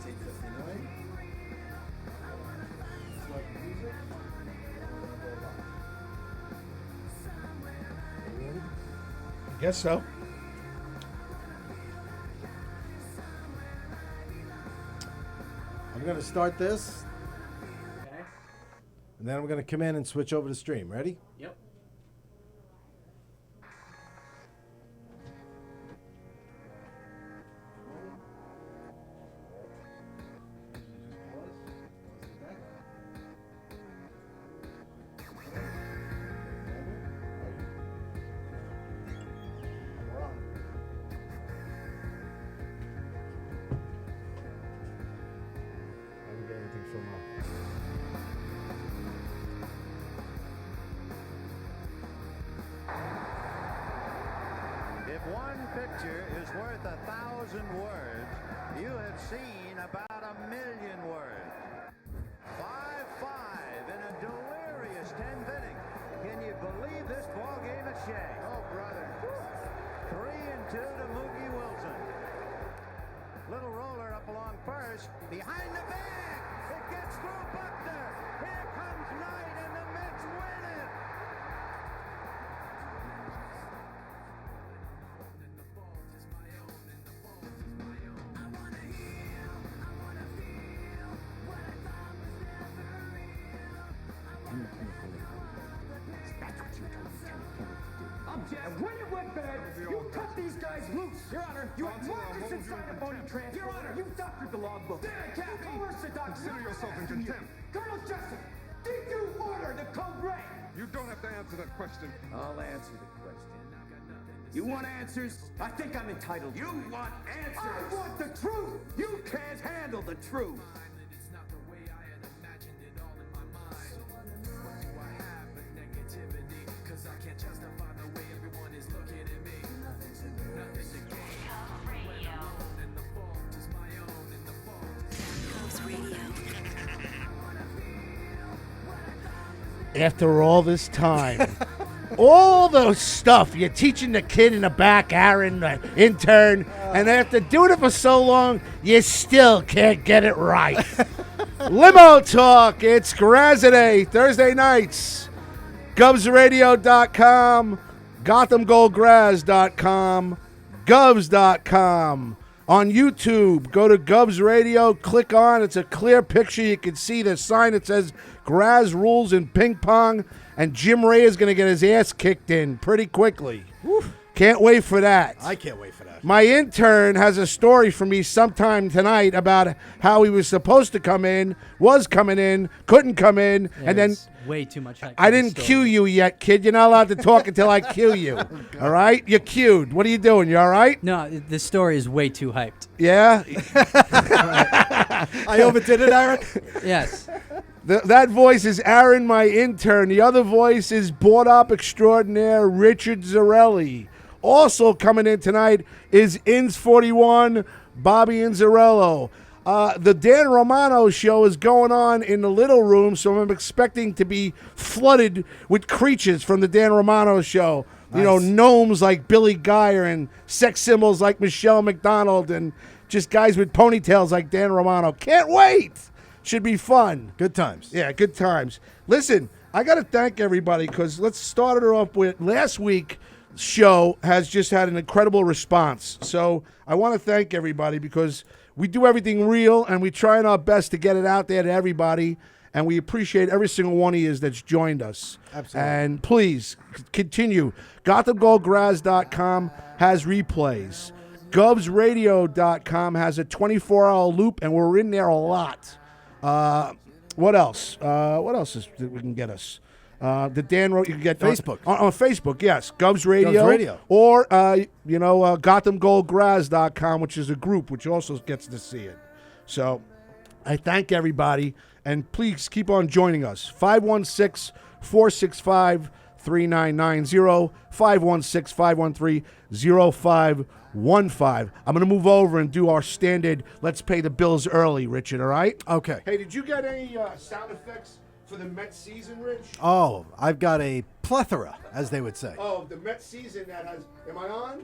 8:59. Start the music. Are you ready? I guess so. I'm going to start this, Okay. and then I'm going to come in and switch over to stream. Ready? Yep. If one picture is worth 1,000 words, you have seen about 1,000,000 words. 5-5 in a delirious 10th inning. Can you believe this ball game at Shea? Oh, brother. 3-2 to Mookie Wilson. Little roller up along first. Behind the bag. It gets through Buckner. Here comes Knight, and the Mets win it. And when it went bad, you cut these guys loose. Your Honor, you had Marcus inside a bony transfer. Your Honor, you doctored the logbook. Stand, Captain. Consider yourself in contempt. Colonel Jessup, did you order the code red? You don't have to answer that question. I'll answer the question. You want answers? I think I'm entitled. You want answers? I want the truth. You can't handle the truth. After all this time, all the stuff you're teaching the kid in the back, Aaron, the intern, and after doing it for so long, you still can't get it right. Limo Talk, it's Graziadei, Thursday nights. GubsRadio.com, GothamGoldGraz.com, Govs.com. On YouTube, go to Gubs Radio, click on, it's a clear picture. You can see the sign that says Graz rules in ping pong, and Jim Ray is going to get his ass kicked in pretty quickly. Can't wait for that. I can't wait for that. My intern has a story for me sometime tonight about how he was supposed to come in, was coming in, couldn't come in, and then way too much hype. I didn't cue you yet, kid. You're not allowed to talk until I cue you. All right? You're cued. What are you doing? You all right? No, this story is way too hyped. Yeah? I overdid it, Aaron. Yes. That voice is Aaron, my intern. The other voice is board-op extraordinaire Richard Zarelli. Also coming in tonight is Ins41, Bobby Inzarello. The Dan Romano show is going on in the little room, so I'm expecting to be flooded with creatures from the Dan Romano show. Nice. You know, gnomes like Billy Geyer and sex symbols like Michelle McDonald and just guys with ponytails like Dan Romano. Can't wait. Should be fun. Good times. Yeah, good times. Listen, I got to thank everybody because let's start it off with last week. Show has just had an incredible response. So I want to thank everybody because we do everything real and we try our best to get it out there to everybody. And we appreciate every single one of you that's joined us. Absolutely. And please continue. GothamGoldGraz.com has replays. GubsRadio.com has a 24-hour loop, and we're in there a lot. What else? What else we can get us? The Dan you can get Facebook. On Facebook, yes. Gubs Radio. Gubs Radio. Or, GothamGoldGraz.com, which is a group which also gets to see it. So I thank everybody, and please keep on joining us. 516-465-3990, 516-513-0515. I'm going to move over and do our standard let's pay the bills early, Richard, all right? Okay. Hey, did you get any sound effects for the Mets season, Rich? Oh, I've got a plethora, as they would say. Oh, the Mets season that has... Am I on?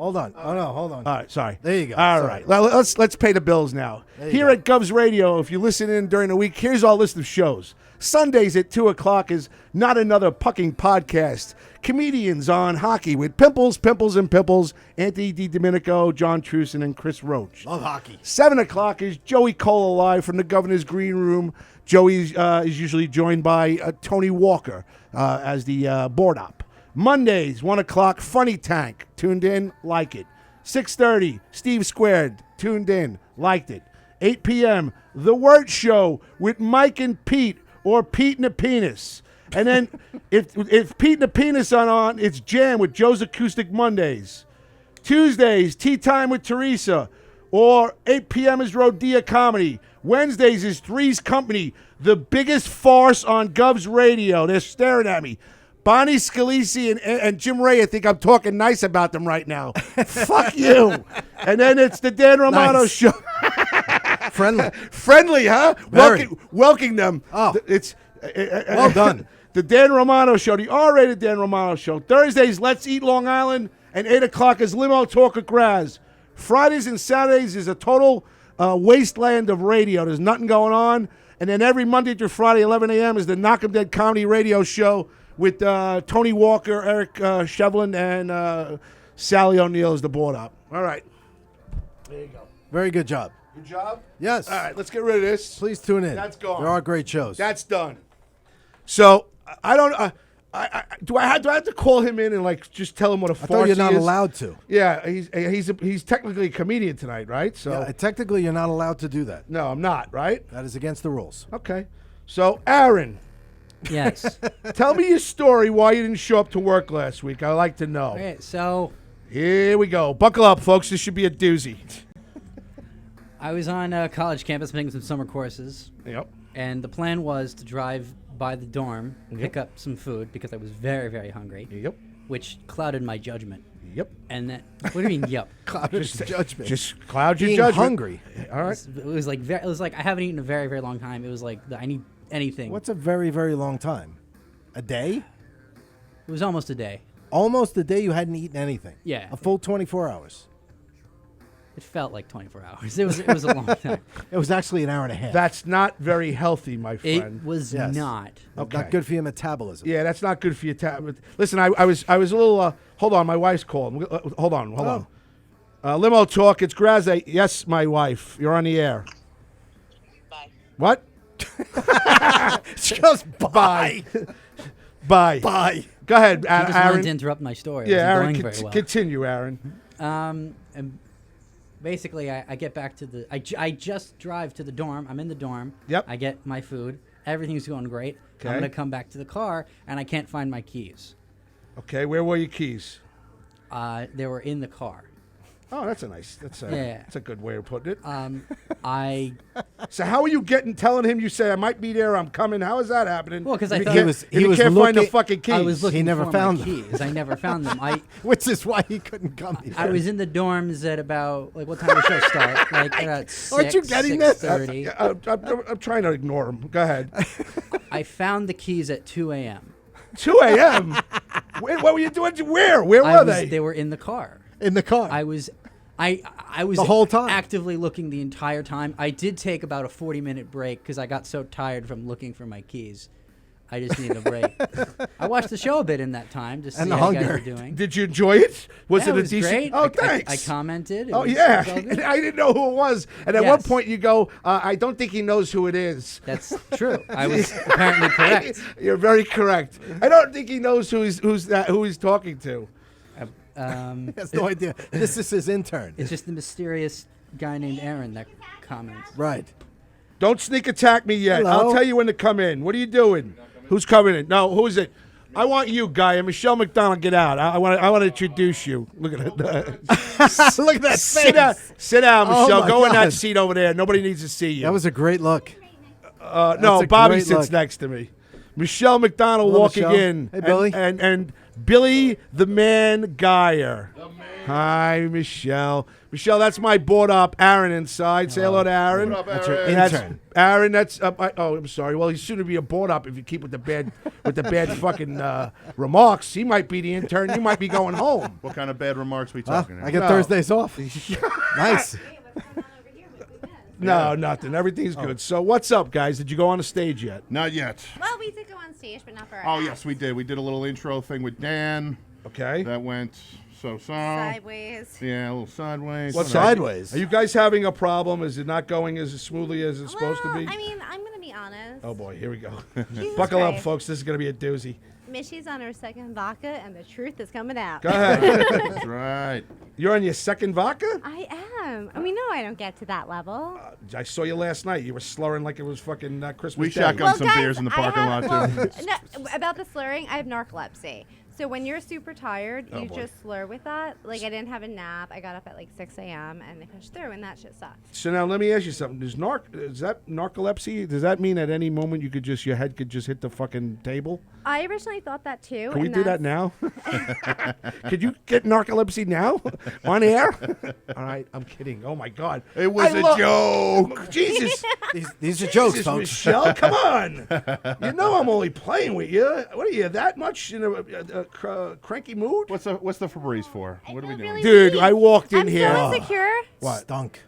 Hold on. Oh, no, hold on. All right, sorry. There you go. All Sorry. right, well, let's pay the bills now. There you Here go. at Govs Radio, if you listen in during the week, here's our list of shows. Sundays at 2 o'clock is Not Another Pucking Podcast. Comedians on hockey with Pimples, and Pimples, Anthony DiDomenico, John Truson, and Chris Roach. Love hockey. 7 o'clock is Joey Cola live from the Governor's Green Room. Joey is usually joined by Tony Walker as the board op. Mondays, 1 o'clock, Funny Tank. Tuned in, like it. 6:30, Steve Squared. Tuned in, liked it. 8 p.m., The Word Show with Mike and Pete, or Pete and the Penis. And then if Pete and the Penis aren't on, it's Jam with Joe's Acoustic Mondays. Tuesdays, Tea Time with Teresa, or 8 p.m. is Rodea Comedy. Wednesdays is Three's Company, the biggest farce on Govs Radio. They're staring at me. Bonnie Scalisi and Jim Ray, I think I'm talking nice about them right now. Fuck you. And then it's the Dan Romano Nice. Show. Friendly. Friendly, huh? Very. Welcoming them. Oh. It's Well done. The Dan Romano Show, the R-rated Dan Romano Show. Thursdays, Let's Eat Long Island, and 8 o'clock is Limo Talk with Graz. Fridays and Saturdays is a total wasteland of radio. There's nothing going on. And then every Monday through Friday, 11 a.m. is the Knock 'em Dead Comedy Radio Show with Tony Walker, Eric Shevlin, and Sally O'Neill as the board op. All right. There you go. Very good job. Good job? Yes. All right, let's get rid of this. Please tune in. That's gone. There are great shows. That's done. So I don't. Do I have to call him in and like just tell him what a I farce thought you're not he is? allowed to. Yeah, he's technically a comedian tonight, right? So Yeah, technically, you're not allowed to do that. no, I'm not, right? That is against the rules. Okay. So Aaron, Yes. tell me your story why you didn't show up to work last week. I like to know. Okay, so Here we go. Buckle up, folks. This should be a doozy. I was on a college campus taking some summer courses, Yep. and the plan was to drive by the dorm, pick up some food because I was very, very hungry, Yep. which clouded my judgment. Yep. And then, what do you mean, yep? Just judgment. Just cloud your Being judgment. hungry. All right. It was like I haven't eaten in a very, very long time. It was like I need anything. What's a very, very long time? A day? It was almost a day. Almost a day you hadn't eaten anything. Yeah. A full 24 hours. It felt like 24 hours. It was a long time. It was actually an hour and a half. That's not very healthy, my friend. It was Yes. not. Okay. Not good for your metabolism. Yeah, that's not good for your tablet. Listen, I was a little. Hold on, my wife's calling. Hold on. Limo talk. It's Graziadei. Yes, my wife. You're on the air. Bye. What? Just bye. Bye. Bye. Go ahead, You just wanted Aaron. to interrupt my story. Yeah, it wasn't Aaron. going very well. Continue, Aaron. And basically, I get back to the. I just drive to the dorm. I'm in the dorm. Yep. I get my food. Everything's going great. Okay. I'm gonna come back to the car, and I can't find my keys. Okay, where were your keys? They were in the car. Oh, that's a nice. That's a good way of putting it. I So how are you telling him? You say I might be there. I'm coming. How is that happening? Well, 'cause I If you thought- can't- He was- if he you was can't find the looking- fucking keys. I was looking never for found my them. keys. I never found them. Which is why he couldn't come here. I was in the dorms at about what time did the show start? Like about 6, Aren't you getting this? 6:30. I'm trying to ignore him. Go ahead. I found the keys at 2 a.m. 2 a.m. What were you doing? Where? Where were they? They were in the car. in the car. I was The whole time? actively looking the entire time. I did take about a 40-minute break because I got so tired from looking for my keys. I just needed a break. I watched the show a bit in that time to see And the how you guys hunger. were doing. Did you enjoy it? Was Yeah, it a was decent? great. Oh, I thanks. commented. It Oh was- yeah, it was all good. I didn't know who it was, and at one Yes. point you go, "I don't think he knows who it is." That's true. I was apparently correct. You're very correct. I don't think he knows who he's talking to. He has no idea. This is his intern. It's just the mysterious guy named Aaron that comments. Right. Don't sneak attack me yet. Hello? I'll tell you when to come in. What are you doing? Who's coming in? No, who is it? I want you, guy. And Michelle McDonald, get out. I want to introduce you. Look at it. Look at that Sit down, Oh, Michelle. my Go in that God. seat over there. Nobody needs to see you. That was a great look. No, a Bobby great sits look. next to me. Michelle McDonald Hello, walking Michelle. in. Hey, Billy. And Billy the Man Geyer. Hi, Michelle. Michelle, that's my board up Aaron inside. Say hello to Aaron. What up, That's your Aaron? intern. Aaron, that's I'm sorry. Well, he's soon to be a board up if you keep with the bad fucking remarks. He might be the intern. You might be going home. What kind of bad remarks we Huh? talking I about? get No. Thursdays off. Nice. No, nothing. Everything's good. So what's up, guys? Did you go on the stage yet? Not yet. Well, we did go on stage, but not for our Oh, act. yes, we did. We did a little intro thing with Dan. Okay. That went so-so. Sideways. Yeah, a little sideways. What's Sideways. Are you guys having a problem? Is it not going as smoothly as it's supposed to be? I mean, I'm going to be honest. Oh boy, here we go. Jesus Buckle up, Christ. folks. This is going to be a doozy. Mishy's on her second vodka, and the truth is coming out. Go ahead. That's right. You're on your second vodka? I am. I mean, no, I don't get to that level. I saw you last night. You were slurring like it was fucking Christmas We Day. shotgun some guys, beers in the I parking have- lot, too. no, about the slurring, I have narcolepsy. So when you're super tired, you boy. just slur with that. Like, I didn't have a nap. I got up at like 6 a.m. and they pushed through, and that shit sucks. So now let me ask you something. Is that narcolepsy? Does that mean at any moment your head could just hit the fucking table? I originally thought that too. Can we and do that that's- now? Could you get narcolepsy now on air? All right, I'm kidding. Oh my God, It was a joke. Jesus, These are jokes, Jesus, folks. Michelle, come on. You know I'm only playing with you. What are you that much in a cranky mood? What's the Febreze for? I What are we feel doing? really Dude, I walked in I'm here. so insecure. Stunk.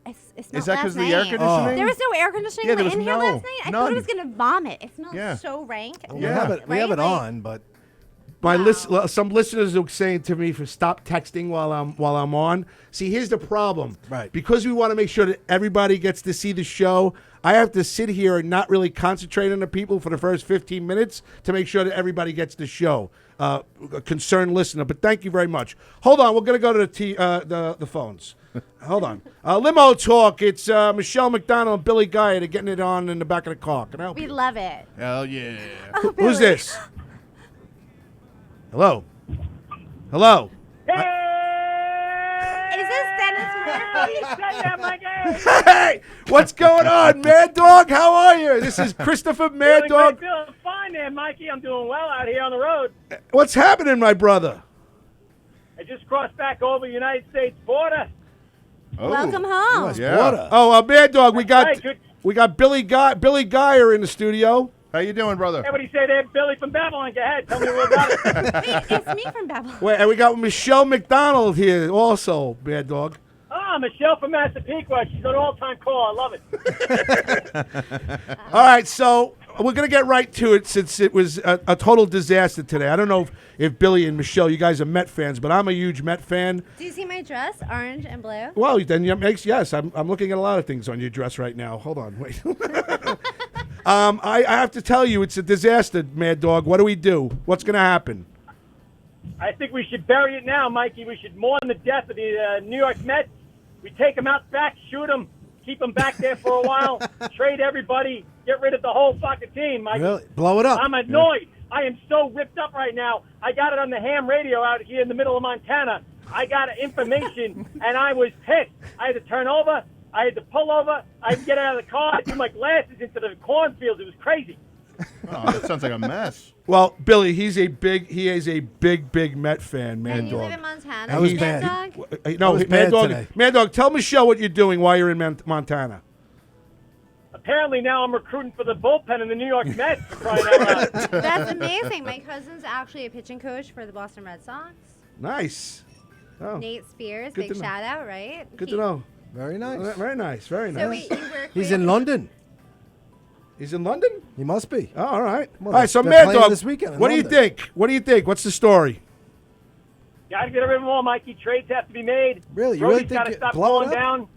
It Is smelled that last because of the air night. conditioning? There was no air conditioning Yeah, there was in here no- last night. I thought it was none. gonna vomit. It smelled Yeah. so rank. We have it. We have it Right? on, but Some listeners are saying to me for stop texting while I'm on. See, here's the problem. Right. Because we want to make sure that everybody gets to see the show, I have to sit here and not really concentrate on the people for the first 15 minutes to make sure that everybody gets the show. A concerned listener, but thank you very much. Hold on, we're gonna go to the phones. Hold on. Limo talk. It's Michelle McDonald and Billy Guy. They're getting it on in the back of the car. Can I help We you? love it. Hell yeah. Oh, Who's Billy. this? Hello. Hello. Is this Dennis Murphy? Hey, what's going on, Mad Dog? How are you? This is Christopher Mad Dog. Feeling fine there, Mikey. I'm doing well out here on the road. What's happening, my brother? I just crossed back over the United States border. Oh. Welcome home. US Yeah. border. Oh, Mad Dog, we got Right, good. Billy Guyer in the studio. How you doing, brother? Everybody say they're Billy from Babylon. Go ahead. Tell me what about it. Wait, it's me from Babylon. Wait, and we got Michelle McDonald here also, Mad Dog. Oh, Michelle from Massapequa. She's an all-time call. I love it. All right, so we're going to get right to it since it was a total disaster today. I don't know if Billy and Michelle, you guys are Met fans, but I'm a huge Met fan. Do you see my dress? Orange and blue. Well, then it makes, yes, I'm looking at a lot of things on your dress right now. Hold on, wait. I have to tell you, it's a disaster, Mad Dog. What do we do? What's going to happen? I think we should bury it now, Mikey. We should mourn the death of the New York Mets. We take them out back, shoot them, keep them back there for a while, trade everybody, get rid of the whole fucking team, Mikey. Really? Blow it up. I'm annoyed. I am so ripped up right now. I got it on the ham radio out here in the middle of Montana. I got information, and I was pissed. I had to turn over. I had to pull over. I had to get out of the car. I threw my glasses into the cornfields. It was crazy. Oh, that sounds like a mess. Well, Billy, he is a big Met fan, Mad And you Dog. live in Montana. That was Mad bad. Dog? No, was Mad bad Dog. today. Mad Dog, tell Michelle what you're doing while you're in Montana. Apparently now I'm recruiting for the bullpen in the New York Mets. For crying out loud. That's amazing. My cousin's actually a pitching coach for the Boston Red Sox. Nice. Oh, Nate Spears, Good big to know. shout out, right? good to know. Very nice. Very nice. Very So nice. wait, you were He's in London. He's in London? He must be. Oh, all right. Well, all right, so they're Mad playing Dog, this weekend in what do you London. think? What do you think? What's the story? Got to get rid of them all, Mikey. Trades have to be made. Really? You really Brody's think got to it- stop blow it going up? down.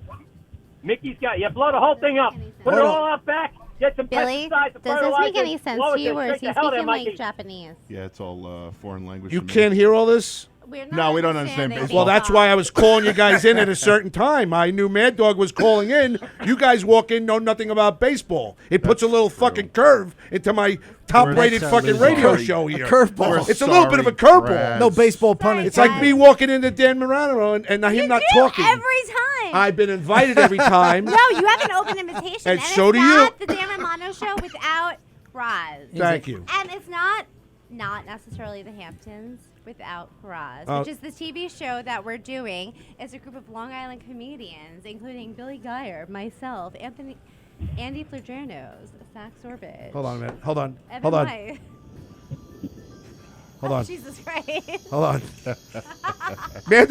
Mickey's got blow the whole thing up. Put it Hold all out back. Get some Billy, pesticides, does this fertilizer, make any sense blow it to you, there. or is Straight he to hell there, speaking like Mikey. Japanese? Yeah, it's all foreign language. You to me. can't hear all this? We're not No, we don't understand understanding baseball. Well, that's why I was calling you guys in at a certain time. I knew Mad Dog was calling in. You guys walk in, know nothing about baseball. It puts a little fucking curve into my top-rated We're fucking sorry. radio show here. Curveball. It's a little bit of a curveball. No baseball pun. Sorry, It's like guys. me walking into Dan Marano and You him not do talking. every time. I've been invited every time. No, you have an open invitation. And And so it's do not you. the Dan Romano show without Roz. Thank you. And it's not necessarily the Hamptons Without Graz, Oh. which is the TV show that we're doing. It's a group of Long Island comedians, including Billy Geyer, myself, Andy Flagernos, Sax Orbit. Hold on a minute. Hold on. Evan Hold on. White. Hold Oh, on. Jesus Christ. Hold on. Man,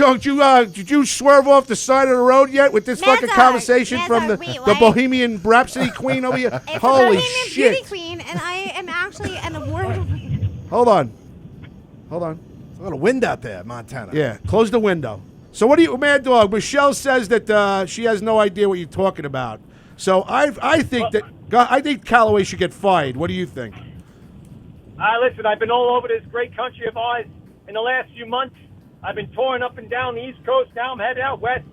did you swerve off the side of the road yet with this Mad fucking Dog, conversation Mad from Dog, the wait, what? Bohemian Rhapsody Queen over here? It's Holy a Bohemian shit. Beauty Queen, and I am actually an award winner. Hold on. Hold on. There's a little wind out there, Montana. Yeah, close the window. So what do you, Mad Dog? Michelle says that she has no idea what you're talking about. So I think Callaway should get fired. What do you think? Listen, I've been all over this great country of ours in the last few months. I've been touring up and down the East Coast. Now I'm headed out west.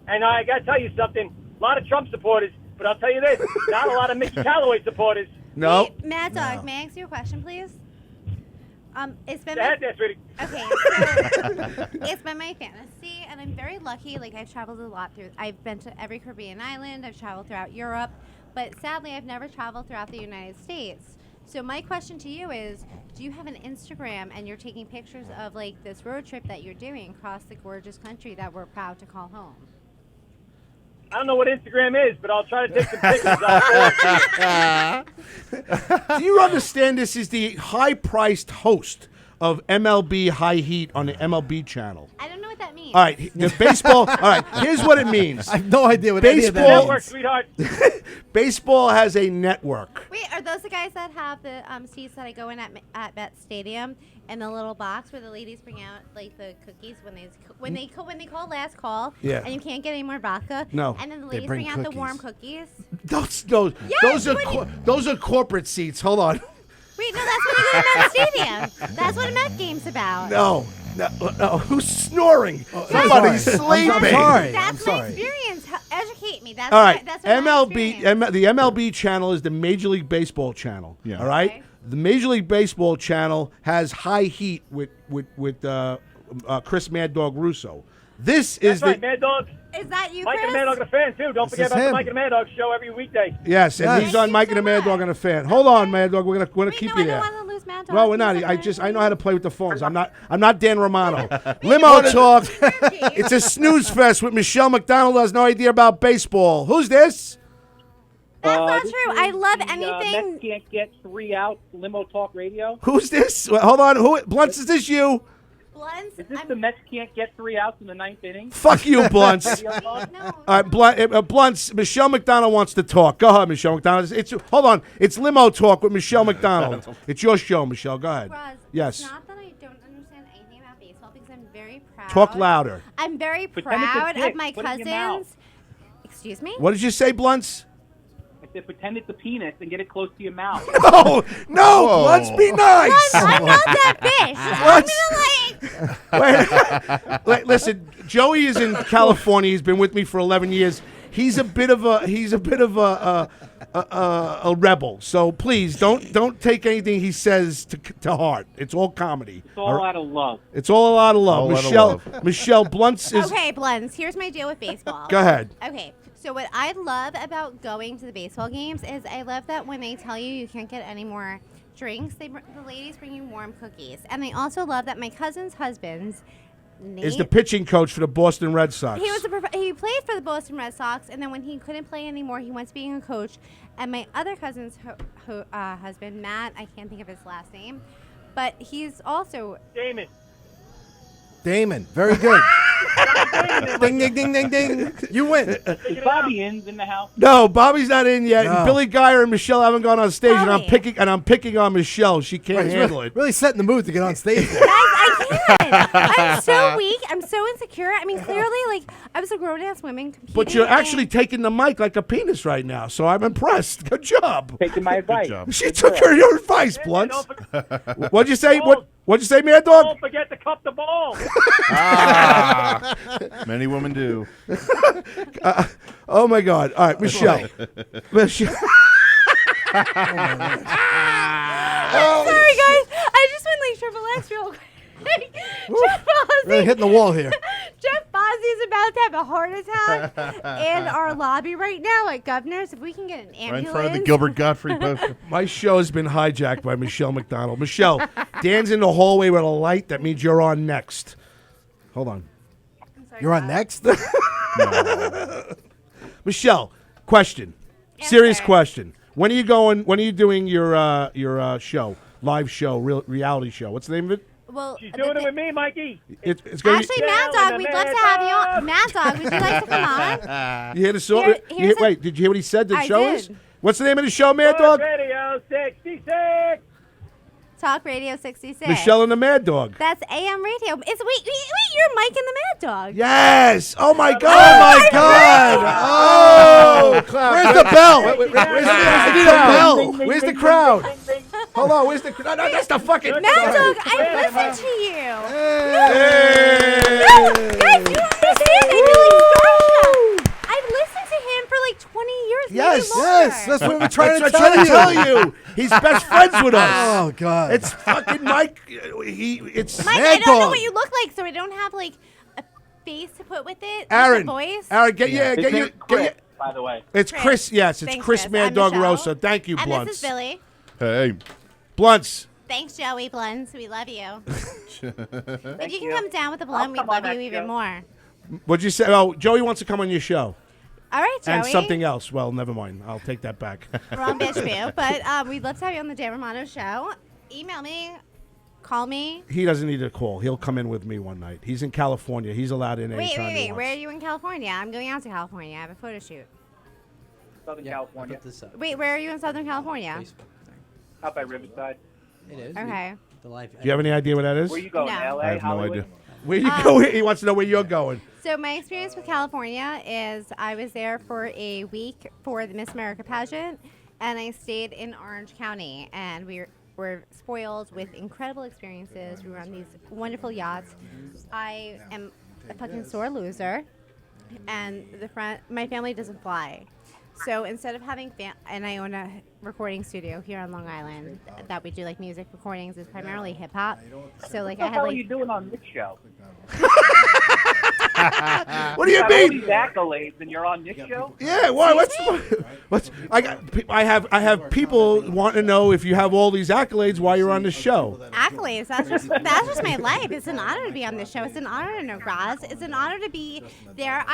And I got to tell you something. A lot of Trump supporters. But I'll tell you this. Not a lot of Mickey Callaway supporters. No. Wait, Mad Dog, may I ask you a question, please? It's been Go ahead there, sweetie. Okay, so it's been my fantasy, and I'm very lucky. Like, I've traveled a lot through. I've been to every Caribbean island. I've traveled throughout Europe, but sadly, I've never traveled throughout the United States. So my question to you is, do you have an Instagram and you're taking pictures of like this road trip that you're doing across the gorgeous country that we're proud to call home? I don't know what Instagram is, but I'll try to take some pictures. Do you understand this is the high-priced host of MLB High Heat on the MLB channel? I don't know what that means. All right, the baseball. All right, here's what it means. I have no idea what any of that Baseball- Network, means. sweetheart. Baseball has a network. Wait, are those the guys that have the seats that I go in at Bet Stadium and the little box where the ladies bring out like the cookies when they call last call? Yeah. And you can't get any more vodka. No. And then the They ladies bring bring out the cookies. warm cookies. Those are corporate seats. Hold on. Wait, no, that's when you go to Met Stadium. That's what a Met game's about. No. Who's snoring? Somebody's sleeping. I'm sorry. That's I'm my sorry. experience. Educate me. That's All right, That's what my experience. the MLB channel is the Major League Baseball channel. Yeah. All right, Okay. the Major League Baseball channel has High Heat with Chris Mad Dog Russo. This is That's right, the Mad Dog. Is that you, Mike Chris? and the Mad Dog are fans, too. Don't This forget is about the him. Mike and the Mad Dog show every weekday. yes, and Yes. he's on Thank Mike you and the so Mad Dog much. and a fan. Hold on, Mad Dog. We're gonna Wait, keep no, you I there. don't want to lose Mad Dog. No, we're not. He's I a know how to play with the phones. I'm not Dan Romano. Limo talk. It's a snooze fest with Michelle McDonald who has no idea about baseball. Who's this? That's not this true. is I love the, anything. Mets can't get 3 out. Limo Talk Radio. Who's this? Wait, hold on. Who? Blunts, is this you? Blunts. Is this the Mets can't get 3 outs in the 9th inning? Fuck you, Blunts. No. All right, Blunts. Michelle McDonald wants to talk. Go ahead, Michelle McDonald. Hold on. It's Limo Talk with Michelle McDonald. It's your show, Michelle. Go ahead. Roz, Yes. It's not that I don't understand anything about baseball because I'm very proud. Talk louder. I'm very Pretend it's a proud of dick. my Put it in your mouth. cousins. Excuse me? What did you say, Blunts? I said pretend it's a penis and get it close to your mouth. No, no, Whoa. Blunts, be nice. I'm not that bitch. I'm gonna like. Wait, listen, Joey is in California. He's been with me for 11 years. He's a bit of a rebel. So please don't take anything he says to heart. It's all comedy. It's all out of love. It's all a lot of love. All out of Michelle, love. Michelle Blunts is. Okay, Blunts. Here's my deal with baseball. Go ahead. Okay, so what I love about going to the baseball games is I love that when they tell you can't get any more drinks, the ladies bring you warm cookies, and I also love that my cousin's husband's Nate, Is the pitching coach for the Boston Red Sox. he played for the Boston Red Sox, and then when he couldn't play anymore, he went to being a coach. And my other cousin's husband, Matt, I can't think of his last name, but he's also Damon, very good. Ding, ding, ding, ding, ding. You win. Is Bobby in the house? No, Bobby's not in yet. No. And Billy Geyer and Michelle haven't gone on stage, and I'm Bobby. picking on Michelle. She can't He's handle really, it. really setting the mood to get on stage. Guys, I can't. I'm so weak. I'm so insecure. I mean, clearly, like, I was a grown-ass woman competing. But you're and- actually taking the mic like a penis right now, so I'm impressed. Good job. Taking my advice. job. She took your advice, Blunts. Don't What'd you say? What'd you say, Mad Dog? forget to cup the ball. Many women do. Oh my God! All right, Michelle. Michelle. Sorry, guys. I just went like triple X real quick. Jeff Bozzi. Really hitting the wall here. Jeff Bozzi's about about to have a heart attack in our lobby right now at Governor's. If we can get an Right ambulance. in front of the Gilbert Gottfried poster. My show has been hijacked by Michelle McDonald. Michelle, Dan's in the hallway with a light. That means you're on next. Hold on. You're on next? Michelle, question. Serious Answer. question. When are you going? When are you doing your show, live show, reality show? What's the name of it? Well, She's doing it with me, Mikey. It's going to actually, Mad Dog, we'd love to have you on. Mad Dog, would you like to come on? be. You hear the song? Here's Wait, did you hear what he said? The I show did. is. What's the name of the show, Mad Talk Dog? Radio 66. Talk Radio 66. Michelle and the Mad Dog. That's AM radio. Wait, you're Mike and the Mad Dog. Yes. Oh my God. Oh my God! Oh, Where's the bell? Where's I need the a crowd? bell. Where's the crowd? Hold on. Where's the crowd? No, that's the fucking. Mad Dog, I listened to you. Hey. Guys, you understand? I feel like starstruck. I've listened to him for like 20 years. maybe Yes, longer. Yes, that's what we're trying to That's tell what I'm you. trying to tell you. He's best friends with us. Oh God! It's fucking Mike. It's Mike, Mad I don't know Dog. what you look like, so I don't have like a face to put with it. Aaron. Just a voice. Aaron, get His you. name's Chris, by the way. It's Chris. Yes, it's Thanks, Chris Chris. Mad I'm Dog Michelle. Rosa. Thank you, And Blunts. this is Billy. Hey. Blunts. Thanks, Joey Blunts. We love you. If you can you. come down with a blunt, I'll we come love on you that even show. more. What'd you say? Oh, Joey wants to come on your show. All right, Joey. And something else. Well, never mind. I'll take that back. Wrong bitch boo. But we'd love to have you on the Dan Romano show. Email me. Call me. He doesn't need a call. He'll come in with me one night. He's in California. He's allowed in Wait. anytime he Where are wants. you in California? I'm going out to California. I have a photo shoot. Southern Yeah, California. Put this up. Wait, where are you in Southern California? Facebook thing. Out by Riverside. It is. Okay. The live. Do you have any idea where that is? Where you going? No. LA, I have no Hollywood? idea. Where you going? He wants to know where you're going. So my experience with California is I was there for a week for the Miss America pageant, and I stayed in Orange County, and we were spoiled with incredible experiences. We were on these wonderful yachts. I am a fucking sore loser, and my family doesn't fly. So instead of having and I own a recording studio here on Long Island that we do like music recordings. It's primarily hip hop. So like What I the had hell are like you doing on this show? What do you got all mean? these accolades and you're on this show? Yeah, why? What's? I have people want to know if you have all these accolades while you're on the show. accolades. That's just my life. It's an honor to be on this show. It's an honor to know Graz. It's an honor to be there.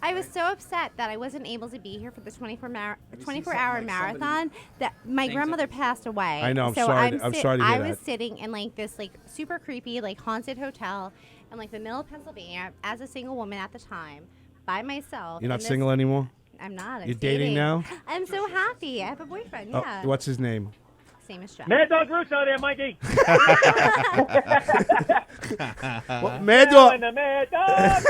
I was so upset that I wasn't able to be here for the 24-hour marathon. That my grandmother passed away. I know, I'm so sorry- I'm sorry to hear I was that. sitting in like this like super creepy like haunted hotel in like the middle of Pennsylvania as a single woman at the time by myself. You're not in this- single anymore? I'm not. I'm You're dating now? I'm so happy. I have a boyfriend. Oh, Yeah. what's his name? Same as Jeff. Mad Dog Russo there, Mikey. Well, Mad Dog. And the Mad Dog.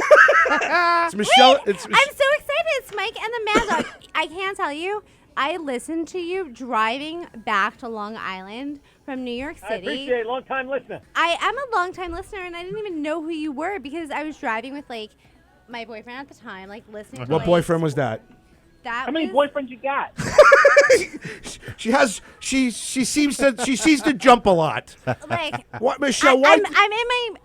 It's Michelle. Wait, I'm so excited. It's Mike and the Mad Dog. I can't tell you. I listened to you driving back to Long Island from New York I City. appreciate it. Long time listener. I am a longtime listener, and I didn't even know who you were because I was driving with like my boyfriend at the time, like listening. to, What like, boyfriend was that? That How many was, boyfriends you got? She seems to jump a lot. like What, Michelle? Why?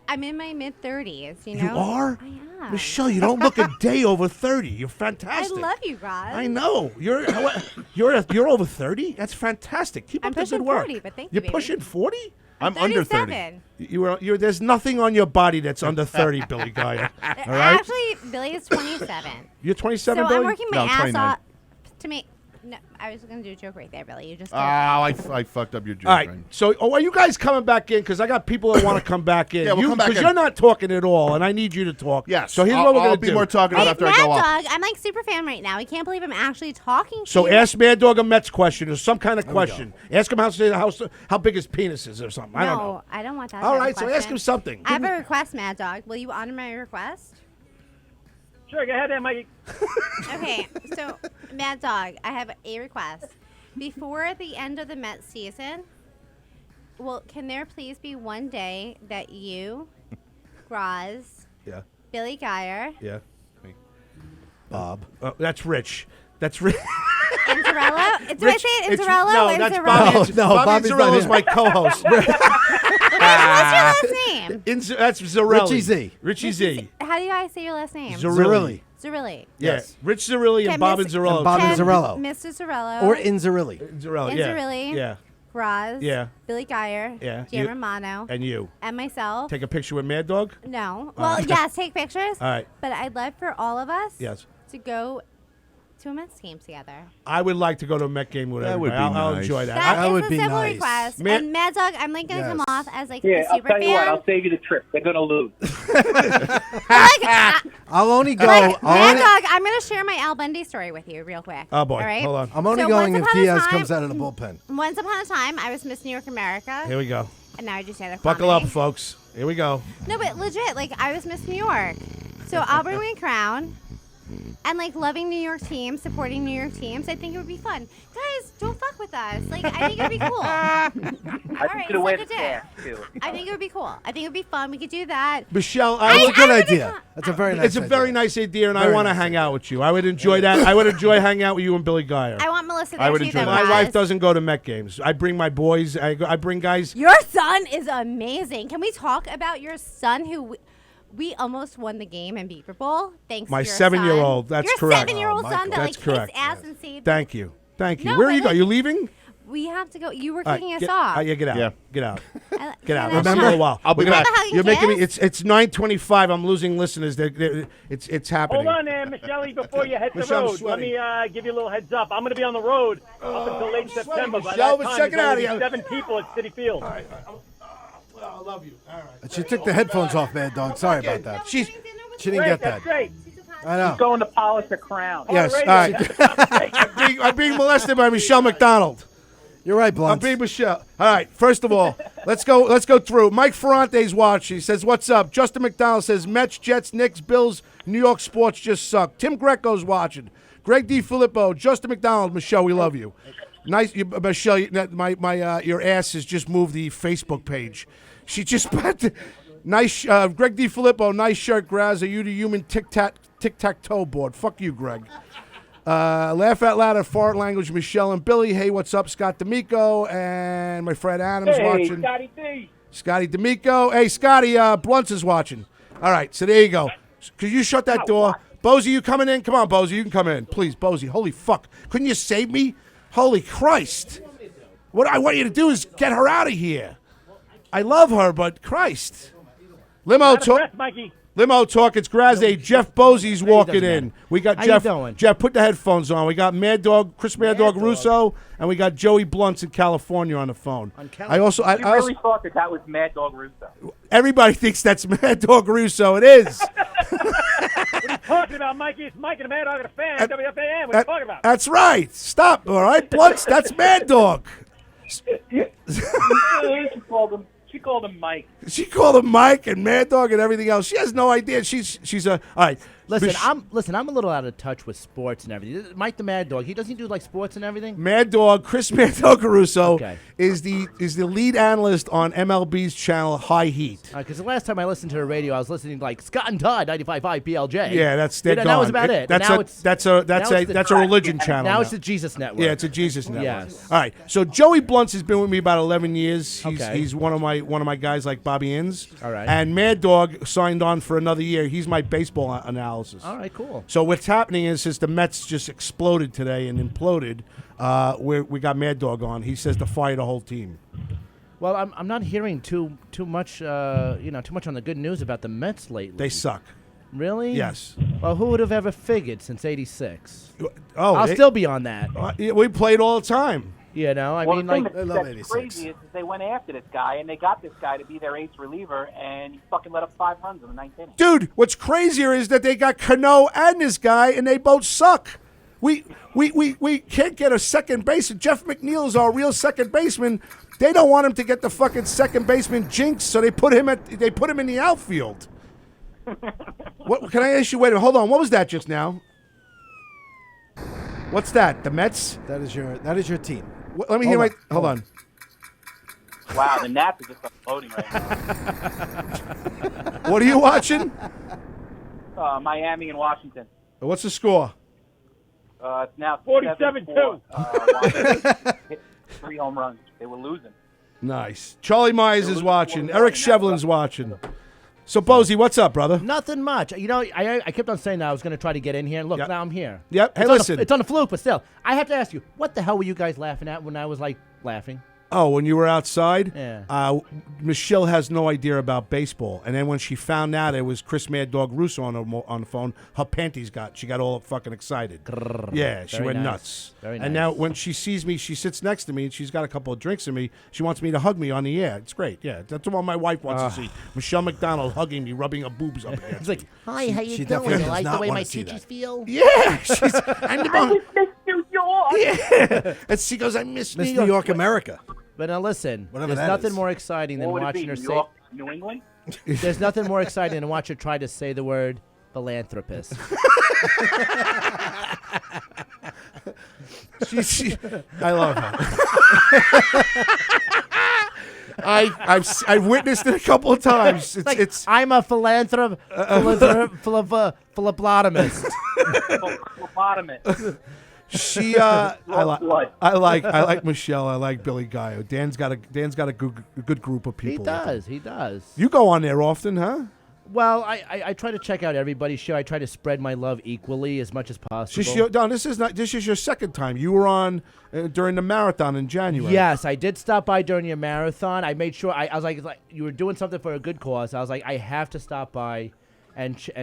I'm in my mid 30s. You know. You are? I am. Michelle, you don't look a day over 30. You're I fantastic. love you, Roz. I know. You're over 30? That's fantastic. Keep I'm up the pushing good work. 40, but thank you, You're baby. pushing 40? I'm under 30. 37. There's nothing on your body that's under 30, Billy Guy. All right? Actually, Billy is 27. You're 27, So Billy? I'm working my No, I'm ass 29. off to make. No, I was gonna do a joke right there, Billy. You just. Oh, I fucked up your joke. All right. right? So, are you guys coming back in? Because I got people that want to come back in. Yeah, we'll come back Because in. you're not talking at all, and I need you to talk. Yes. So here's I'll, what we're I'll going to be do. more talkative Hey, after I Mad go off. Dog, I'm like super fan right now. I can't believe I'm actually talking to So you. ask Mad Dog a Mets question or some kind of question. Ask him how big his penis is or something. I don't know. No, I don't want that. All type of right, so ask question. him something. I have a request, Mad Dog. Will you honor my request? Sure, go ahead there, Mikey. Okay, so Mad Dog, I have a request. Before the end of the Mets season, can there please be one day that you, Graz, Yeah. Billy Geyer, Yeah. Bob. That's Rich. That's Rich. Inzarello? Do I say it Inzarello? No, that's Inzarello? Bobby. No, Bobby Bobby's not Inzarello is here. my co-host. What's your last name? That's Zarelli. Richie Z. Richie Z. How how do I say your last name? Zerilli. Zerilli. Yeah. Yes. Rich Zerilli and Bob Miss- Inzarello. And Bob Ken, Inzarello. Mr. Zarello. Or Inzarelli. Inzarello, yeah. Inzarelli. Yeah. Graz. Yeah. Billy Geyer. Yeah. Jan You- Romano. And you. And myself. Take a picture with Mad Dog? No. Well, yes, take pictures. All right. But I'd love for all of us Yes. to go to a Mets game together. I would like to go to a Met game with That would everybody. be I'll nice. enjoy that. That is would a be simple nice. request. Man- And Mad Dog, I'm like gonna come Yes. off as like Yeah, a I'll super tell you what. fan. I'll save you the trip. They're gonna lose. I'll only go. Look, I'll Mad only, Dog, I'm gonna share my Al Bundy story with you real quick. Oh, boy. All right? Hold on. I'm only So going once if upon a Diaz time- comes out of the bullpen. Once upon a time, I was Miss New York America, Here we go. and now I just stand up. Buckle up, comedy. folks. Here we go. No, but legit, like I was Miss New York, so I'll bring my crown. And like loving New York teams, supporting New York teams, I think it would be fun. Guys, don't fuck with us. Like I think it would be cool. I right, think it'll wear suck the a dick. staff too. I think it would be cool. I think it would be fun. We could do that. Michelle, That's a good I would idea. have- That's a very nice it's a very idea. nice idea, and I Very want to nice hang out with you. I would enjoy that. I would enjoy hanging out with you and Billy Geyer. I want Melissa there I would too. enjoy though, that. My wife guys. doesn't go to Met games. I bring my boys. I bring guys. Your son is amazing. Can we talk about your son who we almost won the game in Beaver Bowl? Thanks My to your 7-year-old, son. that's your correct. 7-year-old Oh, son that That's like correct. kicks ass and saved. Thank you. Thank you. No, Where are but you going? like- You leaving? We have to go. You were All right, kicking us get, off. yeah, get out. Yeah. Get out. I- Get out. can I Let's have see a a hug? while. I'll be We're back. Have a hug and You're making me. kiss? It's 9:25. I'm losing listeners. It's happening. Hold on there, Michelle, before you hit the Michelle, I'm road. Let sweating. me give you a little heads up. I'm going to be on the road up until late sweating, September. By Michelle, that but time, check it there's out only here. 7 people at City Field. All right. I love you. All right. She took the headphones off, Mad Dog. Sorry about that. She's. She didn't Great, get that's that. great. I know. Going to polish a crown. Yes. All radio. right. I'm being molested by Michelle McDonald. You're right, I'm Blunt. being Michelle. All right. First of all, let's go through. Mike Ferrante's watching. He says, "What's up?" Justin McDonald says, "Mets, Jets, Knicks, Bills, New York sports just suck." Tim Greco's watching. Greg D. Filippo, Justin McDonald, Michelle, we love you. Nice, Michelle. Your ass has just moved the Facebook page. She just nice. Greg D. Filippo, nice shirt, Graz. Are you the human tic-tac-toe board? Fuck you, Greg. Laugh out loud at foreign language, Michelle and Billy. Hey, what's up, Scott D'Amico? And my friend Adam's Hey, watching. Scotty D. Scotty D'Amico. Hey, Scotty, Blunts is watching. All right, so there you go. Could you shut that door? Bozy, you coming in? Come on, Bozy, you can come in. Please, Bozy. Holy fuck. Couldn't you save me? Holy Christ. What I want you to do is get her out of here. I love her, but Christ. Limo Out of talk. breath, Mikey. Limo talk. It's Graziadei. Jeff Bozy's walking doesn't in. matter. We got How Jeff. you doing? Jeff, put the headphones on. We got Mad Dog, Chris Mad Dog Russo, and we got Joey Blunts in California on the phone. I also, You really thought that was Mad Dog Russo. everybody thinks that's Mad Dog Russo. It is. Talking about Mikey. It's Mike and the Mad Dog and a fan. WFAN. What are you talking about? That's right. Stop. All right, Blunts. That's Mad Dog. She called him Mike. She called him Mike and Mad Dog and everything else. She has no idea. She's a all right. Listen, I'm a little out of touch with sports and everything. Mike the Mad Dog, doesn't he do like sports and everything? Mad Dog, Chris Mad Dog Caruso Okay. is the lead analyst on MLB's channel High Heat. Because the last time I listened to the radio, I was listening to like Scott and Todd 95.5 PLJ. Yeah, that's they're that gone. was about it. That's Now a it's- that's now a it's the- religion channel. Now it's the Jesus Network. Yeah, it's a Jesus network. Yes. All right. So Joey Blunts has been with me about 11 years. Okay. He's one of my guys like Bobby Inns. All right. And Mad Dog signed on for another year. He's my baseball analysis. All right, cool. So what's happening is since the Mets just exploded today and imploded, we got Mad Dog on. He says to fire the whole team. Well, I'm not hearing too much too much on the good news about the Mets lately. They suck. Really? Yes. Well, who would have ever figured since '86? Oh, I'll still be on that. We played all the time. You know, I Well, mean, the thing like, I love that's 86. crazy is they went after this guy, and they got this guy to be their ace reliever, and he fucking let up 5 runs in the ninth inning. Dude, what's crazier is that they got Cano and this guy, and they both suck. We can't get a second baseman. Jeff McNeil is our real second baseman. They don't want him to get the fucking second baseman jinx, so they put him in the outfield. What can I ask you? Wait a minute, hold on. What was that just now? What's that? The Mets? That is your team. Let me hear my. Hold on. Wow, the Nats are just unloading right now. What are you watching? Miami and Washington. What's the score? It's now 47-2. Washington hit 3 home runs. They were losing. Nice. Charlie Myers is watching. Eric Shevlin's watching. So, Bozy, what's up, brother? Nothing much. You know, I kept on saying that I was going to try to get in here, and look, Yep. now I'm here. Yep. Hey, It's on listen. it's on the fluke, but still, I have to ask you, what the hell were you guys laughing at when I was like laughing? Oh, when you were outside? Yeah. Michelle has no idea about baseball. And then when she found out it was Chris Mad Dog Russo on the phone, her panties she got all fucking excited. Yeah, she Very went nice. nuts. Very And nice. now when she sees me, she sits next to me and she's got a couple of drinks in me. She wants me to hug me on the air. It's great. Yeah, that's what my wife wants to see. Michelle McDonald hugging me, rubbing her boobs up against It's like, me. hi, how you she doing? definitely You does like the not way wanna my see that. teachers feel? Yeah, she's I'm the I one. just missed New York. Yeah. And she goes, I miss Miss New York. America. But now listen, Whatever there's that nothing is. more exciting than What would it watching be? her New say. York, New England? There's nothing more exciting than watch her try to say the word philanthropist. I love her. I've witnessed it a couple of times. It's I'm a philanthropist. Hippopotamus. she. I Blood. like Michelle. I like Billy Guy. Dan's got a good group of He people. with him. does. He does. You go on there often, huh? Well, I try to check out everybody's show. I try to spread my love equally as much as possible. This is your second time. You were on during the marathon in January. Yes, I did stop by during your marathon. I made sure. I was like, you were doing something for a good cause. I was like, I have to stop by and check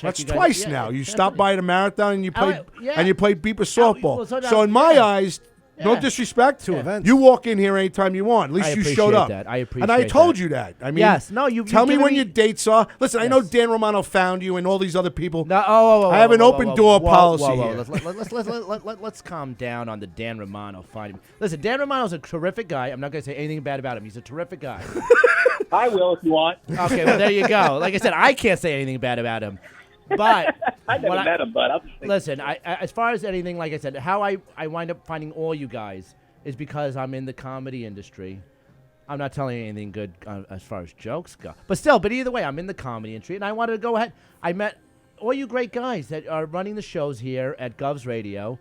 That's you guys. twice Yeah, now. yeah, You stopped by the marathon and you played yeah. and you played beeper softball. well, so so now- in my yeah. eyes, no Yeah. disrespect, Two events. you walk in here anytime you want. At least I you showed appreciate up. that. I And I appreciate told that. you that. I mean, Yes. No, you tell me given when me- your dates are. Listen, I know Yes. Dan Romano found you and all these other people. No, I have an open door policy here. Let's calm down on the Dan Romano fighting. Listen, Dan Romano's a terrific guy. I'm not going to say anything bad about him. He's a terrific guy. I will if you want. Okay, well, there you go. Like I said, I can't say anything bad about him. But I never what met him, but I'm just thinking. listen, I as far as anything, like I said, how I wind up finding all you guys is because I'm in the comedy industry. I'm not telling you anything good as far as jokes go. But either way, I'm in the comedy industry, and I wanted to go ahead. I met all you great guys that are running the shows here at Gov's Radio.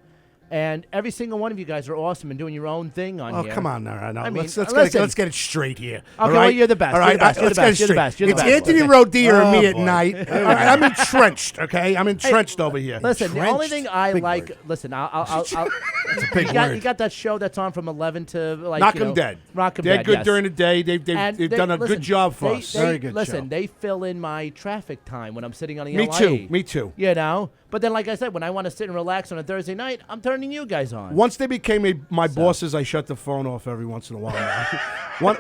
And every single one of you guys are awesome and doing your own thing on Oh, here. come on now. I mean, let's listen. get it straight here. Okay, well, you're the best. All You're right, the best. You're let's the get it best. You're the straight. best. You're the It's best. Anthony Rodia and me Oh, at boy. night. All right, I'm entrenched, okay? I'm entrenched over here. Listen, the only Entrenched. thing I Big like. word. Listen, I'll big you word. got that show that's on from 11 to like Knock you 'em know, dead. Rock 'em They're dead. good yes. during the day. They've And done a listen, good job for they- us. they- Very good Listen, show. they fill in my traffic time when I'm sitting on the Me LIE. too. Me too. You know, but then like I said, when I want to sit and relax on a Thursday night, I'm turning you guys on. Once they became my bosses, I shut the phone off every once in a while. Now.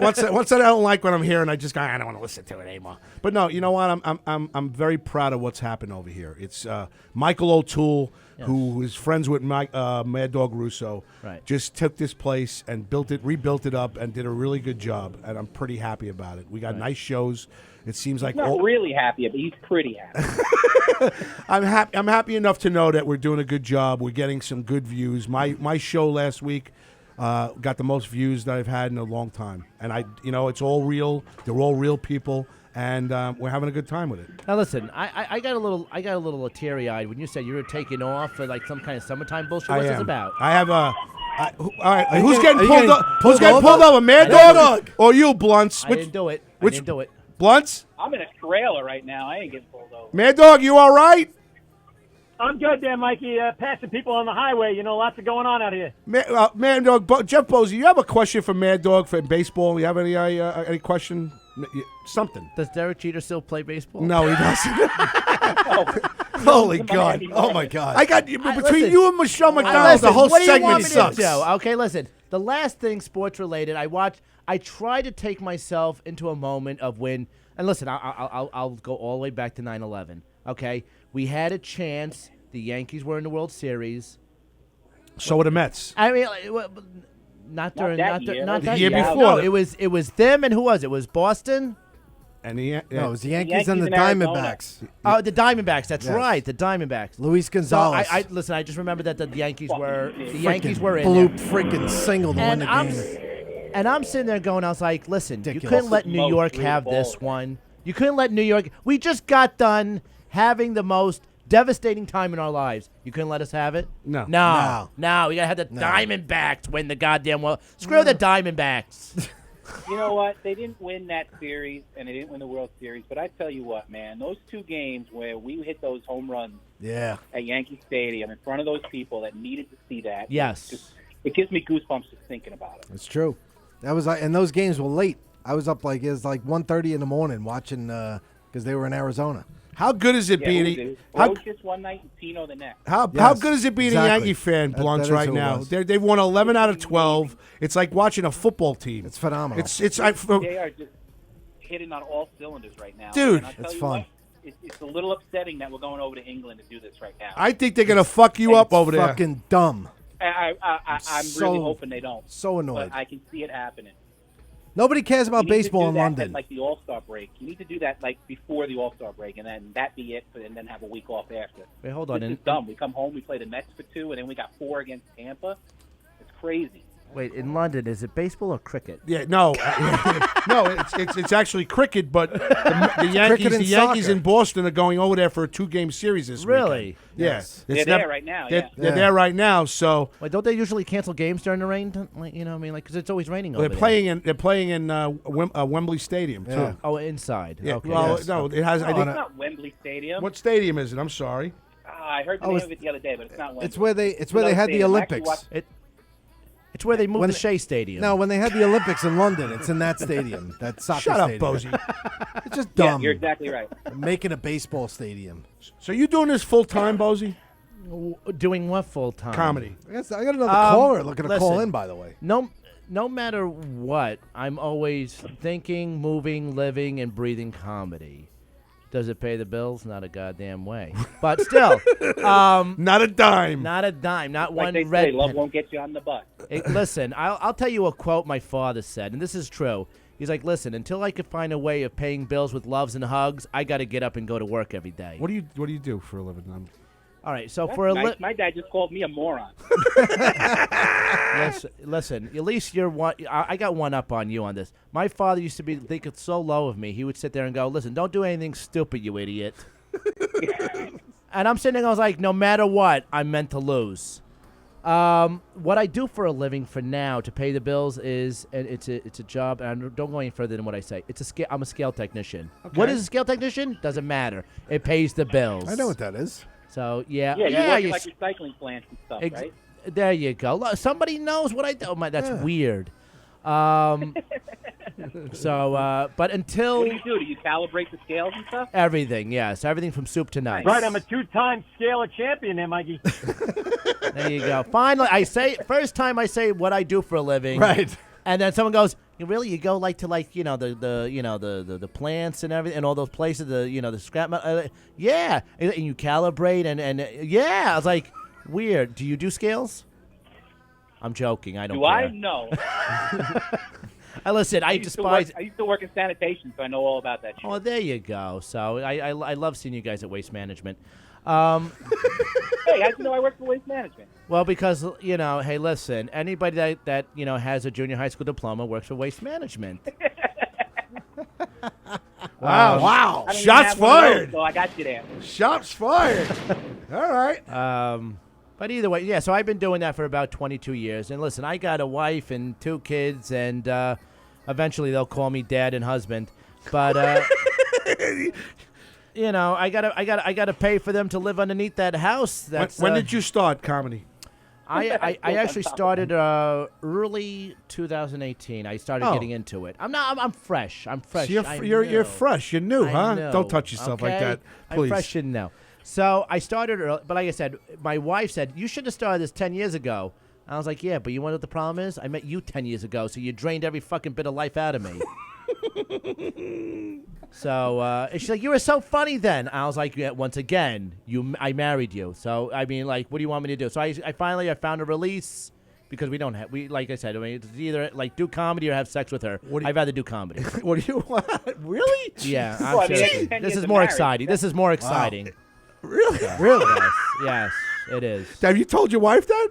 once that I don't like what I'm hearing, I just go, I don't want to listen to it anymore. But no, you know what? I'm very proud of what's happened over here. It's Michael O'Toole, who is friends with Mad Dog Russo, Right. just took this place and rebuilt it up, and did a really good job. And I'm pretty happy about it. We got nice shows. It seems like Not really happy, but he's pretty happy. I'm happy enough to know that we're doing a good job. We're getting some good views. My show last week got the most views that I've had in a long time, and it's all real. They're all real people, and we're having a good time with it. Now listen, I got a little teary eyed when you said you were taking off for like some kind of summertime bullshit. What's this about? I have a. All right, Are you who's getting- getting are pulled you getting up? pulled Who's getting over? pulled over? Mad I Dog didn't or you, Blunts? I didn't do it. I which- didn't do it. Blunts? I'm in a trailer right now. I ain't getting pulled over. Mad Dog, you all right? I'm good there, Mikey. Passing people on the highway. You know, lots of going on out here. Mad Dog, Jeff Bosey, you have a question for Mad Dog for baseball? You have any question? Something? Does Derek Jeter still play baseball? No, he doesn't. Holy Come God. on, Oh, my God. I got between listen. you and Michelle McDonald. Listen, The whole what do you segment want me to sucks. do? Okay, listen. The last thing sports related I try to take myself into a moment of when, and listen, I'll go all the way back to 9/11. Okay, we had a chance. The Yankees were in the World Series. So were the Mets. I mean, not during that year. not The that year year. before. No, it was them, and who was it? It was Boston. And No, it was the Yankees Yankees and the in Arizona. Diamondbacks. Oh, the Diamondbacks. That's Yes. right, the Diamondbacks. Luis So Gonzalez. listen. I just remember that the Yankees were the Frickin' Yankees were in blew there. freaking single to win And the I'm, game. and I'm sitting there going, I was like, listen, Ridiculous. you couldn't let New Most York real have this balls. one. You couldn't let New York. We just got done having the most devastating time in our lives. You couldn't let us have it? No. No. We got to have the Diamondbacks win the goddamn world. Screw the Diamondbacks. You know what? They didn't win that series, and they didn't win the World Series. But I tell you what, man, those 2 games where we hit those home runs Yeah. at Yankee Stadium in front of those people that needed to see that. Yes. It gives me goosebumps just thinking about it. It's true. That was and those games were late. I was up it was like 1:30 in the morning watching because they were in Arizona. How good is it being? Just one night and Tino the next. How good is it being exactly. a Yankee fan, Blunts, that is right who it now? was. They've won 11 out of 12. It's like watching a football team. It's phenomenal. They are just hitting on all cylinders right now. Dude, and I'll tell it's you fun. What, it's a little upsetting that we're going over to England to do this right now. I think they're gonna fuck you up over there. Fucking dumb. I'm So- really hoping they don't. So annoyed. But I can see it happening. Nobody cares about You need to baseball do in that London. At, like the All-Star break. You need to do that like before the All-Star break, and then that be it, and then have a week off after. Wait, hold on. This is dumb. We come home, we play the Mets for 2, and then we got 4 against Tampa. It's crazy. Wait, in London, is it baseball or cricket? Yeah, no, no, it's actually cricket, but the Yankees soccer. in Boston are going over there for a 2-game series this Really? weekend. Yeah, Yes. It's They're there right now, They're, yeah. they're there right now. So Wait, don't they usually cancel games during the rain? Like, you know, what I mean, like, because it's always raining over they're there. playing in Wembley Stadium Yeah. too. Oh, inside. Yeah, Okay. well, Yes. no, it has. I It's think. not Wembley Stadium. What stadium is it? I'm sorry. I heard the name of it the other day, but it's not Wembley. It's where they Another had the stadium. I actually Olympics. watched- It's where they moved When the it- Shea Stadium. No, when they had the Olympics in London, it's in that stadium. That soccer Shut up, stadium. Bozy. It's just Yeah, dumb. you're exactly right. Making a baseball stadium. So you doing this full time, Bozy? Doing what full time? Comedy. I got another caller looking to call listen. in, by the way. No matter what, I'm always thinking, moving, living, and breathing comedy. Does it pay the bills? Not a goddamn way. But still, Not a dime. not a dime, not Like one they red say, love pen. won't get you on the butt. Listen, I'll tell you a quote my father said, and this is true. He's like, listen, until I can find a way of paying bills with loves and hugs, I got to get up and go to work every day. What do you do for a living? All right, so That's for a nice. My dad just called me a moron. listen, at least you're one. I got one up on you on this. My father used to think it's so low of me. He would sit there and go, "Listen, don't do anything stupid, you idiot." And I'm sitting there, I was like, no matter what, I'm meant to lose. What I do for a living for now to pay the bills is, and it's a job, and I don't go any further than what I say. I'm a scale technician. Okay. What is a scale technician? Doesn't matter. It pays the bills. I know what that is. So yeah, Yeah, you work in you like recycling plants and stuff, Ex- right? There you go. Look, somebody knows what I do. Oh, that's weird. So, but until What do? Do you calibrate the scales and stuff? everything, yes, everything from soup to nuts. Right, I'm a 2-time scalar champion there, Mikey. There you go. Finally, first time I say what I do for a living. Right. And then someone goes, "You really? You go like to the plants and everything and all those places, the scrap metal, yeah, and you calibrate and yeah." I was like, weird. Do you do scales? I'm joking. I don't. Do care. I? No. Listen, I despise. I used to work in sanitation, so I know all about that shit. Oh, there you go. So I love seeing you guys at Waste Management. Hey, how'd you know I work for Waste Management? Well, because hey, listen, anybody that has a junior high school diploma works for Waste Management. Wow. I don't even Shots have one of those, fired. so I got you there. Shots fired. All right. But either way, yeah. So I've been doing that for about 22 years. And listen, I got a wife and 2 kids, and eventually they'll call me dad and husband. But I gotta pay for them to live underneath that house. That's When did you start comedy? I actually started early 2018. I started Oh. getting into it. I'm fresh. I'm fresh. So you're fresh. You're new, I huh? know, Don't touch yourself like okay? that, please. I'm fresh and now. So I started early, but like I said, my wife said, you should have started this 10 years ago. I was like, yeah, but you know what the problem is? I met you 10 years ago, so you drained every fucking bit of life out of me. So and she's like, you were so funny then. I was like, yeah, once again, I married you. So, I mean, like, what do you want me to do? So I finally found a release because like I said, I mean, it's either like do comedy or have sex with her. I'd rather do comedy. What do you want? Really? Yeah, Well, I I'm mean, serious. 10 This years is of more marriage. exciting. This is more exciting. Really? Yes, it is. Have you told your wife that?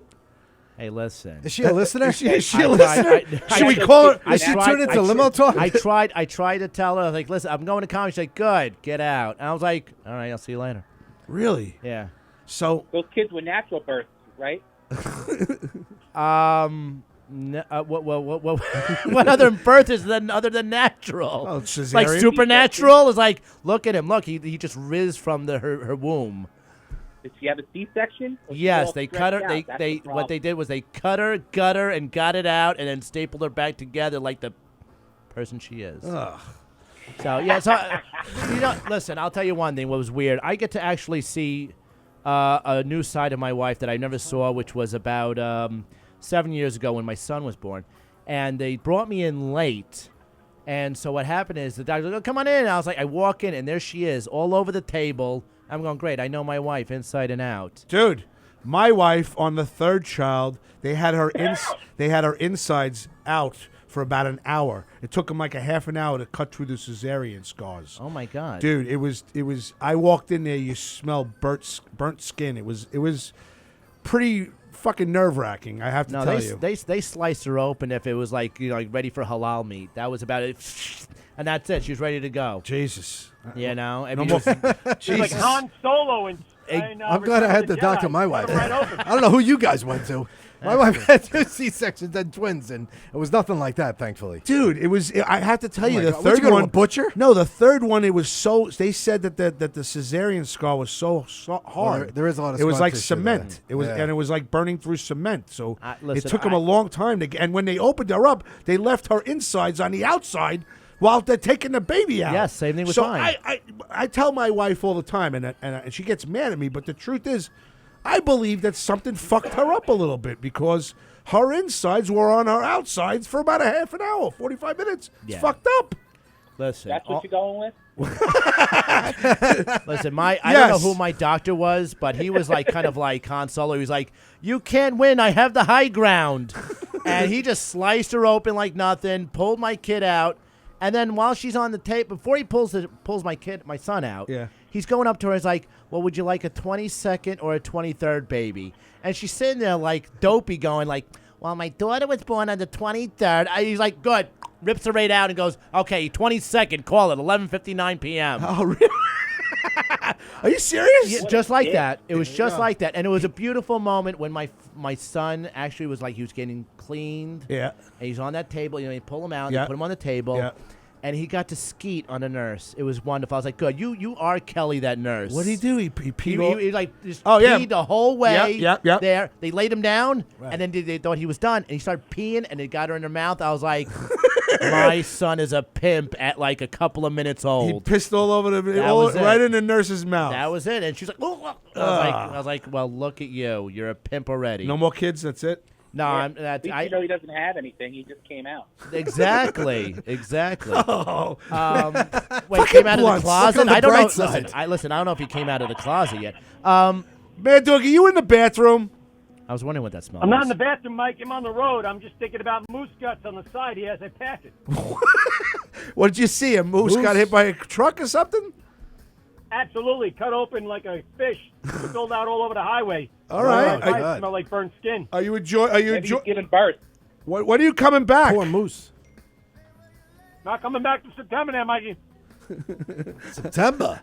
Hey, listen. Is she a listener? Is she I a tried- listener? I- Should we I- call her? I Is she tried- turned into I limo talk? I tried to tell her, like, listen, I'm going to comedy. She's like, good, get out. And I was like, all right, I'll see you later. Really? Yeah. So Those kids were natural births, right? What other birth is other than natural? Oh, Like cesarean? supernatural is like, look at him. Look, he just riz from her womb. Did she have a C-section? Or she Yes, all they cut her. stretched out? That's They the what they problem. did was they cut her, gut her, and got it out, and then stapled her back together like the person she is. Ugh. So listen. I'll tell you one thing. What was weird? I get to actually see a new side of my wife that I never saw, which was about 7 years ago when my son was born, and they brought me in late. And so what happened is the doctor was like, "Oh, come on in." And I was like, I walk in, and there she is, all over the table. I'm going, great. I know my wife inside and out. Dude, my wife on the third child, they had her insides out for about an hour. It took them like a half an hour to cut through the cesarean scars. Oh my God, Dude, it was. I walked in there, you smell burnt skin. It was pretty fucking nerve wracking. I have to tell you. They sliced her open if it was like like ready for halal meat. That was about it, and that's it. She was ready to go. Jesus, You know, I No mean, more- It's like Han Solo and. I'm glad I had to doctor my wife. I don't know who you guys went to. My wife had 2 C-sections and twins, and it was nothing like that, thankfully. Dude, it was. I have to tell Oh you, my the God. What'd third you go to one. a butcher? No, the third one. It was so. They said that the cesarean scar was so hard. there is a lot of It was scar like tissue cement. there. It was, Yeah. and it was like burning through cement. So it listen, took them a long time to get. And when they opened her up, they left her insides on the outside while they're taking the baby out. Yes, same thing with so mine. I tell my wife all the time, and she gets mad at me. But the truth is, I believe that something fucked her up a little bit because her insides were on her outsides for about a half an hour, 45 minutes. Yeah. It's fucked up. listen. That's what you're going with? Listen, I don't know who my doctor was, but he was like kind of like Han Solo. He was like, "You can't win. I have the high ground," and he just sliced her open like nothing, pulled my kid out, and then while she's on the tape, before he pulls my son out, he's going up to her. He's like, "Well, would you like a 22nd or a 23rd baby?" And she's sitting there like dopey, going like, "Well, my daughter was born on the 23rd." He's like, "Good." Rips her right out and goes, "Okay, 22nd, call it 11:59 p.m." Oh, really? Are you serious? Yeah, just like that. It was just like that, and it was a beautiful moment when my son actually was like he was getting cleaned. Yeah. And he's on that table. You know, you pull him out, Yeah. you put him on the table. Yeah. And he got to skeet on a nurse. It was wonderful. I was like, "Good, you are Kelly, that nurse." What did he do? He peed He like just Oh, yeah. peed the whole way. Yep. There, they laid him down, Right. and then they thought he was done, and he started peeing, and it got her in her mouth. I was like, "My son is a pimp at like a couple of minutes He old." pissed all over the That was it. right in the nurse's mouth. That was it, and she's like, "Oh." I was like, "Well, look at you. You're a pimp already." No more kids. That's it. No, I'm. At least you know he doesn't have anything. He just came out. Exactly. Oh. When he came out of the blunts. closet, Look on the I don't know. bright Listen, side. I don't know if he came out of the closet yet. Mad Dog, are you in the bathroom? I was wondering what that smell I'm was. not in the bathroom, Mike. I'm on the road. I'm just thinking about moose guts on the side here as I pass it. What did you see? A moose got hit by a truck or something? Absolutely. Cut open like a fish. Spilled out all over the highway. All right. my I God. smell like burnt skin. Are you enjoying? Are you Maybe he's enjoying? giving birth. When are you coming back? Poor moose. Not coming back to September now, Mikey. September.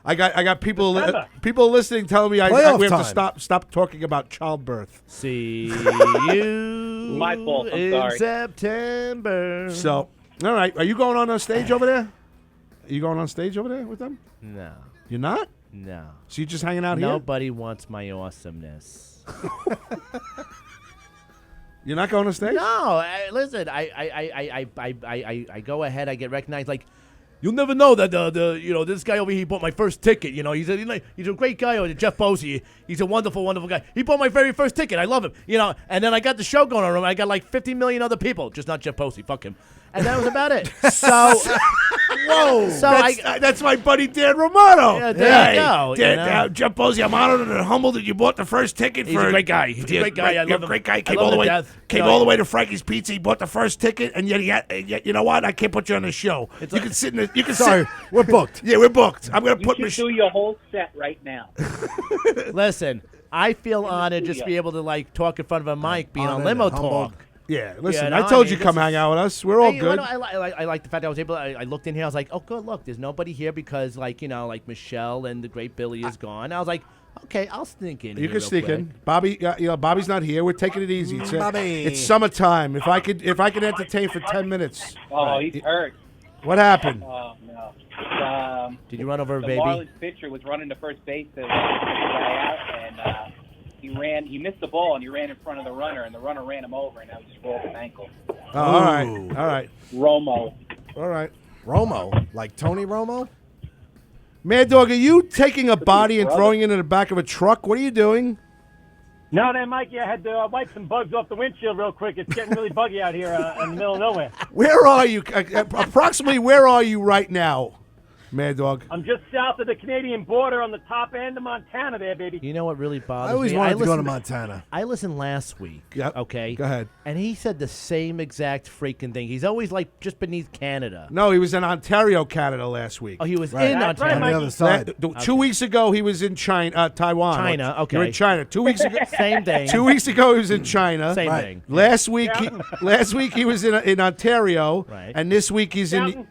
I got people September. people listening telling me Playoff we have to time. stop talking about childbirth. See you My fault, I'm in sorry. September. So, all right, are you going on stage over there? Are you going on stage over there with them? No. You're not? No. So you're just hanging out here? Nobody wants my awesomeness. You're not going on stage? No, listen. I go ahead. I get recognized. Like, you'll never know that this guy over here, he bought my first ticket. You know, he's a great guy. Jeff Posey. He's a wonderful, wonderful guy. He bought my very first ticket. I love him. You know, and then I got the show going on. And I got like 50 million other people, just not Jeff Posey. Fuck him. And that was about it. So, Whoa! So that's my buddy Dan Romano. Yeah, there you go, Dan, you know? Jeff Posey, I'm honored and humbled that you bought the first ticket. He's for a great guy. He's a great guy. I You're love a him. great guy. I Came love all the him way. to death. Came You know, all the way to Frankie's Pizza. He bought the first ticket, and yet you know what? I can't put you on the show. You can sit in the. You can Sorry, sit. we're booked. Yeah, we're booked. I'm gonna You put should do your whole set right now. Listen, I feel honored just to be able to like talk in front of a mic, being on Honored Limo and humbled. Talk. Yeah, listen. You know, I told I you mean, come this hang is- out with us. We're all Hey, good. I like the fact that I was able. I looked in here. I was like, oh, good. Look, there's nobody here because, like Michelle and the great Billy is gone. I was like, Okay, I'll sneak in. You here can real sneak quick. in. Bobby, Bobby's not here. We're taking it easy. Bobby. It's summertime. If I could entertain for 10 minutes. Oh, he's hurt. What happened? Oh no. Did you run over a The baby? Marlins pitcher was running to first base to get the guy out, and he missed the ball, and he ran in front of the runner, and the runner ran him over, and that was just broke his ankle. Oh, all right. Romo. All right. Romo, like Tony Romo. Mad Dog, are you taking a body and throwing it in the back of a truck? What are you doing? No, then, Mikey, I had to wipe some bugs off the windshield real quick. It's getting really buggy out here in the middle of nowhere. Where are you? Approximately where are you right now, Mad Dog? I'm just south of the Canadian border on the top end of Montana there, baby. You know what really bothers me? I always wanted to go to listened- Montana. I listened last week. Yep. Okay. Go ahead. And he said the same exact freaking thing. He's always like just beneath Canada. No, he was in Ontario, Canada last week. Oh, he was Right. in That's Ontario. right, On the other side. 2 weeks ago, he was in Taiwan. China, okay. You're in China. 2 weeks ago. Same thing. 2 weeks ago, he was in China. Same Right. thing. Last week, he was in Ontario, Right. and this week he's in. Mountain.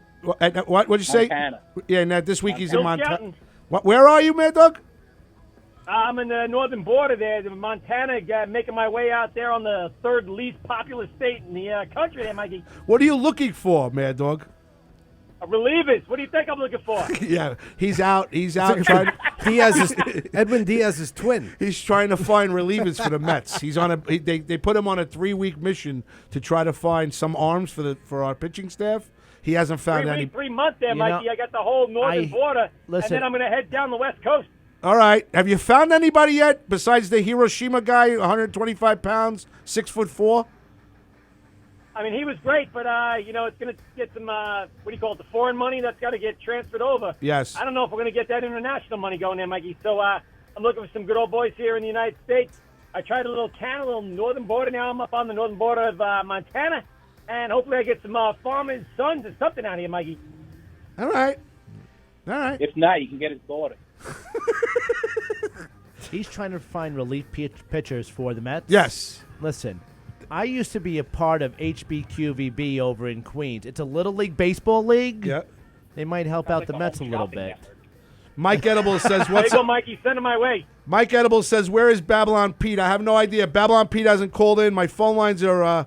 What'd you say? Montana. Yeah, and this week he's in Bill Montana. Shelton. Where are you, Mad Dog? I'm in the northern border there, Montana, making my way out there on the third least populous state in the country there, Mikey. What are you looking for, Mad Dog? Relievers. What do you think I'm looking for? Yeah, he's out. He's out trying. Edwin Diaz's twin. He's trying to find relievers for the Mets. He's on a. They put him on a 3-week mission to try to find some arms for our pitching staff. He hasn't found any. 3 months there, You know, Mikey. I got the whole northern border, listen. and then I'm going to head down the west coast. All right. Have you found anybody yet besides the Hiroshima guy, 125 pounds, 6'4"? I mean, he was great, but, it's going to get some, what do you call it, the foreign money that's got to get transferred over. Yes. I don't know if we're going to get that international money going there, Mikey. So I'm looking for some good old boys here in the United States. I tried a little Canada, a little northern border. Now I'm up on the northern border of Montana, and hopefully I get some farmers' sons or something out here, Mikey. All right. All right. If not, you can get his daughter. He's trying to find relief pitchers for the Mets. Yes. Listen, I used to be a part of HBQVB over in Queens. It's a little league baseball league. Yeah. They might help out the Mets a little bit. Mike Edibles says, There "What's you go, up?" Mikey. Send him my way. Mike Edibles says, "Where is Babylon Pete?" I have no idea. Babylon Pete hasn't called in. My phone lines are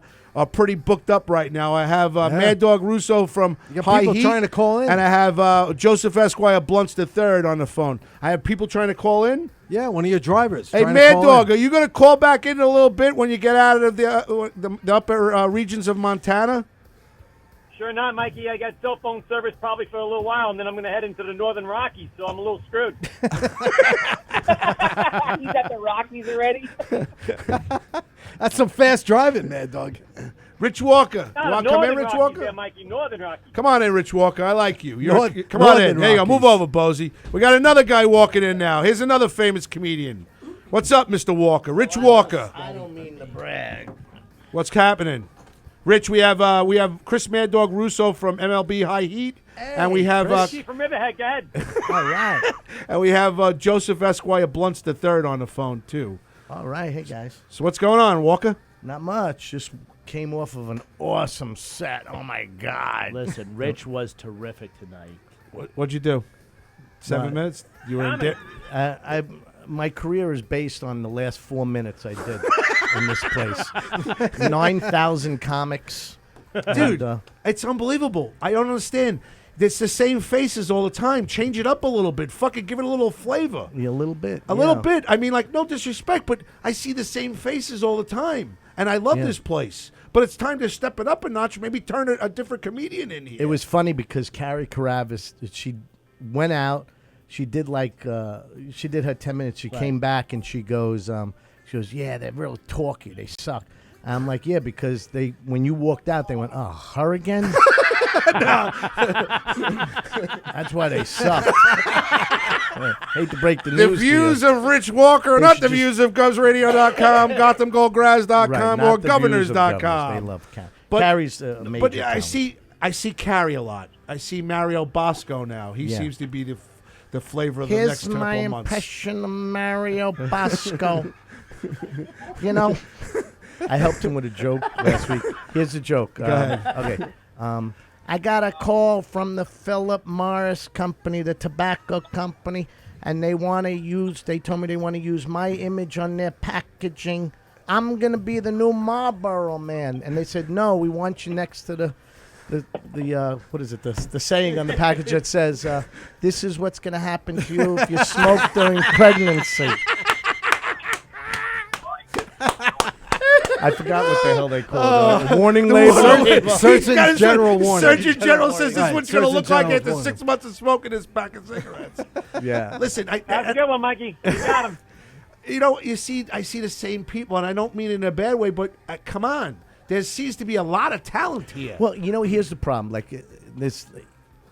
pretty booked up right now. I have Mad Dog Russo from You got High people Heat, trying to call in? and I have Joseph Esquire Blunts III on the phone. I have people trying to call in. Yeah, one of your drivers. Hey, trying to Mad call Dog, in. are you going to call back in a little bit when you get out of the upper regions of Montana? Sure not, Mikey. I got cell phone service probably for a little while, and then I'm going to head into the northern Rockies, so I'm a little screwed. You got the Rockies already? That's some fast driving, Mad Dog. Rich Walker. You No, want to come in, northern Rich Rockies Walker? there, Mikey. Northern Rockies. Come on in, Rich Walker. I like you. Come on Northern in. There you go. Move Rockies. over, Bozy. We got another guy walking in now. Here's another famous comedian. What's up, Mr. Walker? Rich Walker. I don't mean to brag. What's happening? Rich, we have Chris Mad Dog Russo from MLB High Heat, and we have Ricky from Riverhead. Go ahead. All right. and we have Joseph Esquire Blunts III on the phone too. All right. Hey, guys. So what's going on, Walker? Not much. Just came off of an awesome set. Oh, my God. Listen, Rich was terrific tonight. What'd you do? 7 What? minutes? You were in there. My career is based on the last 4 minutes I did in this place. 9,000 comics. Dude, And, it's unbelievable. I don't understand. It's the same faces all the time. Change it up a little bit. Fucking give it a little flavor. yeah, a little bit. A little bit. I mean, like, no disrespect, but I see the same faces all the time. And I love Yeah. this place. But it's time to step it up a notch, maybe turn a different comedian in here. It was funny because Carrie Karavis, she went out. She did she did her 10 minutes. She came back and she goes, yeah, they're real talky. They suck. And I'm like, yeah, because when you walked out, they went, oh, her again? That's why they suck. Hate to break the news. The views to you. of Rich Walker are They not should the just- views of GovsRadio.com, GothamGoldGraz.com, Right, or not the views of Governors.com. They love Carrie. But- Carrie's a major But I talent. see Carrie a lot. I see Mario Bosco now. He Yeah. seems to be the flavor of the Here's next my couple of months. impression of Mario Bosco. You know, I helped him with a joke last week. Here's a joke. Go ahead. Okay. I got a call from the Philip Morris Company, the tobacco company, and they told me they want to use my image on their packaging. I'm going to be the new Marlboro man. And they said, no, we want you next to the what is it, the saying on the package that says, this is what's going to happen to you if you smoke during pregnancy. I forgot what the hell they called it. Warning label. Surgeon General warning. Surgeon General says this is what it's going to look like after General's 6 months of smoking this pack of cigarettes. Yeah. Listen, That's a good one, Mikey. You got him. You know, I see the same people, and I don't mean it in a bad way, but come on. There seems to be a lot of talent here. Well, here's the problem. Like this,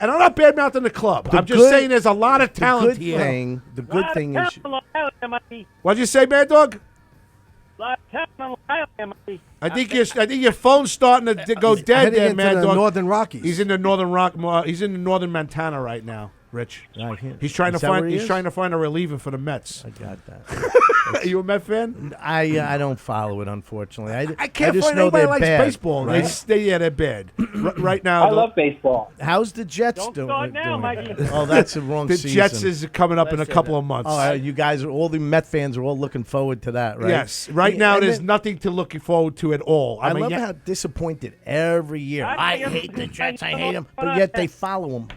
and I'm not bad-mouthing the club. I'm just saying there's a lot of talent here. The good thing is... What'd you say, Mad Dog? I think your phone's starting to go dead there, Mad Dog. Northern Rockies. He's in the He's in the northern Montana right now, Rich. He's trying to find a reliever for the Mets. I got that. Are you a Met fan? I don't follow it, unfortunately. I can't just find know anybody they're likes bad, baseball. right? They're bad. Right now, I love baseball. How's the Jets Don't doing? start now, Mikey. Oh, that's the wrong the season. Jets is coming up in a couple of months. Oh, you guys all the Met fans are all looking forward to that, right? Yes. Right now, And there's then- nothing to look forward to at all. I mean, love how disappointed every year. I hate the Jets. I hate them, but yet they follow them.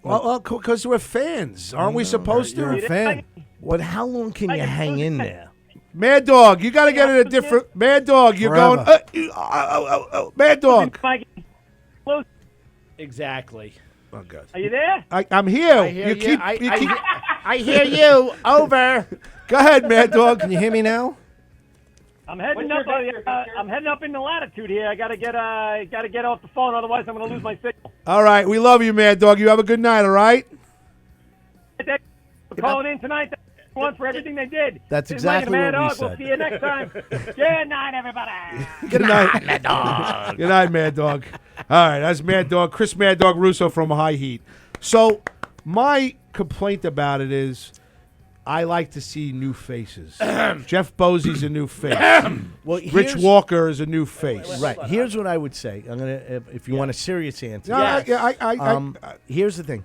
Well, because we're fans, aren't we supposed to? You're a fan. But how long can you hang in there? Mad Dog, you got to get in a different. Mad Dog, you're Forever. going. Mad Dog. Mikey, close. Exactly. Oh God. Are you there? I'm here. I hear you. I hear you. Over. Go ahead, Mad Dog. Can you hear me now? I'm heading up. I'm heading up in the latitude here. I gotta get off the phone, otherwise I'm gonna lose my signal. All right, we love you, Mad Dog. You have a good night. All right. Thanks for calling in tonight. Thanks for everything they did. That's This is Mike and exactly Mad what we Dog. We'll said. see you next time. Good night, everybody. Good night, Mad Dog. Good night, Mad Dog. All right, that's Mad Dog. Chris Mad Dog Russo from High Heat. So my complaint about it is, I like to see new faces. Jeff Bosey's a new face. Well, Rich Walker is a new face. Right. Here's what I would say. I'm gonna, if you want a serious answer. Here's the thing.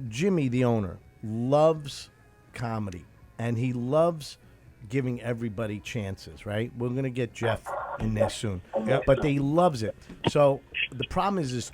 Jimmy, the owner, loves comedy, and he loves giving everybody chances. Right. We're gonna get Jeff in there soon. Yep. But he loves it. So the problem is, there's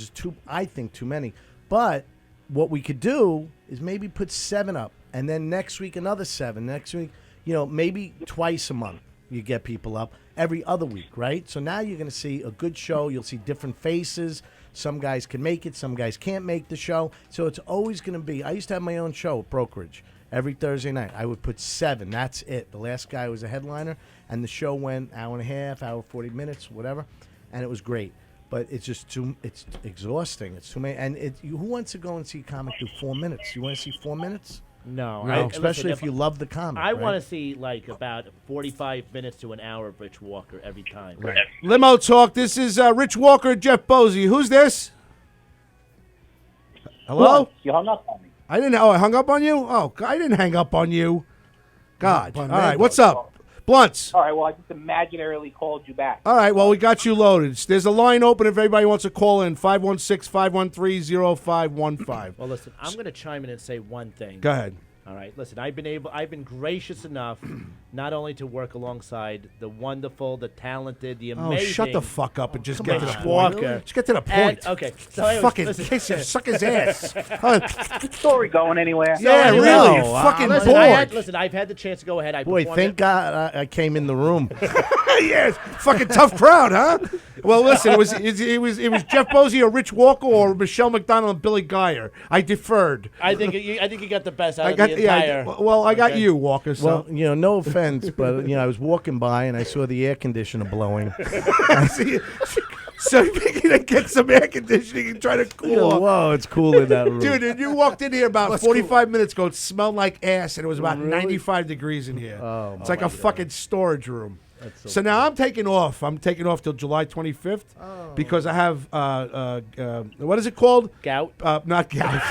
too. I think too many. But what we could do is maybe put 7 up, and then next week another 7. Next week, maybe twice a month you get people up. Every other week, right? So now you're going to see a good show. You'll see different faces. Some guys can make it. Some guys can't make the show. So it's always going to be. I used to have my own show at Brokerage every Thursday night. I would put 7. That's it. The last guy was a headliner, and the show went hour and a half, hour 40 minutes, whatever, and it was great. But it's just it's exhausting. It's too many. And who wants to go and see a comic do 4 minutes? You want to see 4 minutes? No. Especially if you love the comic. I right? want to see like about 45 minutes to an hour of Rich Walker every time. Right. Limo Talk. This is Rich Walker and Jeff Bosey. Who's this? Hello? You hung up on me. I didn't. Oh, I hung up on you? Oh, I didn't hang up on you. God. All right. What's up? Blunts. All right, well, I just imaginarily called you back. All right, well, we got you loaded. There's a line open if anybody wants to call in, 516-513-0515. Well, listen, I'm going to chime in and say one thing. Go ahead. All right, listen, I've been gracious enough not only to work alongside the wonderful, the talented, the amazing. Oh, shut the fuck up and just get to the point. Walker. Just get to the point. And, okay. So anyways, fucking listen. kiss him, suck his ass. Story going anywhere? Yeah, anyway, really, no, fucking listen, bored. listen, I've had the chance to go ahead. Boy, thank God I came in the room. Yes, fucking tough crowd, huh? Well, listen, it was Jeff Bosey or Rich Walker or Michelle McDonald and Billy Geyer. I deferred. I think you got the best out of the entire. I got you, Walker. So. Well, no offense, but I was walking by and I saw the air conditioner blowing. So you're going to get some air conditioning and try to cool off. Whoa, it's cool in that room. Dude, and you walked in here about 45 minutes ago. It smelled like ass, and it was about 95 degrees in here. Oh, it's like a fucking storage room. So now I'm taking off. I'm taking off till July 25th because I have, what is it called? Gout? Not gout.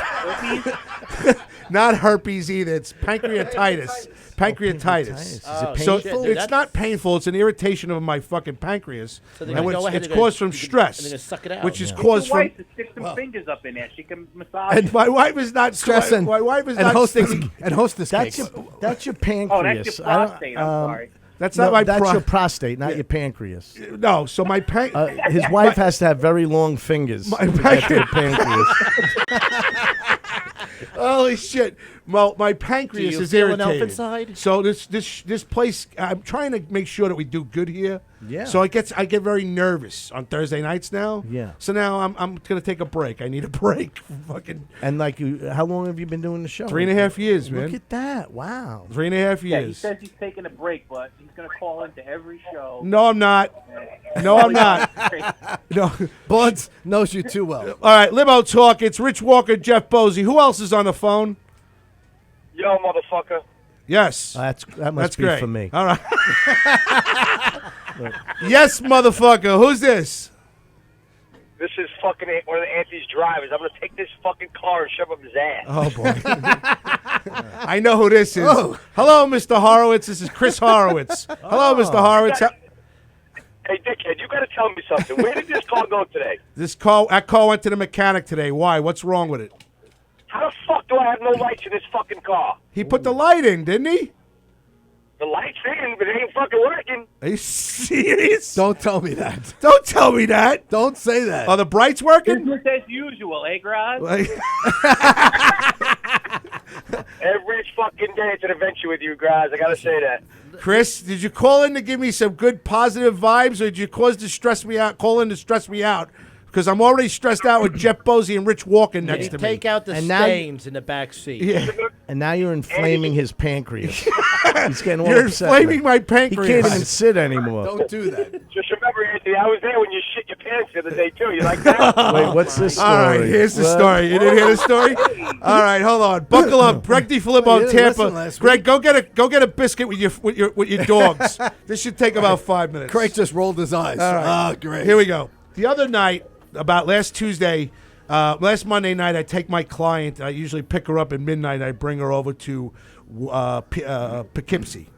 Not herpes either. It's pancreatitis. Pancreatitis. Is it Oh, So painful? shit, dude, it's not painful. It's an irritation of my fucking pancreas. So they're and gonna go ahead it's and caused from they're gonna- stress, and they're gonna suck it out. which is Yeah. caused Your from. wife to stick some fingers up in there. She can massage. And my wife is not Stress My wife is and not hostess sticking. and hostess That's cakes. that's your Oh, pancreas. that's your I don't- prostate. I'm sorry. That's No, not my that's your prostate, not Yeah. your pancreas. No, so my His wife has to have very long fingers My to get to the pancreas. Holy shit! Well, my pancreas Do you is feel an irritated. elf inside? So this place, I'm trying to make sure that we do good here. Yeah. So I get very nervous on Thursday nights now. Yeah. So now I'm gonna take a break. I need a break. Fucking And like, how long have you been doing the show? 3.5 years, Look man. at that! Wow. 3.5 Yeah, he years. says he's taking a break, but he's going to call into every show. No, I'm not. No, I'm not. No. Buds knows you too well. All right, Limo Talk. It's Rich Walker, Jeff Bosey. Who else is on the phone? Yo, motherfucker. Yes. That That's must be great. for me. All right. Yes, motherfucker. Who's this? This is fucking one of the Anthony's drivers. I'm going to take this fucking car and shove up his ass. Oh, boy. I know who this is. Hello, Mr. Horowitz. This is Chris Horowitz. Hello, Mr. Horowitz. Hey, dickhead, you got to tell me something. Where did this car go today? That car went to the mechanic today. Why? What's wrong with it? How the fuck do I have no lights in this fucking car? He put the light in, didn't he? The lights in, but it ain't fucking working. Are you serious? Don't tell me that. Don't tell me that. Don't say that. Are the brights working? Business as usual, eh, Graz? Every fucking day it's an adventure with you, guys. I got to say that. Chris, did you call in to give me some good positive vibes, or did you call in to stress me out? Because I'm already stressed out with Jeff Bosey and Rich Walker next to me. Take out the And now- stains in the back seat. Yeah. And now you're inflaming his pancreas. He's getting all You're upset. inflaming my He pancreas. can't even sit anymore. Don't do that. Just remember, Anthony, I was there when you shit your pants the other day, too. You like that? Wait, what's this story? All right, here's the What? story. You didn't hear the story? All right, hold on. Buckle up. Greg DiFilippo Well, you in didn't Tampa. listen last Greg, go get a biscuit with your dogs. This should take about 5 minutes. Craig just rolled his eyes. All right. Ah, great. Here we go. The other night, about last Monday night, I take my client. I usually pick her up at midnight. I bring her over to Poughkeepsie.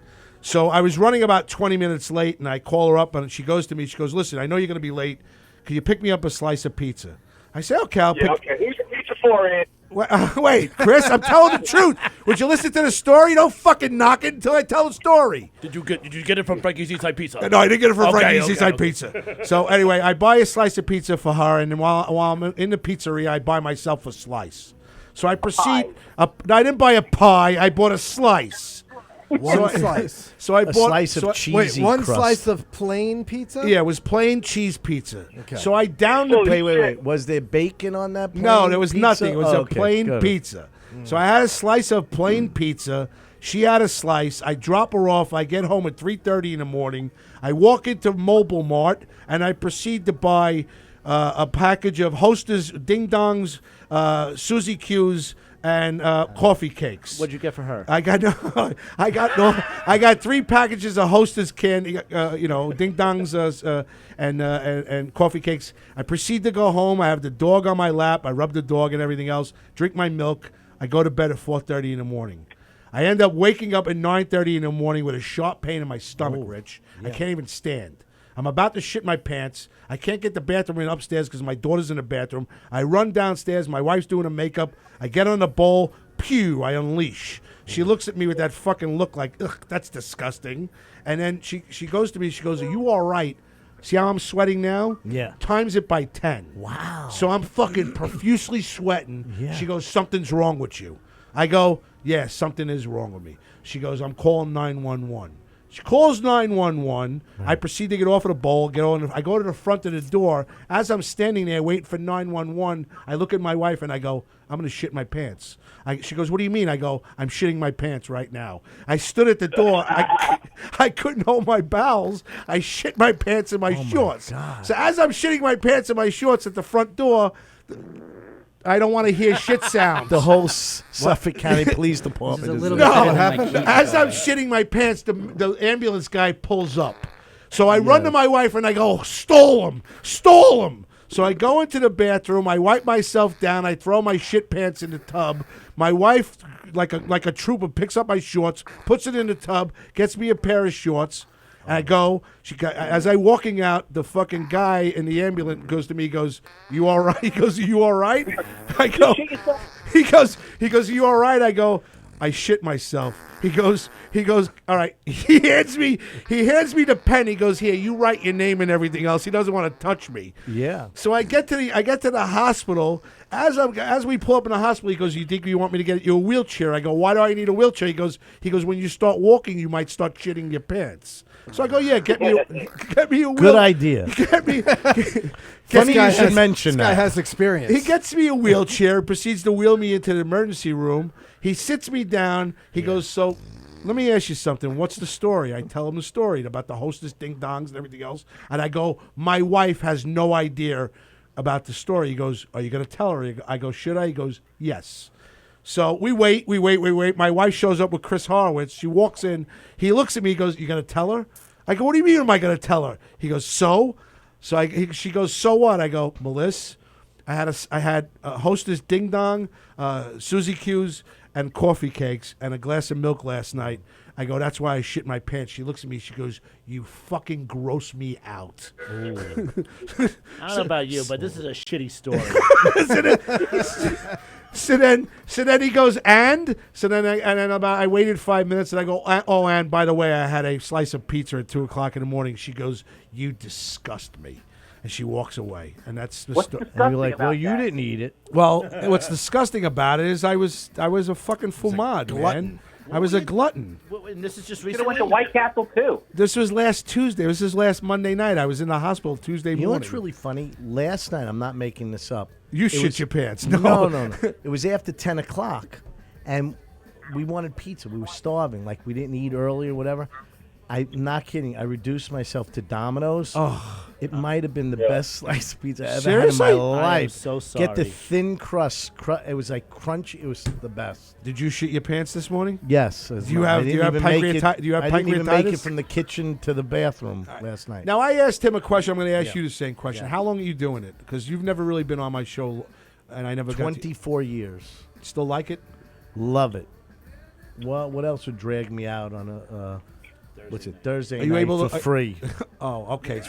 So I was running about 20 minutes late, and I call her up, and she goes to me. She goes, "Listen, I know you're going to be late. Can you pick me up a slice of pizza?" I say, "Okay, I'll pick." Yeah, okay. Who's the pizza for, Ant? Wait, Chris, I'm telling the truth. Would you listen to the story? Don't fucking knock it until I tell the story. Did you get it from Frankie's Eastside Pizza? No, I didn't get it from Okay, Frankie's okay, Eastside okay. Pizza. So anyway, I buy a slice of pizza for her, and then while I'm in the pizzeria, I buy myself a slice. So I proceed. I didn't buy a pie. I bought a slice. One slice. So I A bought slice of Wait, cheesy one crust. slice of plain pizza? Yeah, it was plain cheese pizza. Okay. So I downed the Wait. Was there bacon on that plain No, there was pizza? nothing. It was Oh, a okay, plain good. pizza. So I had a slice of plain pizza. She had a slice. I drop her off. I get home at 3:30 in the morning. I walk into Mobile Mart, and I proceed to buy a package of Hostess Ding Dongs, Suzy Q's, and coffee cakes. What'd you get for her? I got 3 packages of Hostess candy, Ding Dongs and coffee cakes. I proceed to go home. I have the dog on my lap. I rub the dog and everything else. Drink my milk. I go to bed at 4:30 in the morning. I end up waking up at 9:30 in the morning with a sharp pain in my stomach, Rich. I can't even stand. I'm about to shit my pants. I can't get the bathroom in upstairs because my daughter's in the bathroom. I run downstairs. My wife's doing her makeup. I get on the bowl. Pew, I unleash. She looks at me with that fucking look like, ugh, that's disgusting. And then she goes to me. She goes, "Are you all right? See how I'm sweating now? Yeah. Times it by 10. Wow. So I'm fucking profusely sweating. Yeah. She goes, "Something's wrong with you." I go, "Yeah, something is wrong with me." She goes, "I'm calling 911. She calls 911. I proceed to get off of the bowl. I go to the front of the door. As I'm standing there waiting for 911, I look at my wife and I go, "I'm going to shit my pants." She goes, "What do you mean?" I go, "I'm shitting my pants right now." I stood at the door. I couldn't hold my bowels. I shit my pants in my shorts. So as I'm shitting my pants in my shorts at the front door, I don't want to hear shit sounds. The whole Suffolk County Police Department. This is a is little there. bit No, better than my keys, as by I'm the way. shitting my pants, the ambulance guy pulls up. So I run to my wife and I go, "Stole him! Stole him!" So I go into the bathroom. I wipe myself down. I throw my shit pants in the tub. My wife, like a trooper, picks up my shorts, puts it in the tub, gets me a pair of shorts. And I go. As I walking out, the fucking guy in the ambulance goes to me. He goes, "You all right?" He goes, "You all right?" I go. He goes, "You all right?" I go, "I shit myself." He goes, "All right." He hands me the pen. He goes, "Here, you write your name and everything else." He doesn't want to touch me. Yeah. So I get to the hospital. As we pull up in the hospital, he goes, "You think you want me to get you a wheelchair?" I go, "Why do I need a wheelchair?" He goes, "When you start walking, you might start shitting your pants." So I go, "Yeah, get me a wheel." Good idea. Funny you should mention this guy that. has experience. He gets me a wheelchair, proceeds to wheel me into the emergency room. He sits me down. He goes, "So, let me ask you something. What's the story?" I tell him the story about the hostess ding-dongs and everything else. And I go, "My wife has no idea about the story." He goes, "Are you going to tell her?" I go, "Should I?" He goes, "Yes." So we wait. My wife shows up with Chris Horowitz. She walks in. He looks at me. He goes, "You going to tell her?" I go, "What do you mean am I going to tell her?" He goes, "So?" She goes, "So what?" I go, "Melissa, I had a hostess ding dong, Suzy Q's, and coffee cakes and a glass of milk last night." I go, "That's why I shit my pants." She looks at me. She goes, "You fucking gross me out." I don't know about you, but this is a shitty story. So then he goes, and I waited 5 minutes, and I go, "Oh, and by the way, I had a slice of pizza at 2:00 in the morning." She goes, "You disgust me," and she walks away. And that's the story. And you're like, "Well, you didn't eat it." Well, what's disgusting about it is I was a fucking fumad, man. I was a glutton. And this is just Should have recently. went to White Castle too. This was last Tuesday. This is last Monday night. I was in the hospital Tuesday morning. You know what's really funny? Last night, I'm not making this up. You It shit was- your pants. No. It was after 10 o'clock, and we wanted pizza. We were starving. Like, we didn't eat early or whatever. I'm not kidding. I reduced myself to Domino's. Oh. It might have been the best slice of pizza I ever Seriously? had in my I am life. so Get the sorry. thin crust. It was like crunchy. It was the best. Did you shit your pants this morning? Yes. Do you have I didn't even make it- do you have I didn't even make it pancreatitis? from the kitchen to the bathroom last night. Now, I asked him a question. I'm going to ask Yeah. you the same question. Yeah. How long are you doing it? Because you've never really been on my show, and I never got 24 years. to. Still like it? Love it. What else would drag me out on a Thursday Are you night able for to- free? Oh, okay.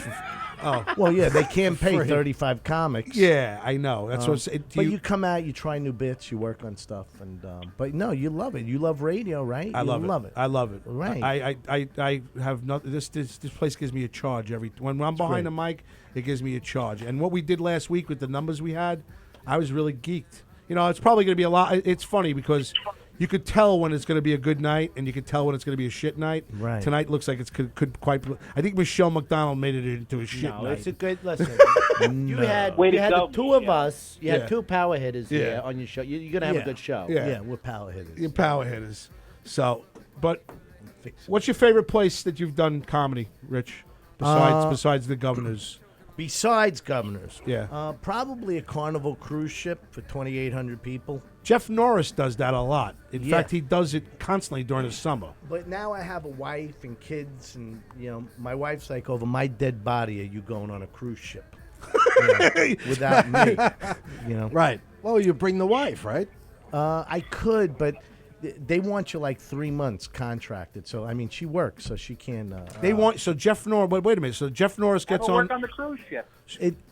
Oh, Well, yeah, they can't pay Free. 35 comics. yeah, I know. That's what. But you come out, you try new bits, you work on stuff, and but no, you love it. You love radio, right? I You love it. I love it. Right. I have nothing. This place gives me a charge when I'm behind the mic. It gives me a charge. And what we did last week with the numbers we had, I was really geeked. You know, it's probably going to be a lot. It's funny because you could tell when it's going to be a good night, and you could tell when it's going to be a shit night. Right. Tonight looks like it could quite. I think Michelle McDonald made it into a shit No, night. it's a good listen. You had, Way to you had go, the two of Michelle. us. You had Yeah. two power hitters Yeah. here on your show. You're gonna have Yeah. a good show. Yeah. Yeah, we're power hitters. Your power hitters. So, but what's your favorite place that you've done comedy, Rich? Besides the Governors. Besides Governors, Yeah. probably a Carnival cruise ship for 2,800 people. Jeff Norris does that a lot. In Yeah. fact, he does it constantly during the summer. But now I have a wife and kids, and my wife's like, "Over my dead body, are you going on a cruise ship?" Without me, Right. Well, you bring the wife, right? I could, but they want you like 3 months contracted. So I mean, she works, so she can. Jeff Norris. Wait a minute. So Jeff Norris gets Have a on. work on the cruise ship.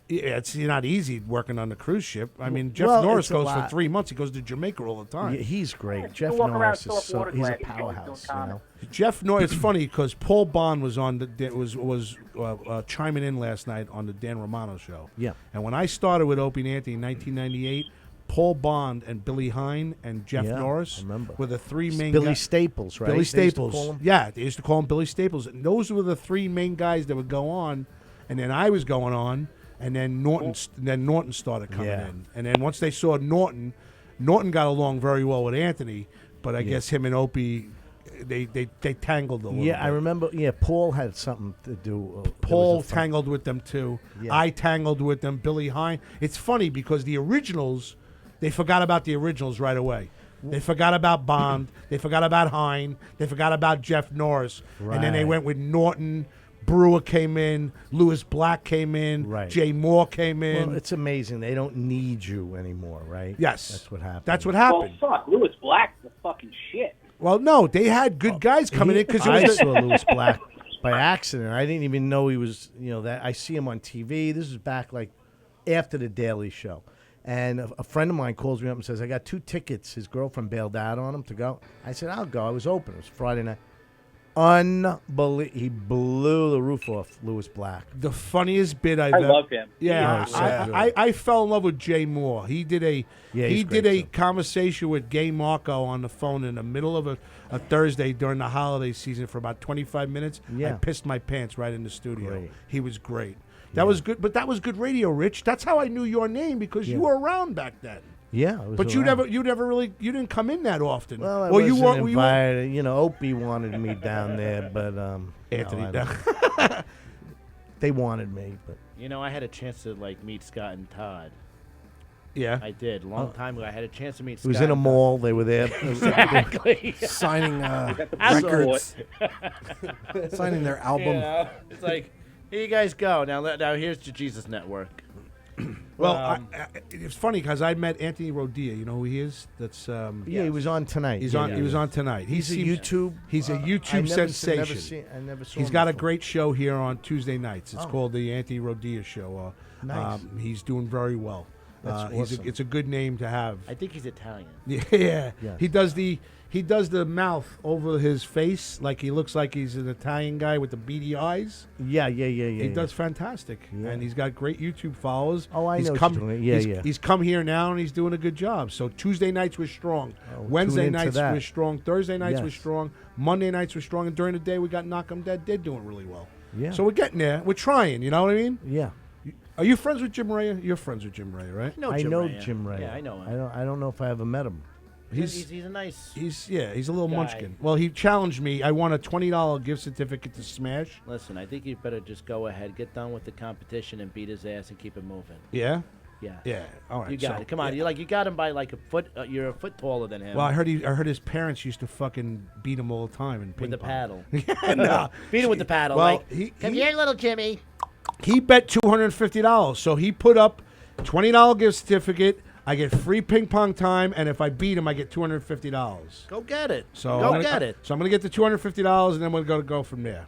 It's not easy working on the cruise ship. I mean, Jeff Well, Norris it's a goes for lot. 3 months. He goes to Jamaica all the time. Yeah, he's great. Jeff walk around Norris Philip is so Water he's a Glass, powerhouse. doing comedy. Jeff Norris. It's funny because Paul Bond was on was chiming in last night on the Dan Romano show. Yeah. And when I started with Opie and Anthony in 1998, Paul Bond and Billy Hine and Jeff Yeah, Norris I remember. were the three main Billy guys. Staples, right? Billy They used to Staples. call him? Yeah, they used to call him Billy Staples. And those were the three main guys that would go on, and then I was going on, and then Norton started coming Yeah. in. And then once they saw Norton got along very well with Anthony, but I guess him and Opie they tangled a little Yeah, I bit. remember. Yeah, Paul had something to do. Paul tangled with them too. Yeah. I tangled with them. Billy Hine. It's funny because the originals, they forgot about the originals right away. They forgot about Bond. They forgot about Hine. They forgot about Jeff Norris. And then they Right. went with Norton, Brewer came in, Lewis Black came in, Right. Jay Moore came in. Well, it's amazing. They don't need you anymore, right? Yes. That's what happened. That's what Well, happened. fuck. Lewis Black's the fucking shit. Well, no, they had good guys coming in because I saw Lewis Black by accident. I didn't even know he was, that I see him on TV. This is back like after the Daily Show. And a friend of mine calls me up and says, I got 2 tickets. His girlfriend bailed out on him to go. I said, I'll go. I was open. It was Friday night. Unbelievable. He blew the roof off Lewis Black. the funniest bit I love him. Yeah, Oh, so I fell in love with Jay Moore. He did a he's did great, a too. conversation with Gay Marco on the phone in the middle of a Thursday during the holiday season for about 25 minutes. I Yeah. pissed my pants right in the studio. Great. He was great. That was good, but that was good radio, Rich. That's how I knew your name because you were around back then. Yeah. I was But you around. never really, you didn't come in that often. Well, I Or you wasn't were invited. Opie wanted me down there, but Anthony. no, I don't- they wanted me, but I had a chance to meet Scott and Todd. Yeah. I did. Long time ago, I had a chance to meet it Scott. was in a and mall. They were there. Exactly. Signing Absolutely. records, signing their album. It's like, here you guys go. Now here's the Jesus Network. Well, it's funny because I met Anthony Rodia. You know who he is? That's Yeah, he was on tonight. He's Yeah, on. yeah, He was yeah. on tonight. He's a YouTube. He's a I YouTube never sensation. I never saw He's him got a before. great show here on Tuesday nights. It's Oh. called the Anthony Rodia Show. Nice. He's doing very well. That's He's awesome. it's a good name to have. I think he's Italian. Yeah. Yeah. He does the mouth over his face like he looks like he's an Italian guy with the beady eyes. Yeah. He does fantastic, Yeah. and he's got great YouTube followers. Oh, I he's know what come, you're doing. Yeah, he's, yeah. He's come here now, and he's doing a good job. So Tuesday nights were strong. Oh, Wednesday tune into nights that. were strong. Thursday nights were Yes. strong. Monday nights were strong, and during the day we got Knock 'em Dead. They're doing really well. Yeah. So we're getting there. We're trying. You know what I mean? Yeah. Are you friends with Jim Ray? You're friends with Jim Ray, right? I know Raya. Jim Ray. Yeah, I know him. I don't know if I ever met him. He's a nice. He's a little guy. munchkin. Well, he challenged me. I won a $20 gift certificate to Smash. Listen, I think you better just go ahead, get done with the competition, and beat his ass and keep it moving. Yeah. Yeah. Yeah. All right. You got so- it. Come on, you got him by like a foot. You're a foot taller than him. Well, I heard his parents used to fucking beat him all the time in ping with the pong. paddle. No. Beat him with the paddle. Well, like, he- come he- here, little Jimmy. He bet $250, so he put up $20 gift certificate. I get free ping pong time, and if I beat him, I get $250. Go get it. So Go get it. So I'm gonna get the $250, and then we're gonna go from there.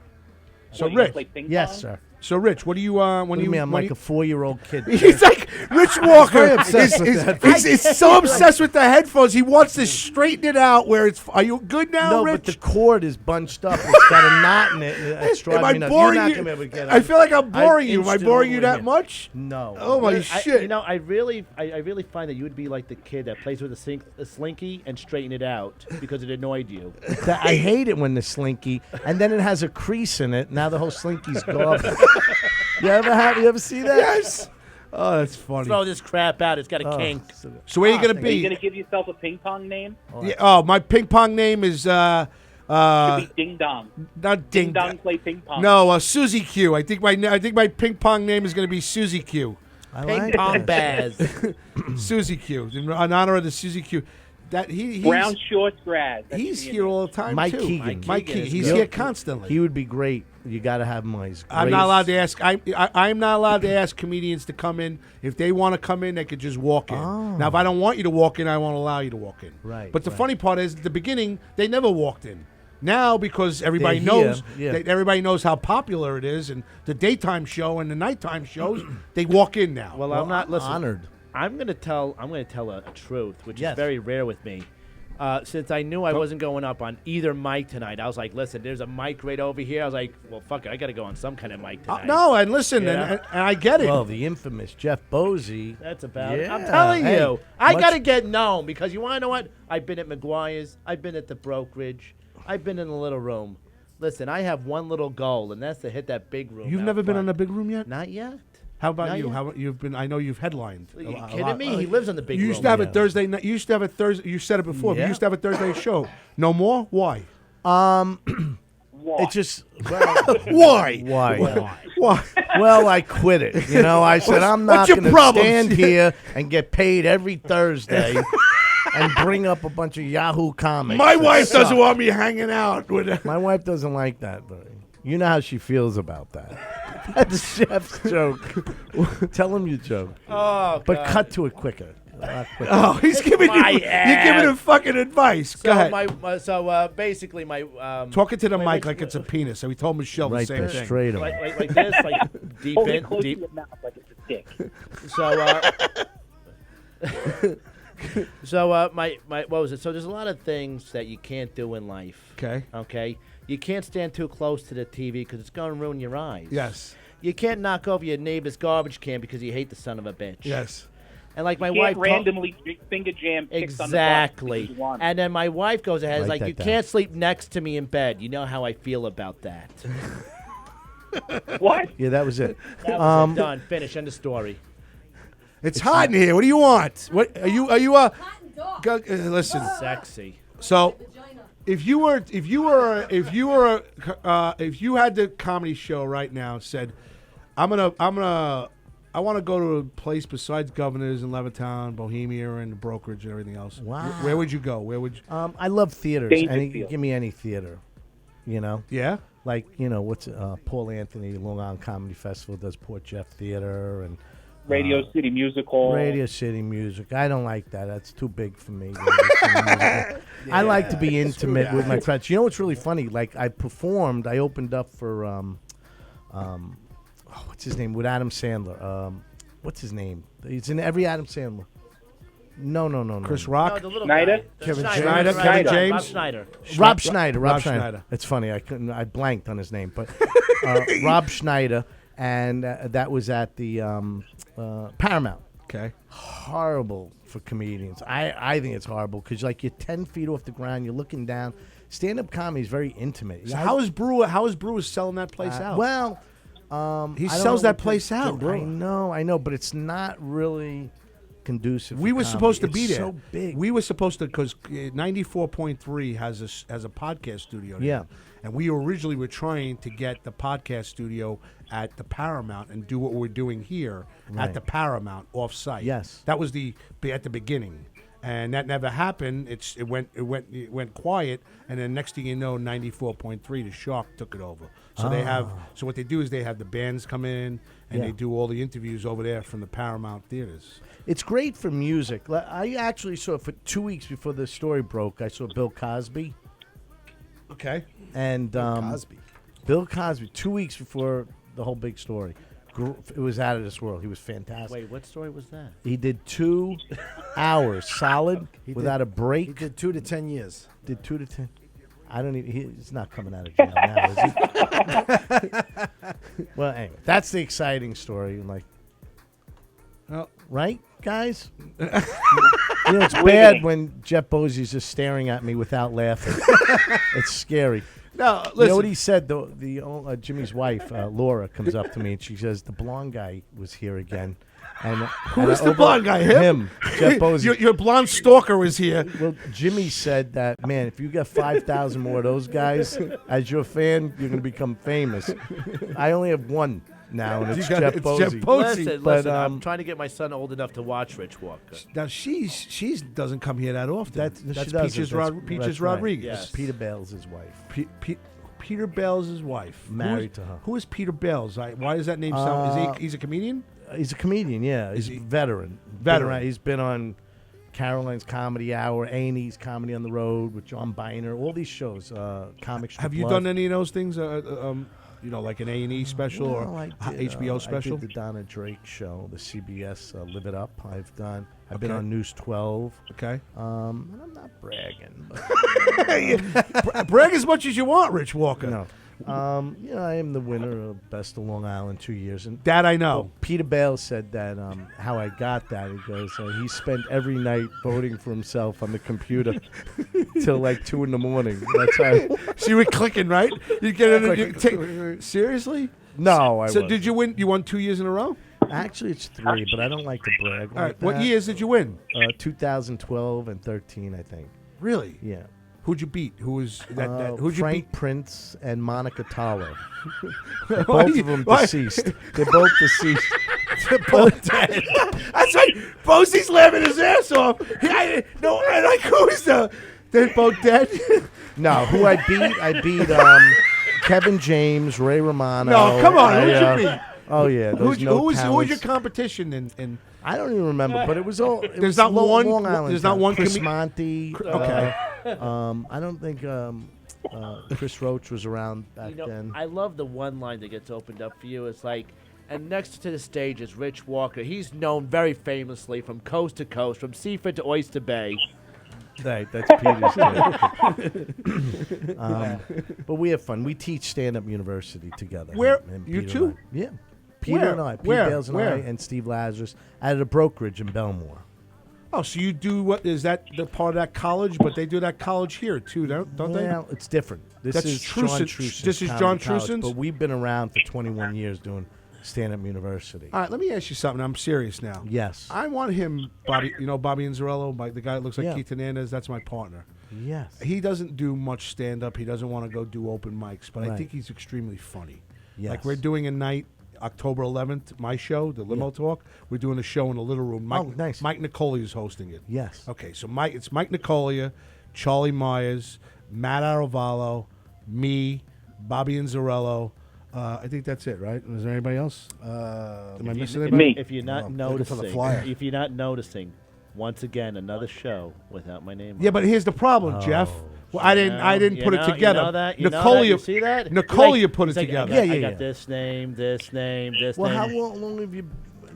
So What, you gonna play Rich, ping Yes, pong? sir. so Rich, what do you What do you mean? I'm like a 4-year-old kid. He's like Rich Walker. very obsessed with the headphones. He's so obsessed with the headphones. He wants to straighten it out. Where it's. Are you good now, No, Rich? but the cord is bunched up. It's got a knot in it. And it's Am I driving me nuts. You're boring not you? gonna be able to get I it. feel like I'm boring you. Am I inched it boring all you the way that in. much? No. Oh my shit! I really find that you would be like the kid that plays with a slinky and straighten it out because it annoyed you. I hate it when the slinky, and then it has a crease in it. Now the whole slinky's garbage. You ever see that? Yes. Oh, that's funny. Throw this crap out. It's got a kink. So where are you gonna Are you be? gonna give yourself a ping pong name? Yeah, my ping pong name is Could be Ding Dong. not Ding Ding Dong play ping pong. No, Susie Q. I think my ping pong name is gonna be Susie Q. I Ping like pong that. baz. Susie Q. In honor of the Susie Q. That he's Brown shorts grad. That he's should be here a name. all the time Mike too. Keegan. Mike Keegan Keegan. is He's good. here constantly. He would be great. You got to have him on. He's I'm great. not allowed to ask. I'm not allowed to ask comedians to come in. If they want to come in, they could just walk in. Oh. Now, if I don't want you to walk in, I won't allow you to walk in. Right, But the right. funny part is, at the beginning, they never walked in. Now, because everybody They're here, knows, yeah. everybody knows how popular it is, and the daytime show and the nighttime shows, they walk in now. Well, I'm not. Listen, honored. I'm gonna tell a truth, which Yes. is very rare with me. Since I knew I wasn't going up on either mic tonight, I was like, listen, there's a mic right over here. I was like, well, fuck it, I got to go on some kind of mic tonight. No, and listen, Yeah. and I get it. Well, the infamous Jeff Bosey. That's about it. I'm Yeah. telling Hey, you. I much- got to get known because you want to know what? I've been at McGuire's. I've been at the brokerage. I've been in the little room. Listen, I have one little goal, and that's to hit that big room. You've out never been front. in a big room yet? Not yet. How about Not you? yet. How about you've been? I know you've headlined. Are you a kidding lot. me? He lives in the big You room. used to have a Yeah. Thursday night. You used to have a Thursday. You said it before. But Yeah. you used to have a Thursday show. No more. Why? Why? It just well, Why? why? Why? Well, I quit it. You know, I said I'm not what's your going to problem? stand here and get paid every Thursday and bring up a bunch of Yahoo comics. My that wife doesn't suck. want me hanging out with. My wife doesn't like that, but You know how she feels about that. That's Chef's joke. Tell him your joke. Oh, but God. cut to it quicker. Oh, he's giving you. My You're ass. giving him fucking advice. Go So ahead. basically my Talking to the wait, mic wait, like it's a penis. So we told Michelle Right the same there, thing. straight on. like this, like deep Hold it in, close deep. to your mouth like it's a dick. So my what was it? So there's a lot of things that you can't do in life. Okay. Okay. You can't stand too close to the TV because it's going to ruin your eyes. Yes. You can't knock over your neighbor's garbage can because you hate the son of a bitch. Yes. And like my You wife can't randomly finger jam chicks on the bus exactly. because you want. And then my wife goes ahead and is Write like, that you down. can't sleep next to me in bed. You know how I feel about that. What? Yeah, that was it. That was it. Done. Finish. End of story. It's hot in here. What do you want? What are you? Listen. Sexy. So, if you had the comedy show right now, said, I want to go to a place besides Governor's in Levittown, Bohemia, and the brokerage and everything else. Wow. Where would you go? Where would you? I love theaters. Dangerfield. Give me any theater. You know? Yeah. Like, what's Paul Anthony, Long Island Comedy Festival does Port Jeff Theater and Radio City Musical. Radio City Music. I don't like that. That's too big for me. Radio City Musical. I like to be intimate with my friends. You know what's really funny? Like I opened up for what's his name? With Adam Sandler. What's his name? He's in every Adam Sandler. No. Chris Rock. No, the little Snyder? guy. Kevin Schneider. Schneider. Kevin James. Rob Schneider. Rob Schneider. Rob Schneider. It's funny. I blanked on his name, but Rob Schneider, and that was at the Paramount. Okay. Horrible for comedians. I think it's horrible because like you're 10 feet off the ground, you're looking down. Stand-up comedy is very intimate. So how is Brewer selling that place out? Well, he I don't sells know that what place the- out. I know, but it's not really conducive. We for were comedy. supposed to It's be there. So big. We were supposed to because 94.3 has a podcast studio. there. Yeah. And we originally were trying to get the podcast studio at the Paramount and do what we're doing here Right. at the Paramount off-site. Yes. That was at the beginning. And that never happened. It went quiet, and then next thing you know, 94.3, the Shark took it over. So they have. So what they do is they have the bands come in, and Yeah. they do all the interviews over there from the Paramount theaters. It's great for music. I actually saw for 2 weeks before the story broke. I saw Bill Cosby. Okay. And Cosby. Bill Cosby. 2 weeks before the whole big story. It was out of this world. He was fantastic. Wait, what story was that? He did 2 hours solid without a break. He did 2 to 10 years. Did 2 to 10. I don't even. He's not coming out of jail now, is he? Well, anyway, that's the exciting story. Like, Well, right, guys? It's bad when Jeff Bosey's just staring at me without laughing. It's scary. no, You listen. know what he said? Jimmy's wife, Laura, comes up to me and she says, "The blonde guy was here again." And Who is the blonde guy? Him? Jeff Bosey. Your blonde stalker was here. Well, Jimmy said that, man, if you get 5,000 more of those guys as your fan, you're going to become famous. I only have one now, and it's Jeff Bosey. Listen, But, I'm trying to get my son old enough to watch Rich Walker. Now she doesn't come here that often. That's Peaches Rodriguez. Right. Yes. Peter Bales' his wife. Peter Bales' wife. Married to her. Who is Peter Bales? Why does that name sound? He's a comedian? He's a comedian, yeah. He's a veteran. Veteran. He's been on Caroline's Comedy Hour, A&E's Comedy on the Road with John Biner, all these shows, Comic Strip Have you Love. done any of those things? Like an A&E special Well, or I did, HBO special? I did the Donna Drake show, the CBS Live It Up. I've been Okay. on News 12. Okay. And I'm not bragging. But Brag as much as you want, Rich Walker. no. I am the winner of Best of Long Island 2 years. And That I know. well, Peter Bale said that how I got that. He goes, he spent every night voting for himself on the computer till like 2 a.m. That's how. So you were clicking, right? You get it. Seriously? No, I So wasn't. did you win? You won 2 years in a row? Actually, it's 3, but I don't like to brag. All right. like What that. years did you win? 2012 and 13, I think. Really? Yeah. Who'd you beat? Who was that? Who'd you Frank beat? Prince and Monica Toller. Why Both you- of them why- deceased. They're both deceased. They're both dead. That's right. Bosey's laughing his ass off. I like who's the? They're both dead. No, who I beat Kevin James, Ray Romano. No, come on. Who should be? Oh yeah. Who's There's no who was talents. your competition in? I don't even remember, but it was all. It There's was not one. Long Island There's not talent. one. Chris Monty. Okay. I don't think Chris Roach was around back You know, then. I love the one line that gets opened up for you. It's like, and next to the stage is Rich Walker. He's known very famously from coast to coast, from Seaford to Oyster Bay. Right, that's Peter's kid. But we have fun. We teach stand-up university together. Where? and You Peter two? and I. Yeah. Peter Where? and I. Pete Where? Bales and Where? I and Steve Lazarus at a brokerage in Belmore. Oh, so you do what? Is that the part of that college? But they do that college here too, don't they? Well, it's different. This That's is Truson- John Truson's this is Comedy John College, Truson's? But we've been around for 21 years doing stand-up university. All right, let me ask you something. I'm serious now. Yes. I want him, Bobby. You know Bobby Inzarello, the guy that looks like Yeah. Keith Hernandez. That's my partner. Yes. He doesn't do much stand-up. He doesn't want to go do open mics, but I Right. think he's extremely funny. Yes. Like we're doing a night, October 11th, my show, the Limo Talk. We're doing a show in the Little Room. Mike, Oh, nice. Mike Nicolia is hosting it. Yes. Okay, so it's Mike Nicolia, Charlie Myers, Matt Aravallo, me, Bobby Inzarello. I think that's it, right? Is there anybody else? Am I missing anybody? If you're not looking for the flyer. noticing, once again another show without my name. Yeah, but here's the problem, Jeff. Well, I didn't put it together. You know that? Nicolia, You see that? Nicolia Like, put it he's like, together. I got this name, this name, this Well, name. how long have you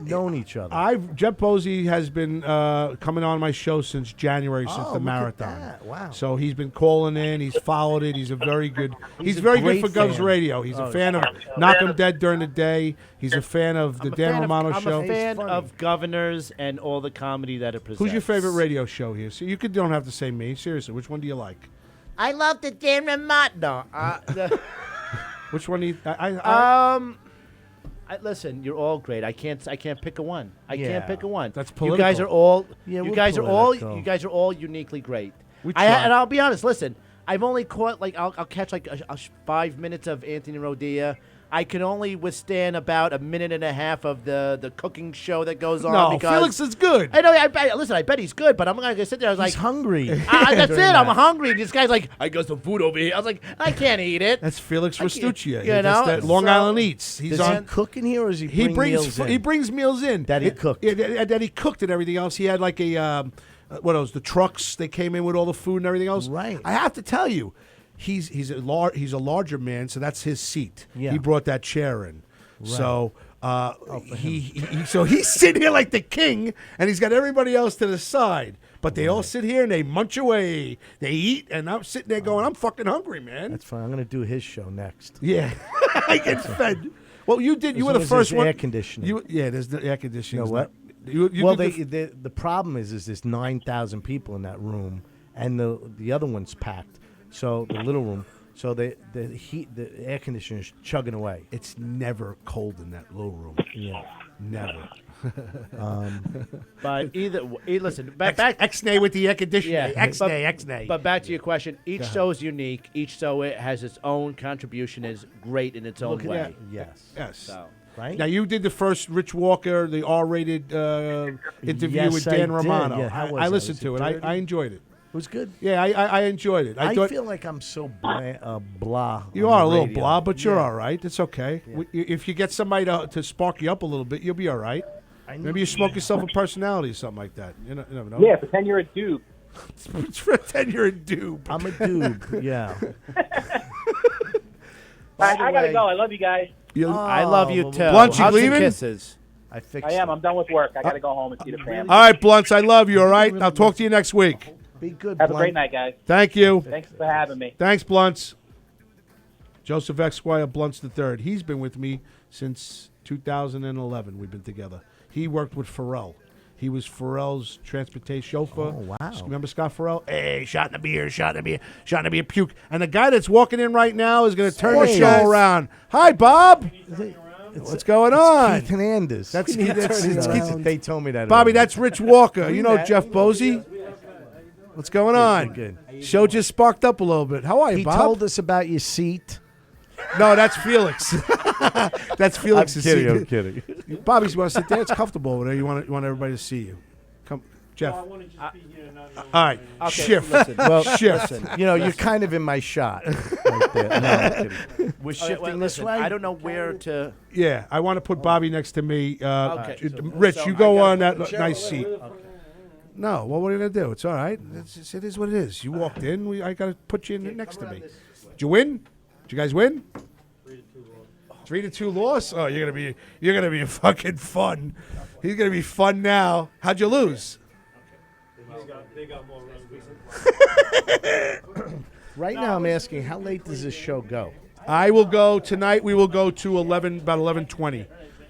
known each other? Jeff Posey has been coming on my show since January, since Oh, the look at marathon. that. Wow. So he's been calling in. He's followed it. He's a very good. He's a very good great for Govs fan. Radio. He's Oh, a fan of Knock 'Em Dead during the day. He's a fan of the Dan Romano show. I'm a fan of Governors and all the comedy that it presents. Who's your favorite radio show here? So you don't have to say me. Seriously, which one do you like? I love the Dan Romano. Which one do you? Listen, you're all great. I can't pick a one. I can't pick a one. That's You guys political. are all. Yeah, you we're guys are all. political. You guys are all uniquely great. We I, try. and I'll be honest. Listen, I've only caught I'll catch 5 minutes of Anthony Rodia. I can only withstand about a minute and a half of the cooking show that goes on. No, because Felix is good. I know. Listen, I bet he's good, but I'm not gonna sit there. I was He's like, hungry. that's it. during I'm that. hungry. This guy's like, I got some food over here. I was like, I can't eat it. That's Felix I can't- Restuccia. you That's know, that Long so- Island Eats. He's Does on. he cook in here, or does he He bring meals in? he brings meals in That he cooked. Yeah, that he cooked and everything else. He had like a what else? The trucks. They came in with all the food and everything else. Right. I have to tell you, he's a larger man, so that's his seat. Yeah. He brought that chair in. Right. So so he's sitting here like the king, and he's got everybody else to the side. But they all sit here and they munch away. They eat, and I'm sitting there going, I'm fucking hungry, man. That's fine. I'm going to do his show next. Yeah, I get fed. Well, you did. You As were long the as first there's one. air conditioning. There's the air conditioning. You know what? You Well, did the problem is there's 9,000 people in that room, and the other one's packed. So the little room. So the air conditioner is chugging away. It's never cold in that little room. Yeah. Never. But listen, back X-nay with the air conditioner. Yeah, X-nay, but- X-nay. But back to your question, each Go ahead. show is unique. Each show it has its own contribution, is great in its own Look at way. that. Yes. Yes. So, Right? Now you did the first Rich Walker, the R-rated interview Yes, with I Dan did. Romano. Yeah, how was I it? listened Was to it it. dirty? I enjoyed it. It was good. Yeah, I enjoyed it. I thought feel like I'm so blah. you on are the a little radio. blah, but you're Yeah. all right. It's okay. If you get somebody to spark you up a little bit, you'll be all right. Maybe you smoke yourself a personality or something like that. You never know. Yeah, pretend you're a dude. Pretend you're a dude. I'm a dude. Yeah. I gotta go. I love you guys. I love you Oh, too. Blunt, you Hugs and leaving? kisses. I fixed I am. I'm done with work. I gotta go home and see the family. All right, Blunts, I love you, all right? I'll talk to you next week. Be good, Have a Blunt. great night, guys. Thank you. Thanks for having me. Thanks, Blunts. Joseph Esquire Blunts III. He's been with me since 2011. We've been together. He worked with Pharrell. He was Pharrell's transportation chauffeur. Oh, wow. Remember Scott Pharrell? Hey, shot in the beer, shot in the beer, shot in the beer, puke. And the guy that's walking in right now is going to turn the Hey. show around. Hi, Bob. What's going on? Keith Hernandez. That's Keith. Keith. They told me that. Bobby, earlier. that's Rich Walker. You know Jeff Bosey. What's going on? Good. Show just sparked up a little bit. How are you, He Bob? told us about your seat. No, that's Felix. That's Felix's I'm kidding. seat. I'm kidding. Bobby, you want to sit there? It's comfortable over there. You want everybody to see you. Come, Jeff. I want to just be here, not All right, Okay, shift. listen. Well, Shift. listen, you're kind of in my shot. Right there. No, I'm kidding. We're shifting this listen, way. I don't know where to. Yeah, I want to put Bobby next to me. Okay. Rich, So you I go gotta on that put the chair nice over seat. there? No, well, what are you gonna do? It's all right. It is what it is. You walked in. I gotta put you in next to me. Did you win? Did you guys win? 3-2 loss. Oh, you're gonna be fucking fun. He's gonna be fun now. How'd you lose? They got more runs. Right now, I'm asking, how late does this show go? I will go tonight. We will go to about 11:20.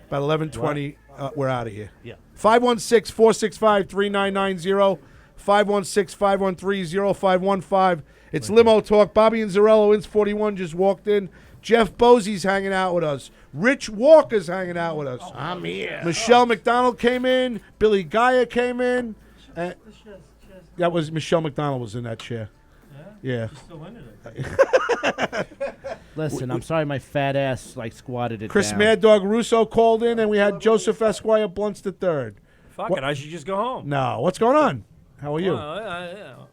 About 11:20. We're out of here. Yeah. 516-465-3990. 516-513-0515. It's Limo Talk. Bobby and Zarello, Ins 41, just walked in. Jeff Bosey's hanging out with us. Rich Walker's hanging out with us. I'm here. Michelle McDonald came in. Billy Gaia came in. That was Michelle McDonald was in that chair. Yeah. Still in it. Listen, I'm sorry my fat ass squatted it Chris down. Mad Dog Russo called in, and we had Joseph Esquire Blunts III. Fuck it, I should just go home. No, what's going on? How are you? Well,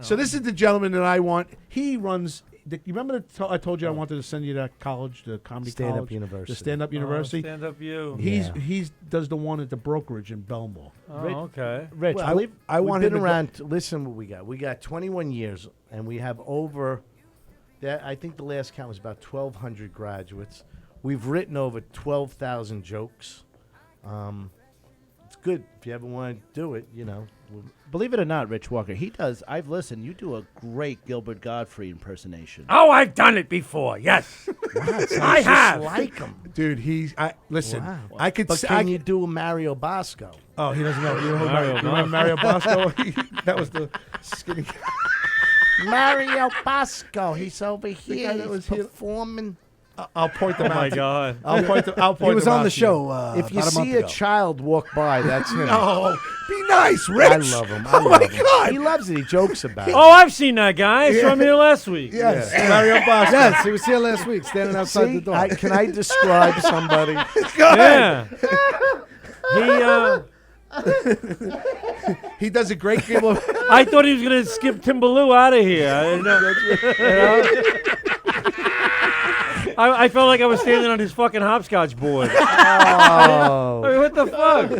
So this is the gentleman that I want. He runs. You remember I told you I wanted to send you to college, the comedy Stand-up college, university. the stand-up university. Stand up you. He's does the one at the brokerage in Belmore. Oh, okay. Rich, Well, I want we've him been to around. Listen, what we got. We got 21 years, and we have over. That I think the last count was about 1,200 graduates. We've written over 12,000 jokes. It's good if you ever want to do it. Believe it or not, Rich Walker, he does. I've listened. You do a great Gilbert Gottfried impersonation. Oh, I've done it before. Yes. I have. Like him, Dude, listen. Wow. I could. But can you do a Mario Bosco? Oh, he doesn't know. You know who Mario Bosco? That was the skinny. Mario Bosco. He's over here. that He's was here. performing. I'll point them Oh out. my to- God. I'll point. He was them on out the to show. If you about a month see a ago. child walk by, that's him. Oh, be nice, Rich. I love him. Oh my God. He loves it. He jokes about it. Oh, I've seen that guy. I saw him here last week. Yes, Mario Bosco. Yes, he was here last week, standing outside See, the door. can I describe somebody? Yeah. He does a great deal of. I thought he was going to skip Timbaloo out of here. I didn't know. I felt like I was standing on his fucking hopscotch board. Oh. I mean, what the fuck?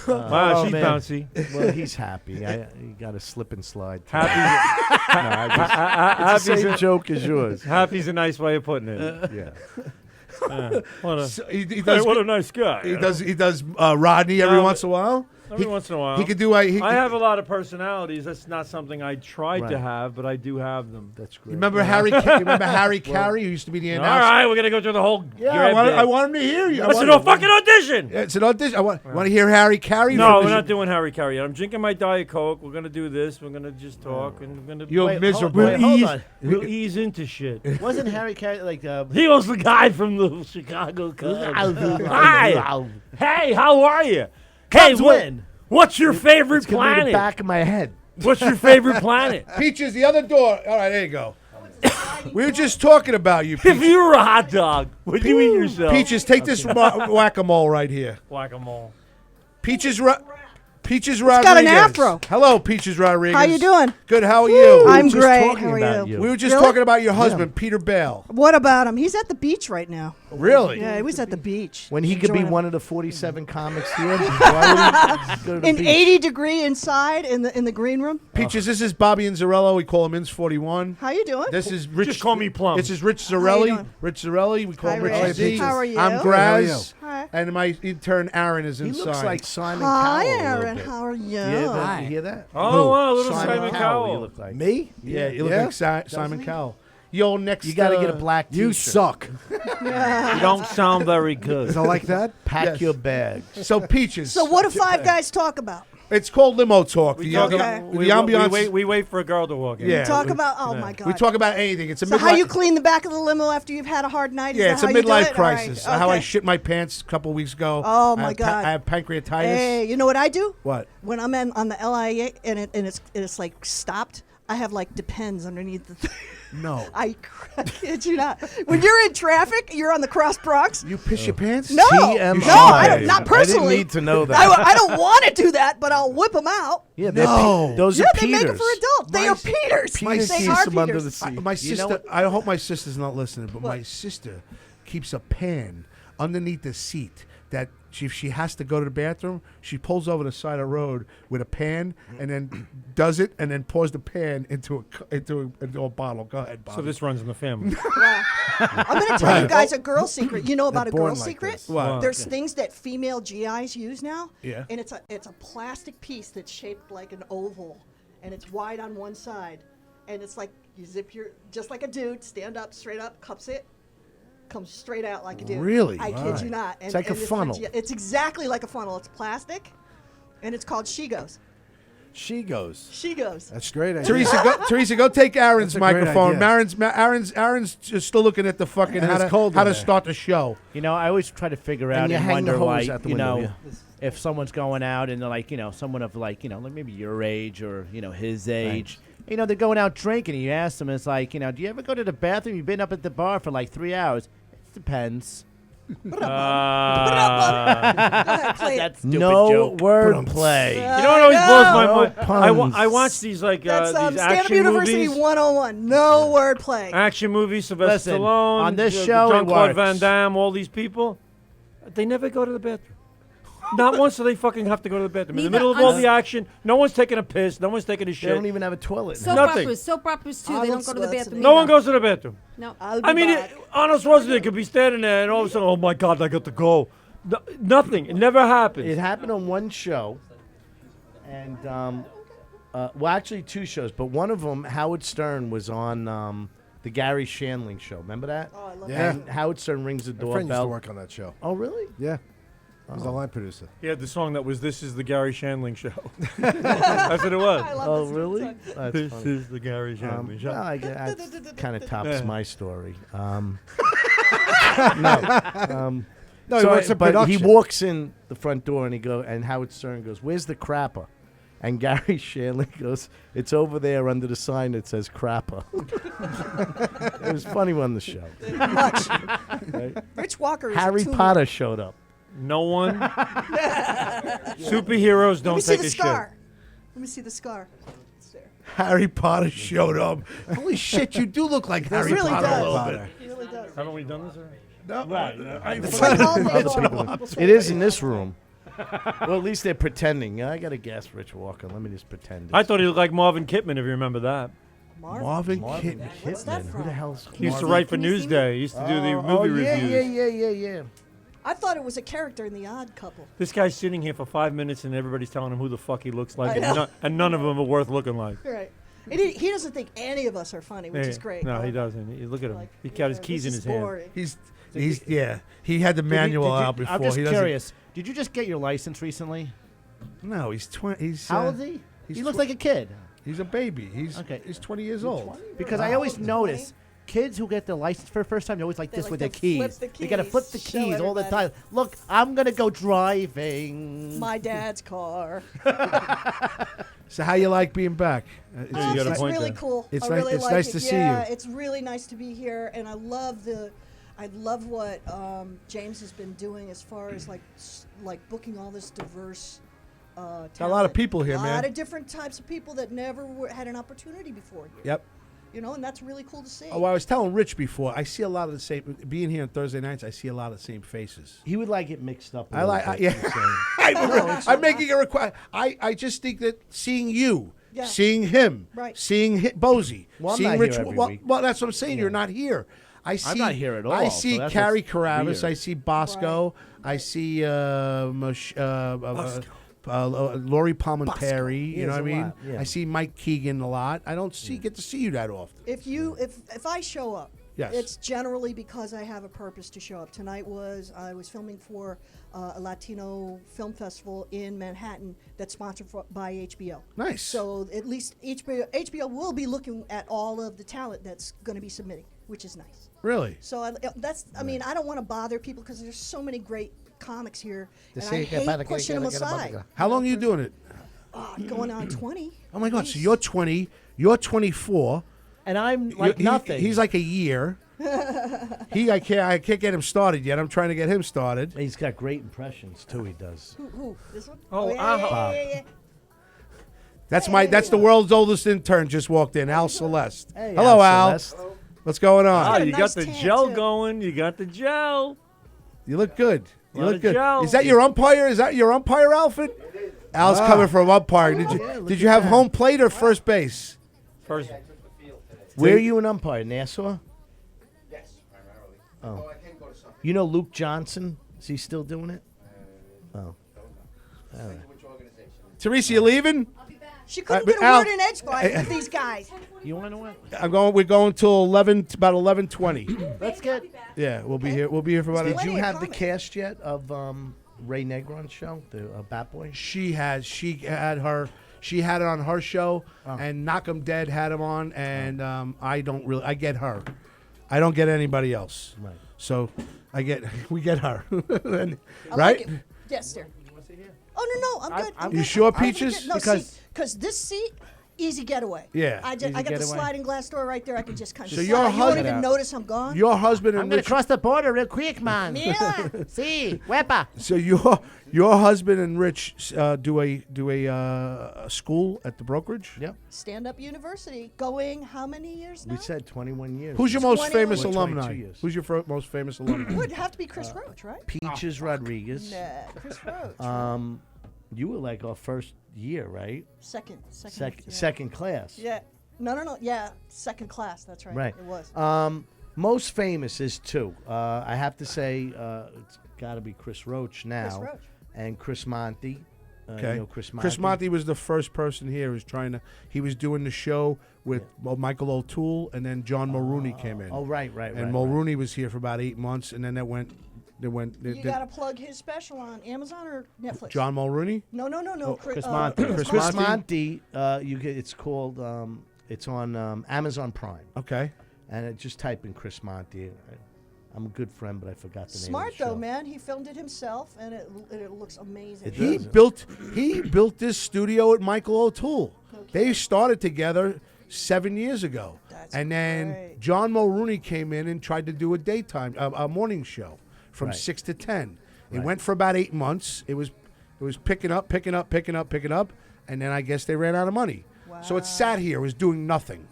Wow, she's man. bouncy. Well, he's happy. He got a slip and slide. Happy. It's the same joke as yours. Happy's a nice way of putting it. Yeah. What a, So he does. hey, what a nice guy. He does Rodney every once in a while. Every once in a while. He could do. I have a lot of personalities. That's not something I tried to Right. have, but I do have them. That's great. Remember Harry Carey, who used to be the All announcer? right, we're going to go through the whole. Yeah, grab bit. I want him to hear you. It's a fucking audition. Yeah, it's an audition. I want to hear Harry Carey. No, we're not doing Harry Carey yet. I'm drinking my Diet Coke. We're going to do this. We're going to just talk. And we're going to. You're miserable. Hold on. We'll ease into shit. Wasn't Harry Carey He was the guy from the Chicago Cubs. Hi. Hey, how are you? Hey, what's your favorite It's gonna be the planet? back of my head. What's your favorite planet? Peaches, the other door. All right, there you go. We were just talking about you, If Peaches. you were a hot dog, would you eat yourself? Peaches, take this whack-a-mole right here. Whack-a-mole. Peaches Rodriguez. got an afro. Hello, Peaches Rodriguez. How you doing? Good. How are you? I'm just great. talking How are about you? you. We were just Really? talking about your husband, Peter Bale. What about him? He's at the beach right now. Really? Yeah, he was at the beach. When he could be Enjoying one of the 47 comics here, why would he go to the an beach? 80-degree inside in the green room. Peaches, this is Bobby and Zarello. We call him Ins 41. How you doing? This is Rich. Just call me Plum. This is Rich you Zarelli. doing? Rich Zarelli. We call Hi, him Rich Rich. Z. How are you? I'm How are Graz. Hi. And my intern Aaron is He inside. looks like Simon Hi, Cowell. a little Aaron. bit. How are you? Yeah, you hear that? Oh, wow, little Simon Simon Cowell. Cowell. You look like. Me? Yeah, you look Yeah? like Simon Cowell. Yo, next. You got to get a black T-shirt. You suck. You don't sound very good. Is it like that? Pack Yes. your bag. So Peaches. So what do five guys talk about? It's called Limo Talk. We The, talk the, about- the we ambiance. wait for a girl to walk in. Yeah. Talk about. Oh my God. We talk about anything. It's a So midlife. how you clean the back of the limo after you've had a hard night? Is Yeah, that it's a how you do midlife it? All right. crisis. How I Okay. shit my pants a couple weeks ago. Oh, my I have God. I have pancreatitis. Hey, you know what I do? What? When I'm on the LIA and it's like stopped, I have like Depends underneath the thing. No. I kid you not. When you're in traffic, you're on the Cross Bronx. You piss your pants? No, TMI. no, I don't, not personally. I didn't need to know that. I don't want to do that, but I'll whip them out. Yeah, those are they make them Peters. for adults. They are Peters. My They sister, are them under Peters. the seat. my You sister. know what? I hope my sister's not listening, but my sister keeps a pan underneath the seat that if she has to go to the bathroom, she pulls over the side of the road with a pan and then does it and then pours the pan into a bottle. Go ahead, Bob. So this runs in the family. I'm going to tell you guys a girl secret. You know about a They're born girl like secret? this. What? There's things that female GIs use now. Yeah. And it's a plastic piece that's shaped like an oval, and it's wide on one side, and it's like you zip your just like a dude, stand up, straight up, cups it. Comes straight out like a dude. Really? I kid you not. It's like a funnel. It's exactly like a funnel. It's plastic, and it's called She Goes. She goes. She Goes. That's a great. Idea. Teresa, go take Aaron's That's a great microphone. idea. Aaron's just still looking at the fucking And it's how cold to in there. start the show. You know, I always try to figure out you and hang the wonder hose why, out the you window, know, yeah. if someone's going out and they're like, you know, someone of like, you know, like maybe your age or, you know, his age. You know, they're going out drinking and you ask them, it's like, you know, do you ever go to the bathroom? You've been up at the bar for like 3 hours. It depends. Put it up, Bobby. Put it up, Bobby. Go ahead, play it. That's stupid No joke. wordplay. You know what always blows my mind? puns. I watch these like That's these Stand-Up action University movies. 101. No wordplay. Action movies, Sylvester Listen, Stallone, on this show, it Jean-Claude works. Van Damme, all these people, they never go to the bathroom. Not once do they fucking have to go to the bathroom. In the Neither middle of all us. the action, no one's taking a piss, no one's taking a They shit. don't even have a toilet. Soap Nothing. operas too. They don't go to the bathroom. No one either. goes to the bathroom. No. I mean, Arnold Schwarzenegger could be standing there and all of a sudden, oh my God, I got to go. Nothing. It never happens. It happened on one show, and well, actually 2 shows, but one of them, Howard Stern was on the Gary Shandling show. Remember that? Oh, I love Yeah. And Howard Stern rings the My friend used to doorbell. work on that show. Oh, really? Yeah. He was the line producer. He had the song that was "This is the Gary Shandling Show." That's what it was. I love Oh, this really? song. That's This funny. is the Gary Shandling Show. Well, that kind of tops Yeah. my story. No, he So works at but he production. walks in the front door and Howard Stern goes, "Where's the crapper?" And Gary Shandling goes, "It's over there under the sign that says crapper." It was funny on the show. Much. Right? Rich Walker is Harry a tumor. Potter showed up. No one. Superheroes Let don't me see take the a shit. scar. Let me see the scar. It's there. Harry Potter showed up. Holy shit, you do look like Harry really Potter does. a little Potter. bit. He really does. Haven't we done this already? No, It's like all the Other people. people. It is in this room. Well, at least they're pretending. Yeah, I got to guess Rich Walker. Let me just pretend. I thought he looked like Marvin Kipman, if you remember that. Marvin Kitten. What's that Who from? the hell's He used to Marvin? write for Newsday. He used to do the movie Oh, reviews. yeah. I thought it was a character in The Odd Couple. This guy's sitting here for 5 minutes and everybody's telling him who the fuck he looks like, I and, know. and none of them are worth looking like. Right. And he doesn't think any of us are funny, which is great. No, Huh? he doesn't. Look at him. Like, He got his yeah, keys in this his is hand. boring. He's yeah. He had the manual out before. I'm just He doesn't- curious. Did you just get your license recently? No, he's 20. He's How old is he? he's He looks tw- like a kid. He's a baby. He's Okay. He's 20 years old. Because I always notice kids who get their license for the first time, they're always like They this like with their to flip keys. the They got to flip the keys, show keys all the everybody. time. Look, I'm going to go driving. My dad's car. So how you like being back? you got a It's point really there. cool. It's I nice- really it's like nice it. to see Yeah, you. it's really nice to be here, and I love what James has been doing as far as like booking all this diverse. Got a lot of talent. people here, A lot man. of different types of people that never had an opportunity before. Yep. You know, and that's really cool to see. Oh, I was telling Rich before. I see a lot of the same. Being here on Thursday nights, I see a lot of the same faces. He would like it mixed up. I like. Yeah. I'm making a request. I just think that seeing you, Yeah. seeing him, Right. seeing Bozy, Well, I'm seeing not Rich. here every well, week. well, that's what I'm saying. You're not here. I see. not here at I all, see so that's Carrie what's Carabas. weird. I see Bosco. I see Lori Palmentary. You know what I Yes, a mean? lot, yeah. I see Mike Keegan a lot. I don't get to see you that often. If I show up, Yes. it's generally because I have a purpose to show up. Tonight I was filming for a Latino film festival in Manhattan that's sponsored by HBO. Nice. So at least HBO will be looking at all of the talent that's going to be submitting, which is nice. Really? So I mean, I don't want to bother people because there's so many great comics here, and I say que para hate que- pushing them que- que- aside. How long are you doing it? Going on 20. Oh my God! So you're 20. You're 24. And I'm like nothing. He's like a year. I can't get him started yet. I'm trying to get him started. He's got great impressions too. He does. Who? This one? Oh, yeah. That's the world's oldest intern. Just walked in, Al Celeste. Hey, Hello, Al Al. Celeste. What's going on? Oh, you got the gel going. You got the gel. You look good. You Lot look of good. gel. Is that your umpire? Is that your umpire outfit? Al's coming from umpire. Did you have home plate or first base? First. Where are you an umpire? Nassau? Yes, primarily. Oh. I can go to some. You know Luke Johnson? Is he still doing it? Oh. All right. Which organization? Teresa, you leaving? She couldn't but get a Al- word in edgewise with these guys. You want to win? We're going till about 11:20. Let's get. Yeah, we'll be here. We'll be here for about. Did you have the cast yet of Ray Negron's show, the Bat Boy? She had her. She had it on her show, and Knock 'Em Dead had him on, and I don't really. I get her. I don't get anybody else. Right. So we get her. And, I right? like it. Yes, dear. Oh, no, I'm good. I'm You good. sure, I'm good. Peaches? No, Because- because this seat, easy getaway. Yeah. I Easy got the getaway. sliding glass door right there. I can just kind of So slide. your You won't husband- even notice I'm gone. Your husband and I'm gonna Rich. cross the border real quick, man. Yeah. See, wepa. So your husband and Rich do a school at the brokerage. Yep. Stand Up University. Going how many years now? We said 21 years. Who's your most 21 famous years. alumni? 22 years. Who's your most famous alumni? It would have to be Chris Roach, right? Peaches Rodriguez. Nah, Chris Roach. You were like our first year, right? Second. Second class. Yeah. No. Yeah, second class. That's right. Right. It was. Most famous is two. I have to say it's got to be Chris Roach now. Chris Roach. And Chris Monty. Okay. You know Chris Monty. Chris Monty was the first person here who's he was doing the show with Michael O'Toole, and then John Mulrooney came in. Oh, right. And Mulrooney was here for about 8 months, and then You got to plug his special on Amazon or Netflix. John Mulrooney? No. Chris Monty. Chris Monty. It's called. It's on Amazon Prime. Okay. And just type in Chris Monty. I'm a good friend, but I forgot the name. Smart of the show. though, man. He filmed it himself, and it looks amazing. He built this studio at Michael O'Toole. They started together 7 years ago. And then John Mulrooney came in and tried to do a morning show from 6 to 10. It went for about 8 months. It was picking up, and then I guess they ran out of money. Wow. So it sat here, it was doing nothing.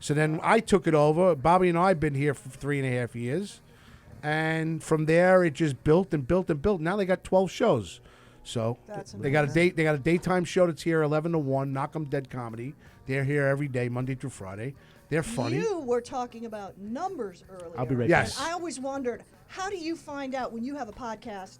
So then I took it over. Bobby and I have been here for 3.5 years. And from there, it just built and built and built. Now they got 12 shows. So they got a daytime show that's here 11 to 1, Knock 'Em Dead comedy. They're here every day, Monday through Friday. They're funny. You were talking about numbers earlier. I'll be right back. Yes. And I always wondered, how do you find out when you have a podcast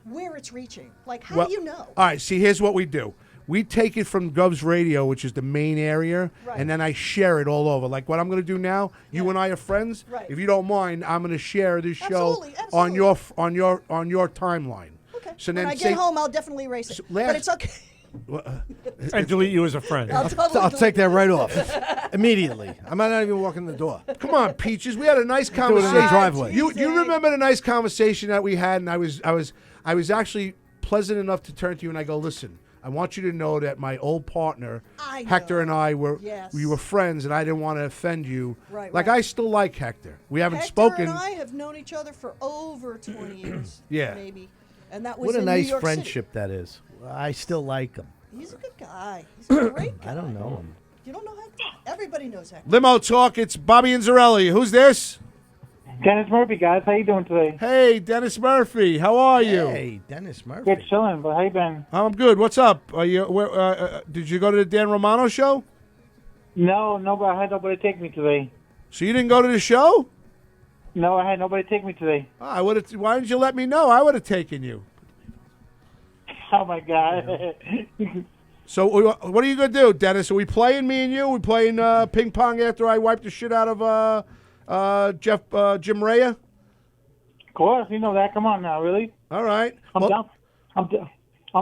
where it's reaching? Like, how do you know? All right, see, here's what we do. We take it from Gov's Radio, which is the main area, and then I share it all over. Like what I'm going to do now, you and I are friends. Right. If you don't mind, I'm going to share this show on your timeline. Okay. So when then I get home, I'll definitely erase it. But it's okay. And delete you as a friend. I'll take that right off immediately. I might not even walk in the door. Come on, Peaches. We had a nice Do it in conversation. the driveway. You remember the nice conversation that we had, and I was actually pleasant enough to turn to you and I go, listen, I want you to know that my old partner, Hector, and I were friends, and I didn't want to offend you. Right, like right. I still like Hector. We haven't Hector spoken. and I have known each other for over 20 years. Yeah. Maybe. And that was What a in nice New York friendship that is. I still like him. City. He's a good guy. He's a great guy. I don't know him. You don't know Hector? Everybody knows Hector. Limo Talk. It's Bobby and Zarelli. Who's this? Dennis Murphy, guys. How you doing today? Hey, Dennis Murphy. How are you? Hey, Dennis Murphy. Good chilling, but how you been? I'm good. What's up? Are you? Did you go to the Dan Romano show? No, but I had nobody take me today. So you didn't go to the show? No, I had nobody take me today. I would have. Why didn't you let me know? I would have taken you. Oh my God. So what are you gonna do, Dennis? Are we playing, me and you? Are we playing ping pong after I wipe the shit out of Jim Raya? Of course, you know that. Come on now, really? All right. I'm